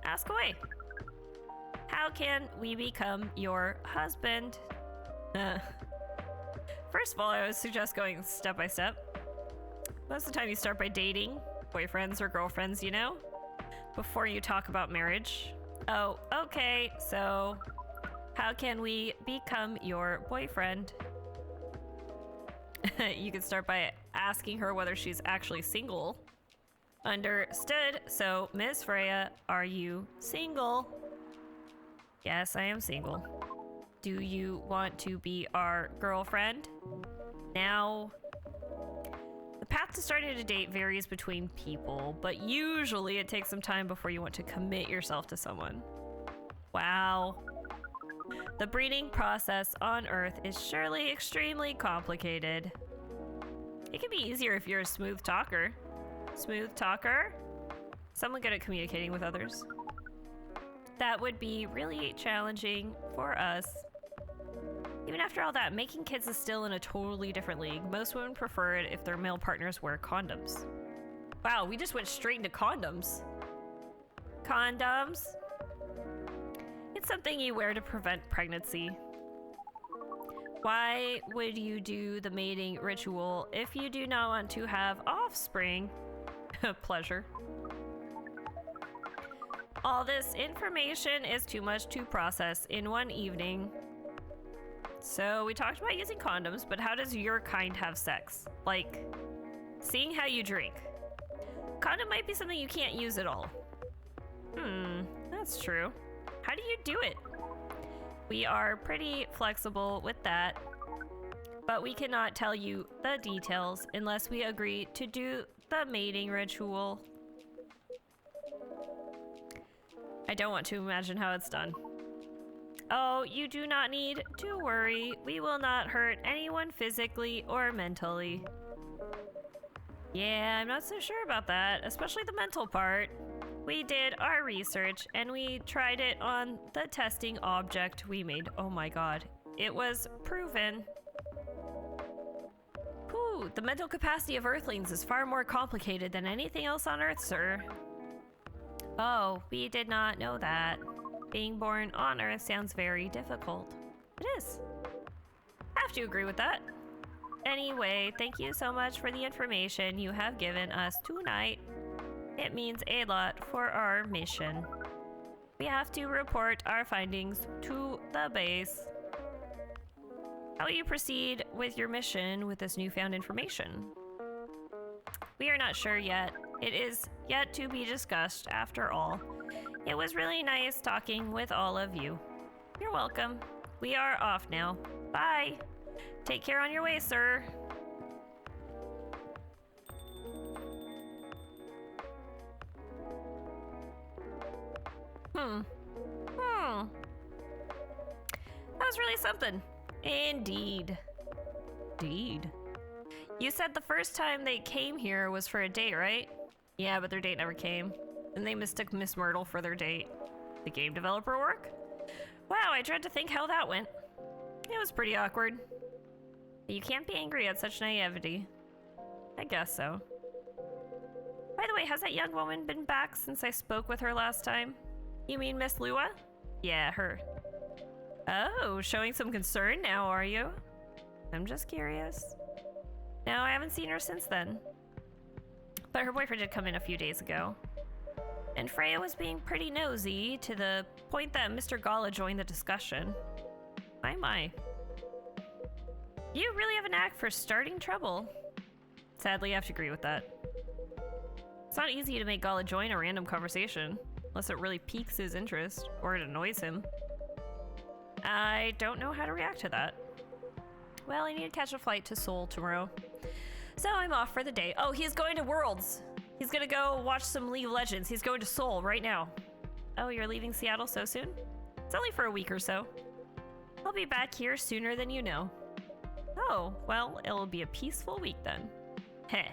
Ask away. How can we become your husband? First of all, I would suggest going step by step. Most of the time you start by dating, boyfriends or girlfriends, you know, before you talk about marriage. Oh, okay, so how can we become your boyfriend? You can start by asking her whether she's actually single. Understood. So, Miss Freya, are you single? Yes, I am single. Do you want to be our girlfriend? Now, the path to starting a date varies between people, but usually it takes some time before you want to commit yourself to someone. Wow. The breeding process on Earth is surely extremely complicated. It can be easier if you're a smooth talker. Smooth talker? Someone good at communicating with others. That would be really challenging for us. Even after all that, making kids is still in a totally different league. Most women prefer it if their male partners wear condoms. Wow, we just went straight into condoms. Condoms? It's something you wear to prevent pregnancy. Why would you do the mating ritual if you do not want to have offspring? Pleasure. All this information is too much to process in one evening. So we talked about using condoms, but how does your kind have sex? Like, seeing how you drink. Condom might be something you can't use at all. That's true. How do you do it? We are pretty flexible with that, but we cannot tell you the details unless we agree to do the mating ritual. I don't want to imagine how it's done. Oh, you do not need to worry. We will not hurt anyone physically or mentally. Yeah, I'm not so sure about that, especially the mental part. We did our research and we tried it on the testing object we made. Oh my god. It was proven. Whew, the mental capacity of Earthlings is far more complicated than anything else on Earth, sir. Oh, we did not know that. Being born on Earth sounds very difficult. It is. I have to agree with that. Anyway, thank you so much for the information you have given us tonight. It means a lot for our mission. We have to report our findings to the base. How will you proceed with your mission with this newfound information? We are not sure yet. It is yet to be discussed after all. It was really nice talking with all of you. You're welcome. We are off now. Bye. Take care on your way, sir. That was really something. Indeed. Indeed. You said the first time they came here was for a date, right? Yeah, but their date never came. And they mistook Miss Myrtle for their date. The game developer work? Wow, I dread to think how that went. It was pretty awkward. You can't be angry at such naivety. I guess so. By the way, has that young woman been back since I spoke with her last time? You mean Miss Lua? Yeah, her. Oh, showing some concern now, are you? I'm just curious. No, I haven't seen her since then. But her boyfriend did come in a few days ago. And Freya was being pretty nosy to the point that Mr. Gala joined the discussion. My. You really have a knack for starting trouble. Sadly, I have to agree with that. It's not easy to make Gala join a random conversation, unless it really piques his interest, or it annoys him. I don't know how to react to that. Well, I need to catch a flight to Seoul tomorrow. So I'm off for the day. Oh, he's going to Worlds. He's gonna go watch some League of Legends. He's going to Seoul right now. Oh, you're leaving Seattle so soon? It's only for a week or so. I'll be back here sooner than you know. Oh, well, it'll be a peaceful week then. Heh.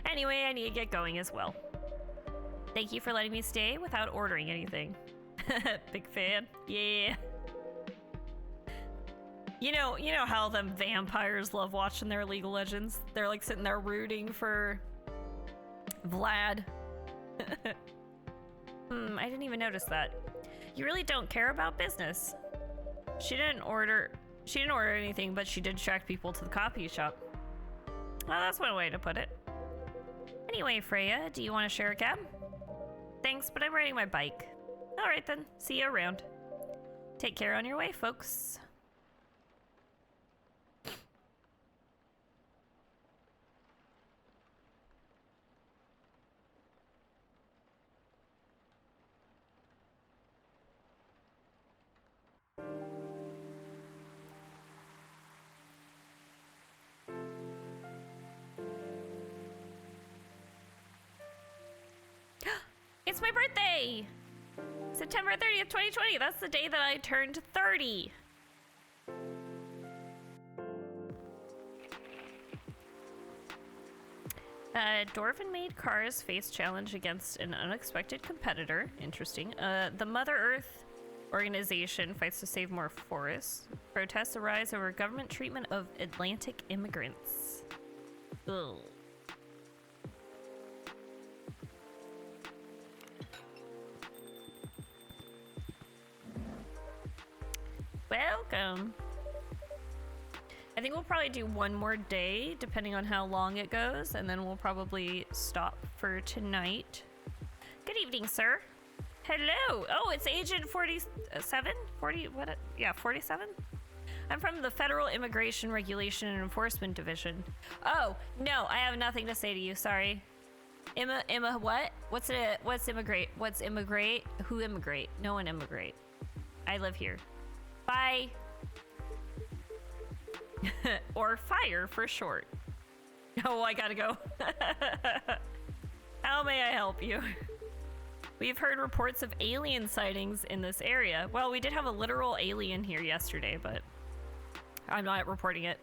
Anyway, I need to get going as well. Thank you for letting me stay without ordering anything. Big fan. Yeah. You know how them vampires love watching their League of Legends? They're like sitting there rooting for Vlad. I didn't even notice that. You really don't care about business. She didn't order anything, but she did attract people to the copy shop. Well, that's one way to put it. Anyway, Freya, do you want to share a cab? Thanks, but I'm riding my bike. All right then, see you around. Take care on your way, folks. It's my birthday! September 30th, 2020. That's the day that I turned 30. Dwarven-made cars face challenge against an unexpected competitor. Interesting. The Mother Earth organization fights to save more forests. Protests arise over government treatment of Atlantic immigrants. Ugh. Welcome. I think we'll probably do one more day, depending on how long it goes, and then we'll probably stop for tonight. Good evening, sir. Hello. Oh, it's Agent 47? 40, what? Yeah, 47? I'm from the Federal Immigration Regulation and Enforcement Division. Oh, no, I have nothing to say to you, sorry. Emma, what? What's immigrate? What's immigrate? Who immigrate? No one immigrate. I live here. Bye. Or fire for short. Oh, I gotta go. How may I help you? We've heard reports of alien sightings in this area. Well, we did have a literal alien here yesterday, but I'm not reporting it.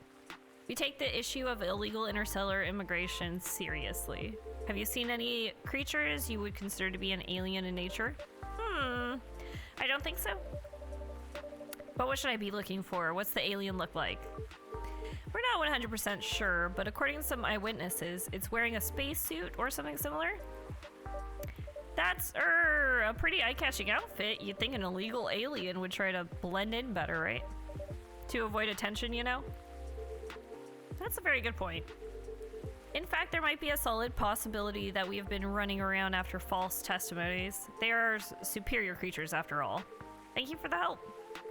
We take the issue of illegal interstellar immigration seriously. Have you seen any creatures you would consider to be an alien in nature? I don't think so. But what should I be looking for? What's the alien look like? We're not 100% sure, but according to some eyewitnesses, it's wearing a spacesuit or something similar. That's a pretty eye-catching outfit. You'd think an illegal alien would try to blend in better, right? To avoid attention, you know? That's a very good point. In fact, there might be a solid possibility that we have been running around after false testimonies. They are superior creatures after all. Thank you for the help.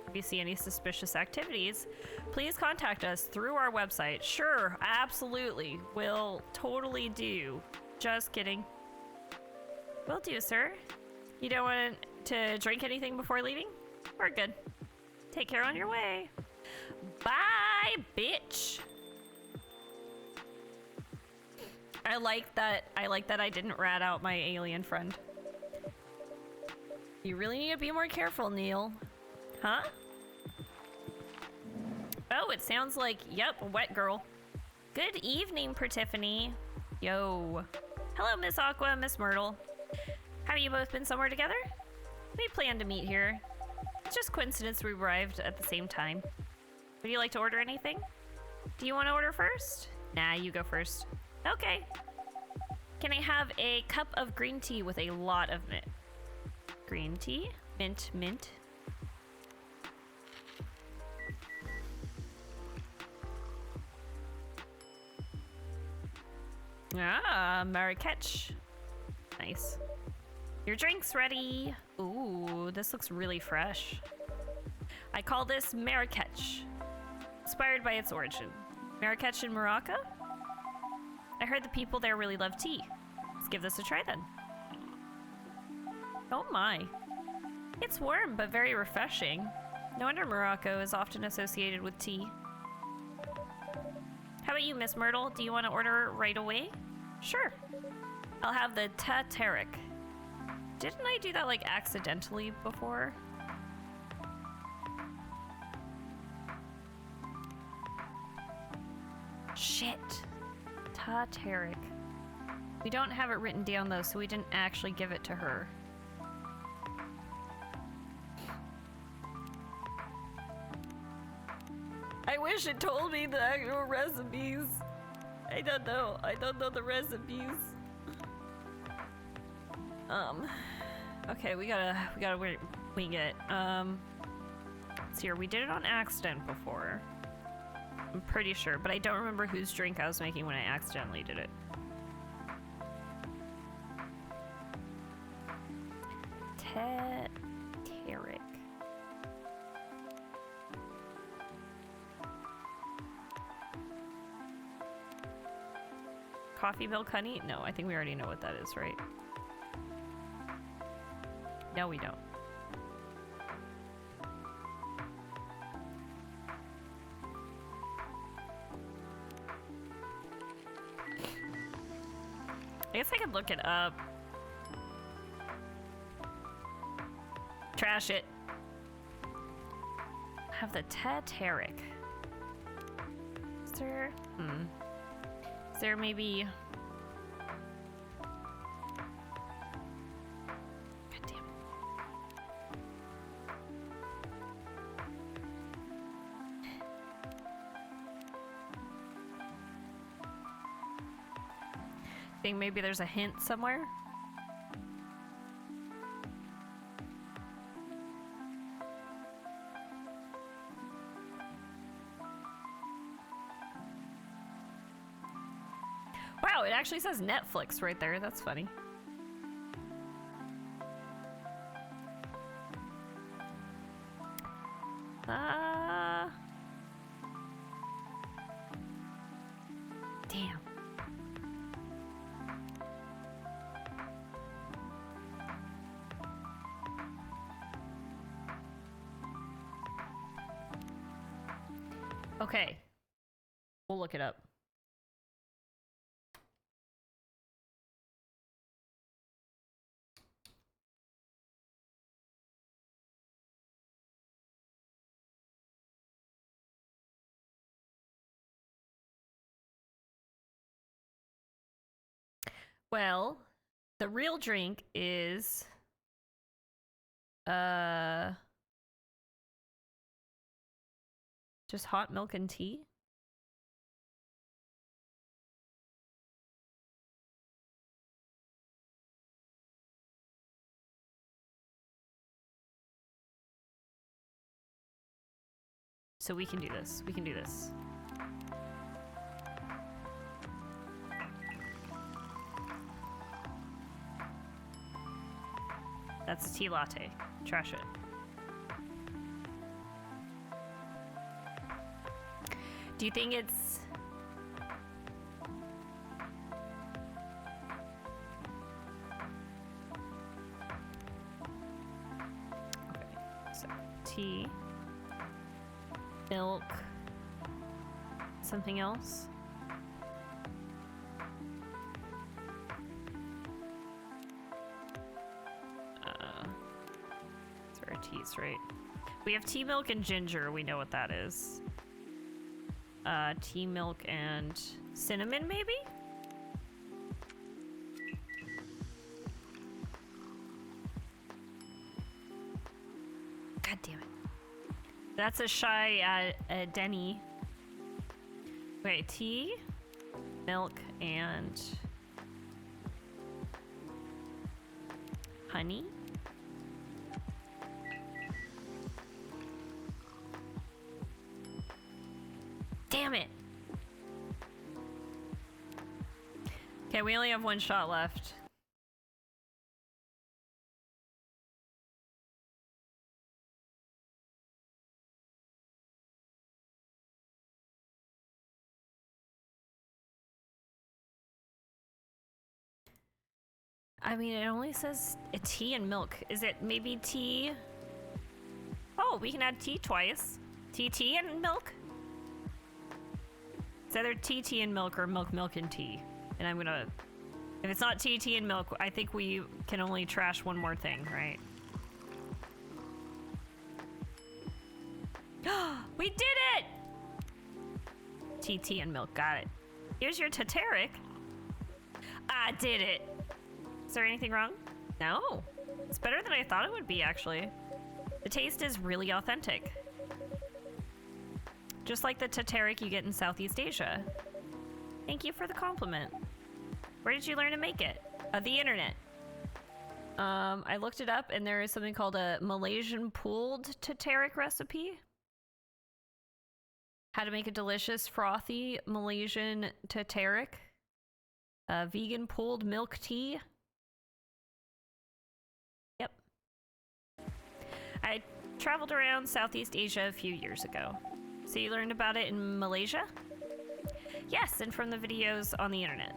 If you see any suspicious activities, please contact us through our website. Sure, absolutely. Will totally do. Just kidding. Will do, sir. You don't want to drink anything before leaving? We're good. Take care on your way. Bye, bitch. I like that I didn't rat out my alien friend. You really need to be more careful, Neil. Huh? Oh, it sounds like, yep, a wet girl. Good evening, Pertiphone. Yo. Hello, Miss Aqua, Miss Myrtle. Have you both been somewhere together? We plan to meet here. It's just coincidence we arrived at the same time. Would you like to order anything? Do you want to order first? Nah, you go first. Okay. Can I have a cup of green tea with a lot of mint? Green tea? Mint, mint. Ah, Marrakech. Nice. Your drink's ready. Ooh, this looks really fresh. I call this Marrakech, inspired by its origin. Marrakech in Morocco? I heard the people there really love tea. Let's give this a try then. Oh my. It's warm, but very refreshing. No wonder Morocco is often associated with tea. How about you, Miss Myrtle? Do you want to order right away? Sure. I'll have the Tatarek. Didn't I do that like accidentally before? Shit. Tatarek. We don't have it written down though, so we didn't actually give it to her. I wish it told me the actual recipes. I don't know. I don't know the recipes. Okay, we gotta wing it. Let's see here. We did it on accident before. I'm pretty sure, but I don't remember whose drink I was making when I accidentally did it. Tatarek. Coffee milk honey? No, I think we already know what that is, right? No, we don't. I guess I could look it up. Trash it. Have the Tatarek. Is there... Is there maybe... God damn it. Think maybe there's a hint somewhere? Wow, it actually says Netflix right there. That's funny. Damn. Okay. We'll look it up. Well, the real drink is just hot milk and tea. So we can do this. We can do this. That's a tea latte. Trash it. Do you think it's... Okay, so tea, milk, something else? Teas, right? We have tea, milk, and ginger. We know what that is. Tea, milk, and cinnamon, maybe? God damn it. That's a shy Denny. Wait, tea, milk, and honey? Damn it! Okay, we only have one shot left. I mean, it only says a tea and milk. Is it maybe tea? Oh, we can add tea twice. Tea and milk? It's either tea and milk or milk and tea. And I'm gonna... If it's not tea and milk, I think we can only trash one more thing, right? We did it! Tea and milk, got it. Here's your Tateric. I did it! Is there anything wrong? No. It's better than I thought it would be, actually. The taste is really authentic. Just like the Tateric you get in Southeast Asia. Thank you for the compliment. Where did you learn to make it? The internet. I looked it up and there is something called a Malaysian pooled Tateric recipe. How to make a delicious, frothy Malaysian Tateric. Vegan pooled milk tea. Yep. I traveled around Southeast Asia a few years ago. So you learned about it in Malaysia? Yes, and from the videos on the internet.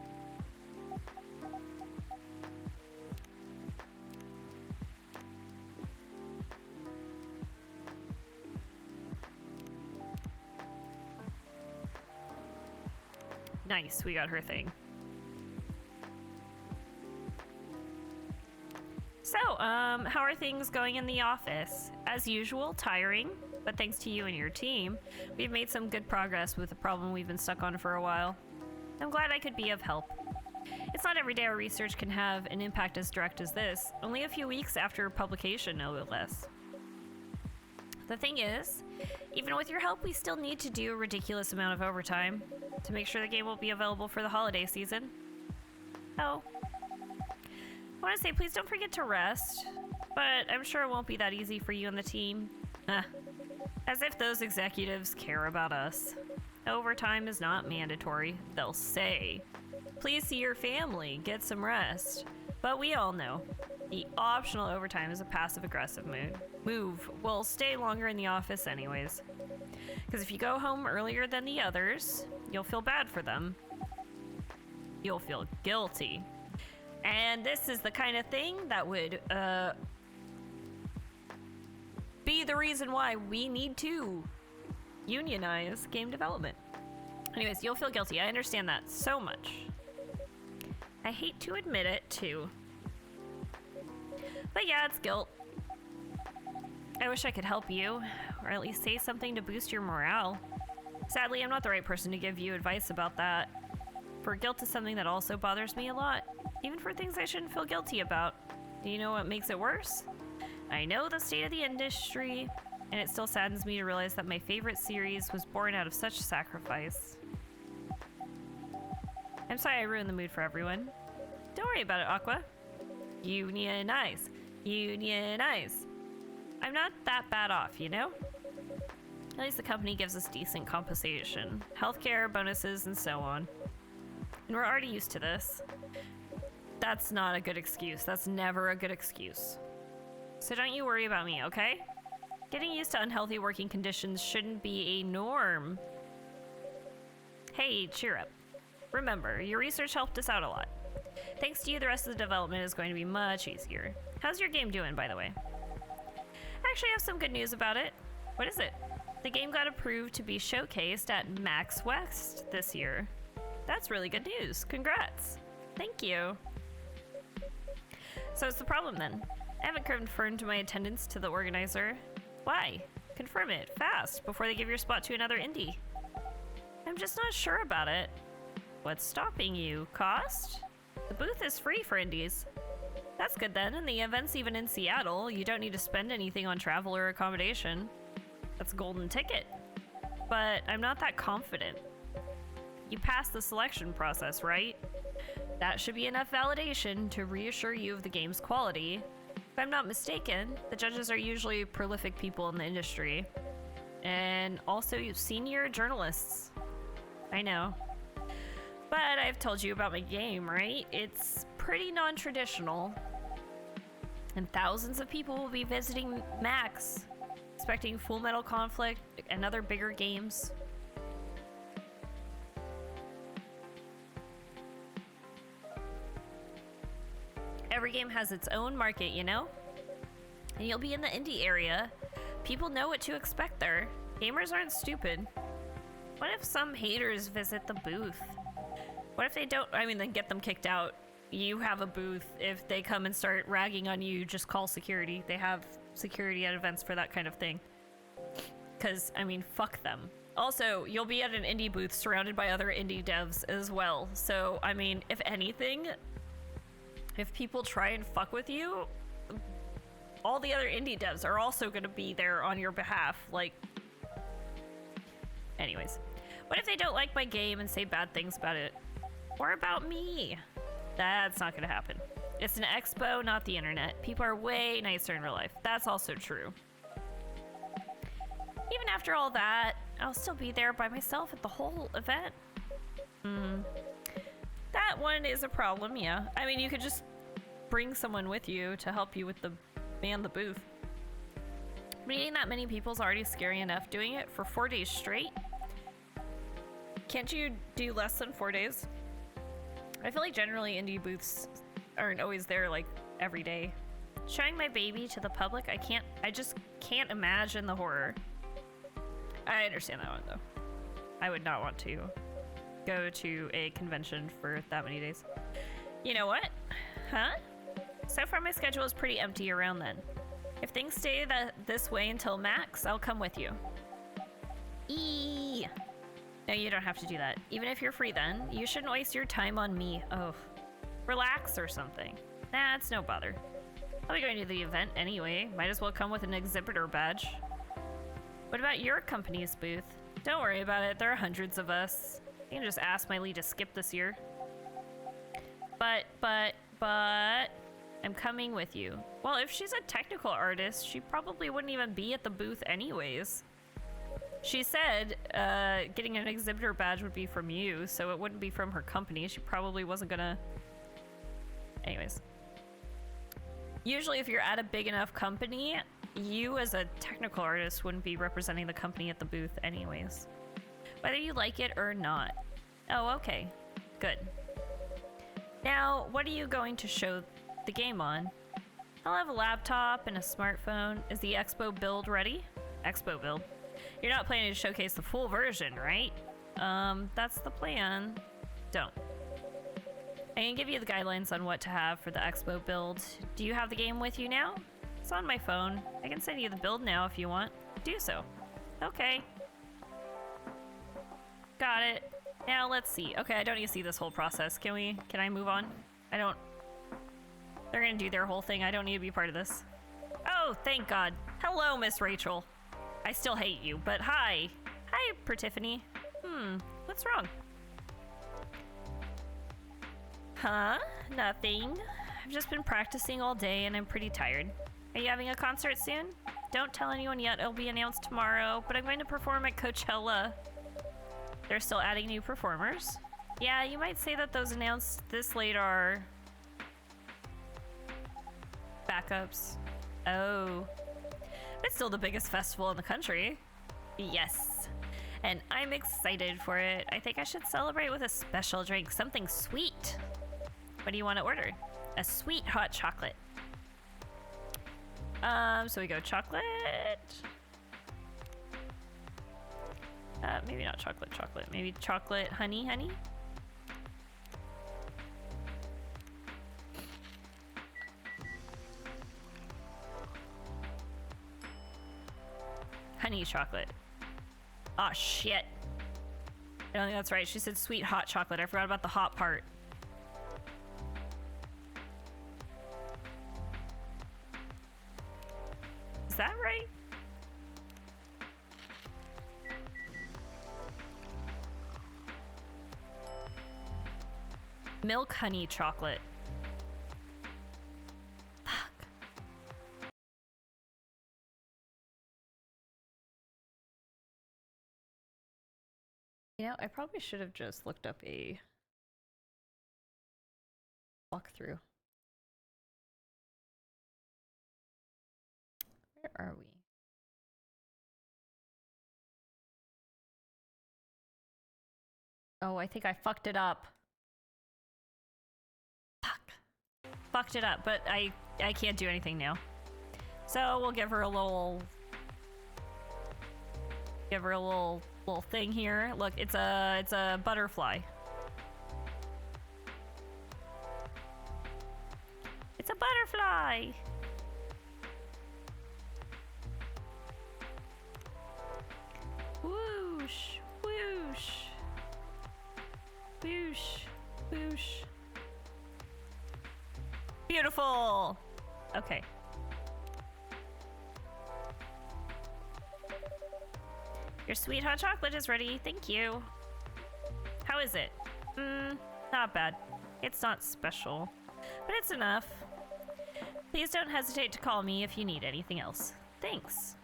Nice, we got her thing. So, how are things going in the office? As usual, tiring, but thanks to you and your team, we've made some good progress with a problem we've been stuck on for a while. I'm glad I could be of help. It's not every day our research can have an impact as direct as this, only a few weeks after publication, no less. The thing is, even with your help, we still need to do a ridiculous amount of overtime to make sure the game will be available for the holiday season. Oh. I want to say, please don't forget to rest, but I'm sure it won't be that easy for you and the team. As if those executives care about us. Overtime is not mandatory, they'll say. Please see your family, get some rest. But we all know, the optional overtime is a passive-aggressive move. We'll stay longer in the office anyways. Because if you go home earlier than the others, you'll feel bad for them. You'll feel guilty. And this is the kind of thing that would be the reason why we need to unionize game development. Anyways, you'll feel guilty. I understand that so much. I hate to admit it, too. But yeah, it's guilt. I wish I could help you, or at least say something to boost your morale. Sadly, I'm not the right person to give you advice about that. For guilt is something that also bothers me a lot, even for things I shouldn't feel guilty about. Do you know what makes it worse? I know the state of the industry, and it still saddens me to realize that my favorite series was born out of such sacrifice. I'm sorry I ruined the mood for everyone. Don't worry about it, Aqua. Unionize. Unionize. I'm not that bad off, you know? At least the company gives us decent compensation. Healthcare, bonuses, and so on. And we're already used to this. That's not a good excuse. That's never a good excuse. So don't you worry about me, okay? Getting used to unhealthy working conditions shouldn't be a norm. Hey, cheer up. Remember, your research helped us out a lot. Thanks to you, the rest of the development is going to be much easier. How's your game doing, by the way? I actually have some good news about it. What is it? The game got approved to be showcased at Max West this year. That's really good news. Congrats. Thank you. So what's the problem then? I haven't confirmed my attendance to the organizer. Why? Confirm it fast before they give your spot to another indie. I'm just not sure about it. What's stopping you? Cost? The booth is free for indies. That's good then, and the event's even in Seattle. You don't need to spend anything on travel or accommodation. That's a golden ticket. But I'm not that confident. You passed the selection process, right? That should be enough validation to reassure you of the game's quality. If I'm not mistaken, the judges are usually prolific people in the industry. And also senior journalists. I know. But I've told you about my game, right? It's pretty non-traditional. And thousands of people will be visiting Max, expecting Full Metal Conflict and other bigger games. Every game has its own market, you know? And you'll be in the indie area. People know what to expect there. Gamers aren't stupid. What if some haters visit the booth? What if they don't? I mean, then get them kicked out. You have a booth. If they come and start ragging on you, just call security. They have security at events for that kind of thing. Because, I mean, fuck them. Also, you'll be at an indie booth surrounded by other indie devs as well. So, I mean, if anything, if people try and fuck with you, all the other indie devs are also going to be there on your behalf. Like, anyways. What if they don't like my game and say bad things about it? Or about me? That's not gonna happen. It's an expo, not the internet. People are way nicer in real life. That's also true. Even after all that, I'll still be there by myself at the whole event. That one is a problem, yeah. I mean, you could just bring someone with you to help you with man the booth. Meeting that many people is already scary enough. Doing it for 4 days straight? Can't you do less than 4 days? I feel like generally indie booths aren't always there like every day. Showing my baby to the public, I just can't imagine the horror. I understand that one though. I would not want to go to a convention for that many days. You know what? Huh? So far my schedule is pretty empty around then. If things stay this way until Max, I'll come with you. No, you don't have to do that. Even if you're free then, you shouldn't waste your time on me. Oh, relax or something. Nah, it's no bother. I'll be going to the event anyway. Might as well come with an exhibitor badge. What about your company's booth? Don't worry about it. There are hundreds of us. You can just ask my lead to skip this year. But, I'm coming with you. Well, if she's a technical artist, she probably wouldn't even be at the booth anyways. She said getting an exhibitor badge would be from you, so it wouldn't be from her company. She probably wasn't gonna... Anyways. Usually if you're at a big enough company, you as a technical artist wouldn't be representing the company at the booth anyways. Whether you like it or not. Oh, okay. Good. Now, what are you going to show the game on? I'll have a laptop and a smartphone. Is the Expo build ready? Expo build? You're not planning to showcase the full version, right? That's the plan. Don't. I can give you the guidelines on what to have for the Expo build. Do you have the game with you now? It's on my phone. I can send you the build now if you want. Do so. Okay. Got it. Now let's see. Okay, I don't need to see this whole process. Can I move on? They're gonna do their whole thing. I don't need to be part of this. Oh, thank God. Hello, Miss Rachel. I still hate you, but hi. Hi, Pertiffany. What's wrong? Huh? Nothing. I've just been practicing all day and I'm pretty tired. Are you having a concert soon? Don't tell anyone yet. It'll be announced tomorrow, but I'm going to perform at Coachella. They're still adding new performers. Yeah, you might say that those announced this late are... backups. Oh. It's still the biggest festival in the country. Yes. And I'm excited for it. I think I should celebrate with a special drink, something sweet. What do you want to order? A sweet hot chocolate. So we go chocolate. Maybe not chocolate. Maybe chocolate honey. Honey chocolate. Aw, shit. I don't think that's right. She said sweet hot chocolate. I forgot about the hot part. Is that right? Milk honey chocolate. Fuck. You know, I probably should have just looked up a walkthrough. Where are we? Oh, I think I fucked it up. Fuck. Fucked it up, but I can't do anything now. So we'll give her a little... Give her a little thing here. Look, it's a butterfly. It's a butterfly! Whoosh! Whoosh! Whoosh! Whoosh! Beautiful! Okay. Your sweet hot chocolate is ready. Thank you. How is it? Not bad. It's not special, but it's enough. Please don't hesitate to call me if you need anything else. Thanks.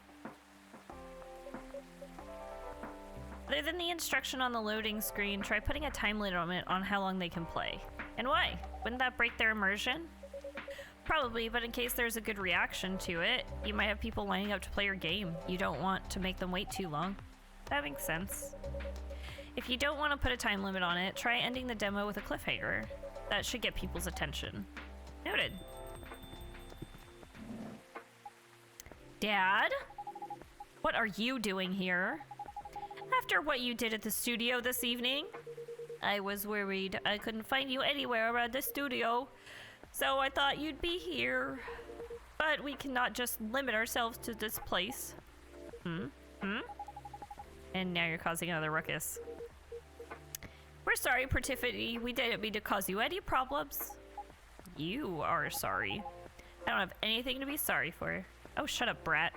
Other than the instruction on the loading screen, try putting a time limit on how long they can play. And why? Wouldn't that break their immersion? Probably, but in case there's a good reaction to it, you might have people lining up to play your game. You don't want to make them wait too long. That makes sense. If you don't want to put a time limit on it, try ending the demo with a cliffhanger. That should get people's attention. Noted. Dad? What are you doing here? After what you did at the studio this evening? I was worried. I couldn't find you anywhere around the studio, so I thought you'd be here. But we cannot just limit ourselves to this place. And now you're causing another ruckus. We're sorry, Pertiphone. We didn't mean to cause you any problems. You are sorry. I don't have anything to be sorry for. Oh, shut up, brat.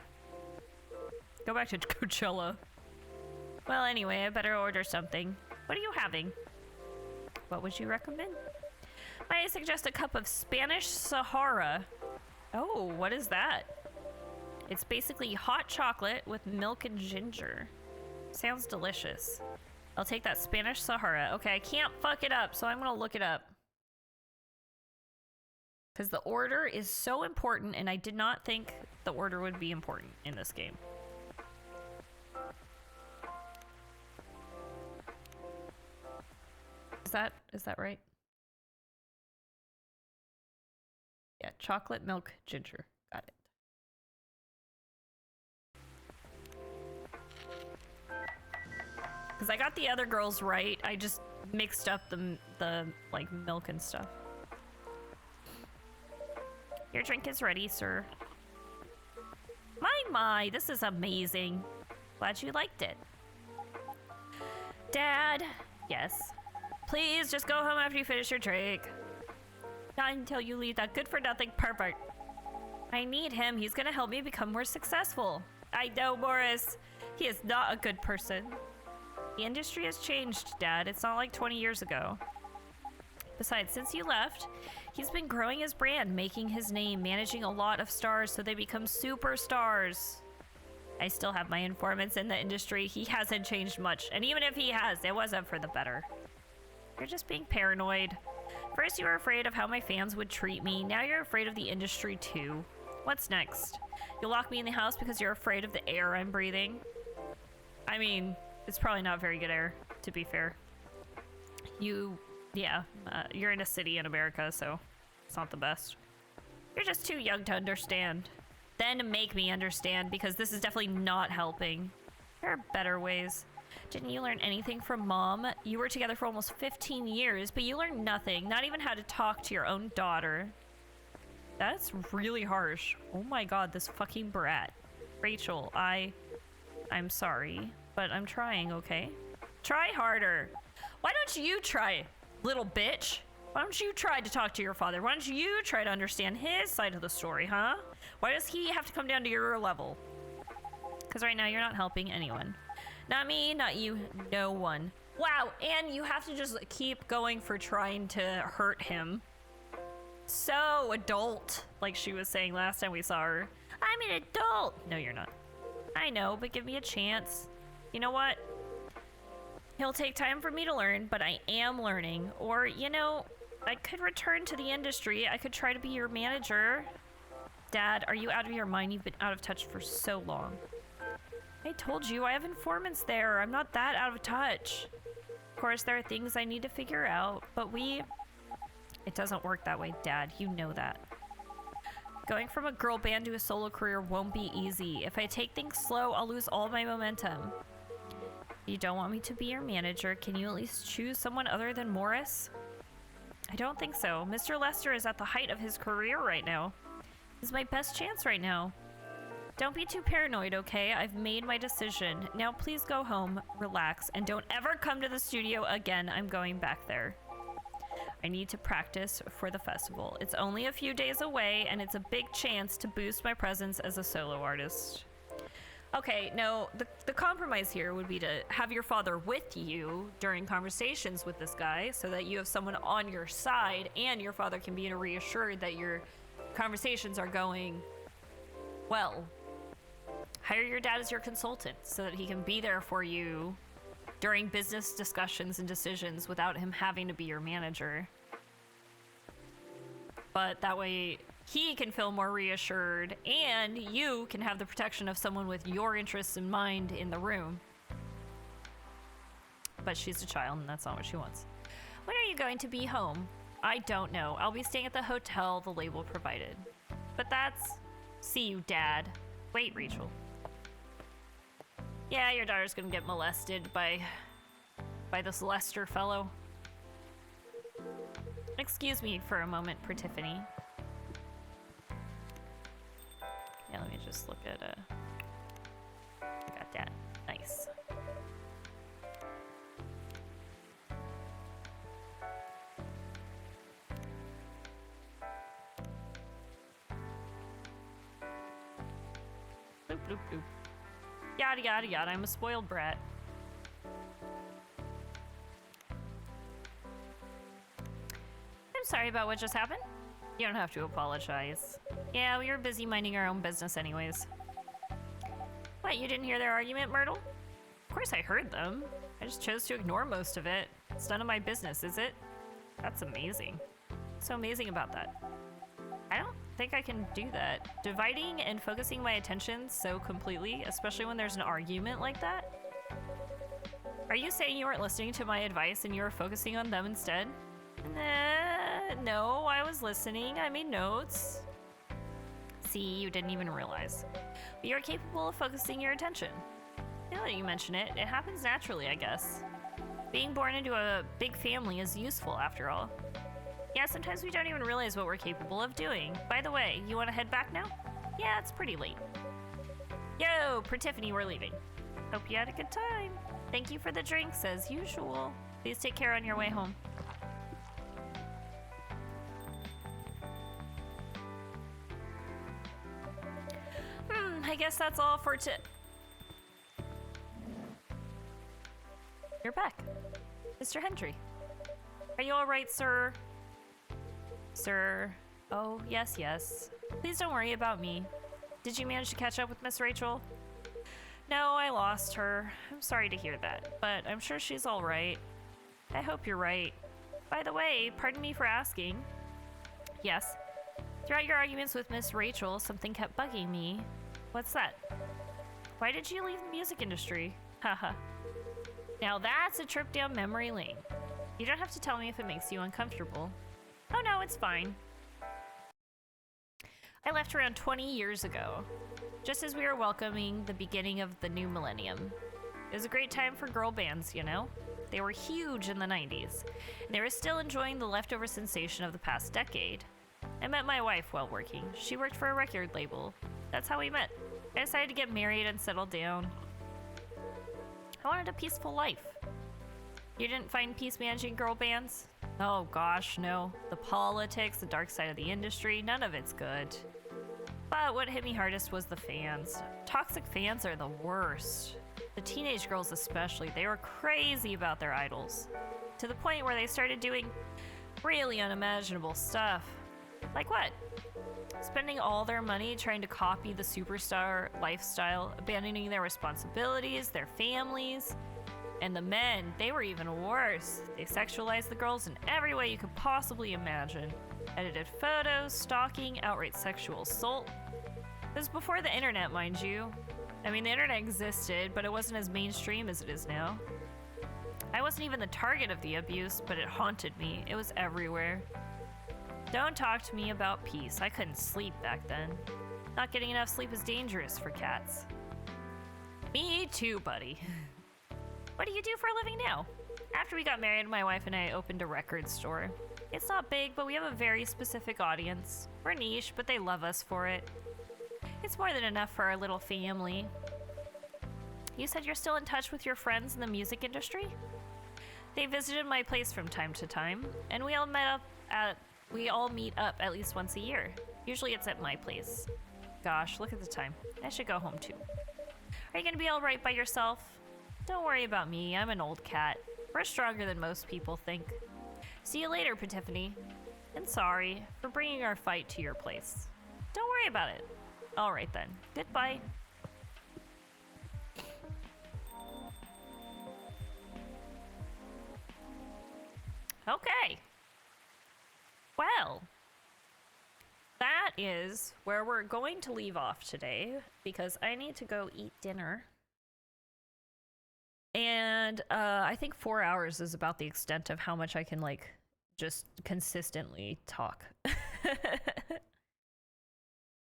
Go back to Coachella. Well, anyway, I better order something. What are you having? What would you recommend? I suggest a cup of Spanish Sahara. Oh, what is that? It's basically hot chocolate with milk and ginger. Sounds delicious. I'll take that Spanish Sahara. Okay, I can't fuck it up, so I'm gonna look it up. Because the order is so important, and I did not think the order would be important in this game. Is that right? Yeah, chocolate, milk, ginger. Got it. Because I got the other girls right. I just mixed up the like milk and stuff. Your drink is ready, sir. My, this is amazing. Glad you liked it. Dad, yes. Please just go home after you finish your drink. Not until you leave that good-for-nothing pervert. I need him. He's gonna help me become more successful. I know, Morris. He is not a good person. The industry has changed, Dad. It's not like 20 years ago. Besides, since you left, he's been growing his brand, making his name, managing a lot of stars so they become superstars. I still have my informants in the industry. He hasn't changed much, and even if he has, it wasn't for the better. You're just being paranoid. First you were afraid of how my fans would treat me, now you're afraid of the industry too. What's next? You'll lock me in the house because you're afraid of the air I'm breathing? I mean, it's probably not very good air, to be fair. You're in a city in America, so it's not the best. You're just too young to understand. Then make me understand, because this is definitely not helping. There are better ways. Didn't you learn anything from Mom? You were together for almost 15 years, but you learned nothing, not even how to talk to your own daughter. That's really harsh. Oh my god, this fucking brat. Rachel, I'm sorry, but I'm trying, okay? Try harder. Why don't you try, little bitch? Why don't you try to talk to your father? Why don't you try to understand his side of the story, huh? Why does he have to come down to your level? Because right now you're not helping anyone. Not me, not you, no one. Wow, and you have to just keep going for trying to hurt him. So adult, like she was saying last time we saw her. I'm an adult. No, you're not. I know, but give me a chance. You know what? It'll take time for me to learn, but I am learning. Or, you know, I could return to the industry. I could try to be your manager. Dad, are you out of your mind? You've been out of touch for so long. I told you, I have informants there. I'm not that out of touch. Of course, there are things I need to figure out, but it doesn't work that way, Dad. You know that. Going from a girl band to a solo career won't be easy. If I take things slow, I'll lose all my momentum. You don't want me to be your manager. Can you at least choose someone other than Morris? I don't think so. Mr. Lester is at the height of his career right now. This is my best chance right now. Don't be too paranoid, okay? I've made my decision. Now please go home, relax, and don't ever come to the studio again. I'm going back there. I need to practice for the festival. It's only a few days away, and it's a big chance to boost my presence as a solo artist. Okay, no, the compromise here would be to have your father with you during conversations with this guy so that you have someone on your side and your father can be reassured that your conversations are going well. Hire your dad as your consultant so that he can be there for you during business discussions and decisions without him having to be your manager. But that way he can feel more reassured and you can have the protection of someone with your interests in mind in the room. But she's a child and that's not what she wants. When are you going to be home? I don't know. I'll be staying at the hotel the label provided. But that's... See you, Dad. Wait, Rachel. Yeah, your daughter's gonna get molested by this Lester fellow. Excuse me for a moment, Pertiphone. Yeah, let me just look at got that. Nice. Bloop, bloop, bloop. Yada, yada, yada. I'm a spoiled brat. I'm sorry about what just happened. You don't have to apologize. Yeah, we were busy minding our own business anyways. What, you didn't hear their argument, Myrtle? Of course I heard them. I just chose to ignore most of it. It's none of my business, is it? That's amazing. What's so amazing about that? I don't think I can do that. Dividing and focusing my attention so completely, especially when there's an argument like that? Are you saying you weren't listening to my advice and you were focusing on them instead? No, I was listening. I made notes. See, you didn't even realize. But you're capable of focusing your attention. Now that you mention it, it happens naturally, I guess. Being born into a big family is useful, after all. Yeah, sometimes we don't even realize what we're capable of doing. By the way, you want to head back now? Yeah, it's pretty late. Yo, Pertiphone, we're leaving. Hope you had a good time. Thank you for the drinks, as usual. Please take care on your way home. I guess that's all for You're back. Mr. Hendry. Are you alright, sir? Sir. Oh, yes, yes. Please don't worry about me. Did you manage to catch up with Miss Rachel? No, I lost her. I'm sorry to hear that, but I'm sure she's alright. I hope you're right. By the way, pardon me for asking. Yes. Throughout your arguments with Miss Rachel, something kept bugging me. What's that? Why did you leave the music industry? Haha. Now that's a trip down memory lane. You don't have to tell me if it makes you uncomfortable. Oh no, it's fine. I left around 20 years ago, just as we were welcoming the beginning of the new millennium. It was a great time for girl bands, you know? They were huge in the 90s, and they were still enjoying the leftover sensation of the past decade. I met my wife while working. She worked for a record label. That's how we met. I decided to get married and settle down. I wanted a peaceful life. You didn't find peace managing girl bands? Oh gosh, no. The politics, the dark side of the industry, none of it's good. But what hit me hardest was the fans. Toxic fans are the worst. The teenage girls especially, they were crazy about their idols. To the point where they started doing really unimaginable stuff. Like what? Spending all their money trying to copy the superstar lifestyle, abandoning their responsibilities, their families. And the men, they were even worse. They sexualized the girls in every way you could possibly imagine. Edited photos, stalking, outright sexual assault. It was before the internet, mind you. I mean, the internet existed, but it wasn't as mainstream as it is now. I wasn't even the target of the abuse, but it haunted me. It was everywhere. Don't talk to me about peace. I couldn't sleep back then. Not getting enough sleep is dangerous for cats. Me too, buddy. What do you do for a living now? After we got married, my wife and I opened a record store. It's not big, but we have a very specific audience. We're niche, but they love us for it. It's more than enough for our little family. You said you're still in touch with your friends in the music industry? They visited my place from time to time, and we all meet up at least once a year. Usually it's at my place. Gosh, look at the time. I should go home too. Are you gonna be all right by yourself? Don't worry about me. I'm an old cat. We're stronger than most people think. See you later, Petiphany. And sorry for bringing our fight to your place. Don't worry about it. All right then. Goodbye. Okay. Well, that is where we're going to leave off today because I need to go eat dinner. And I think 4 hours is about the extent of how much I can, like, just consistently talk.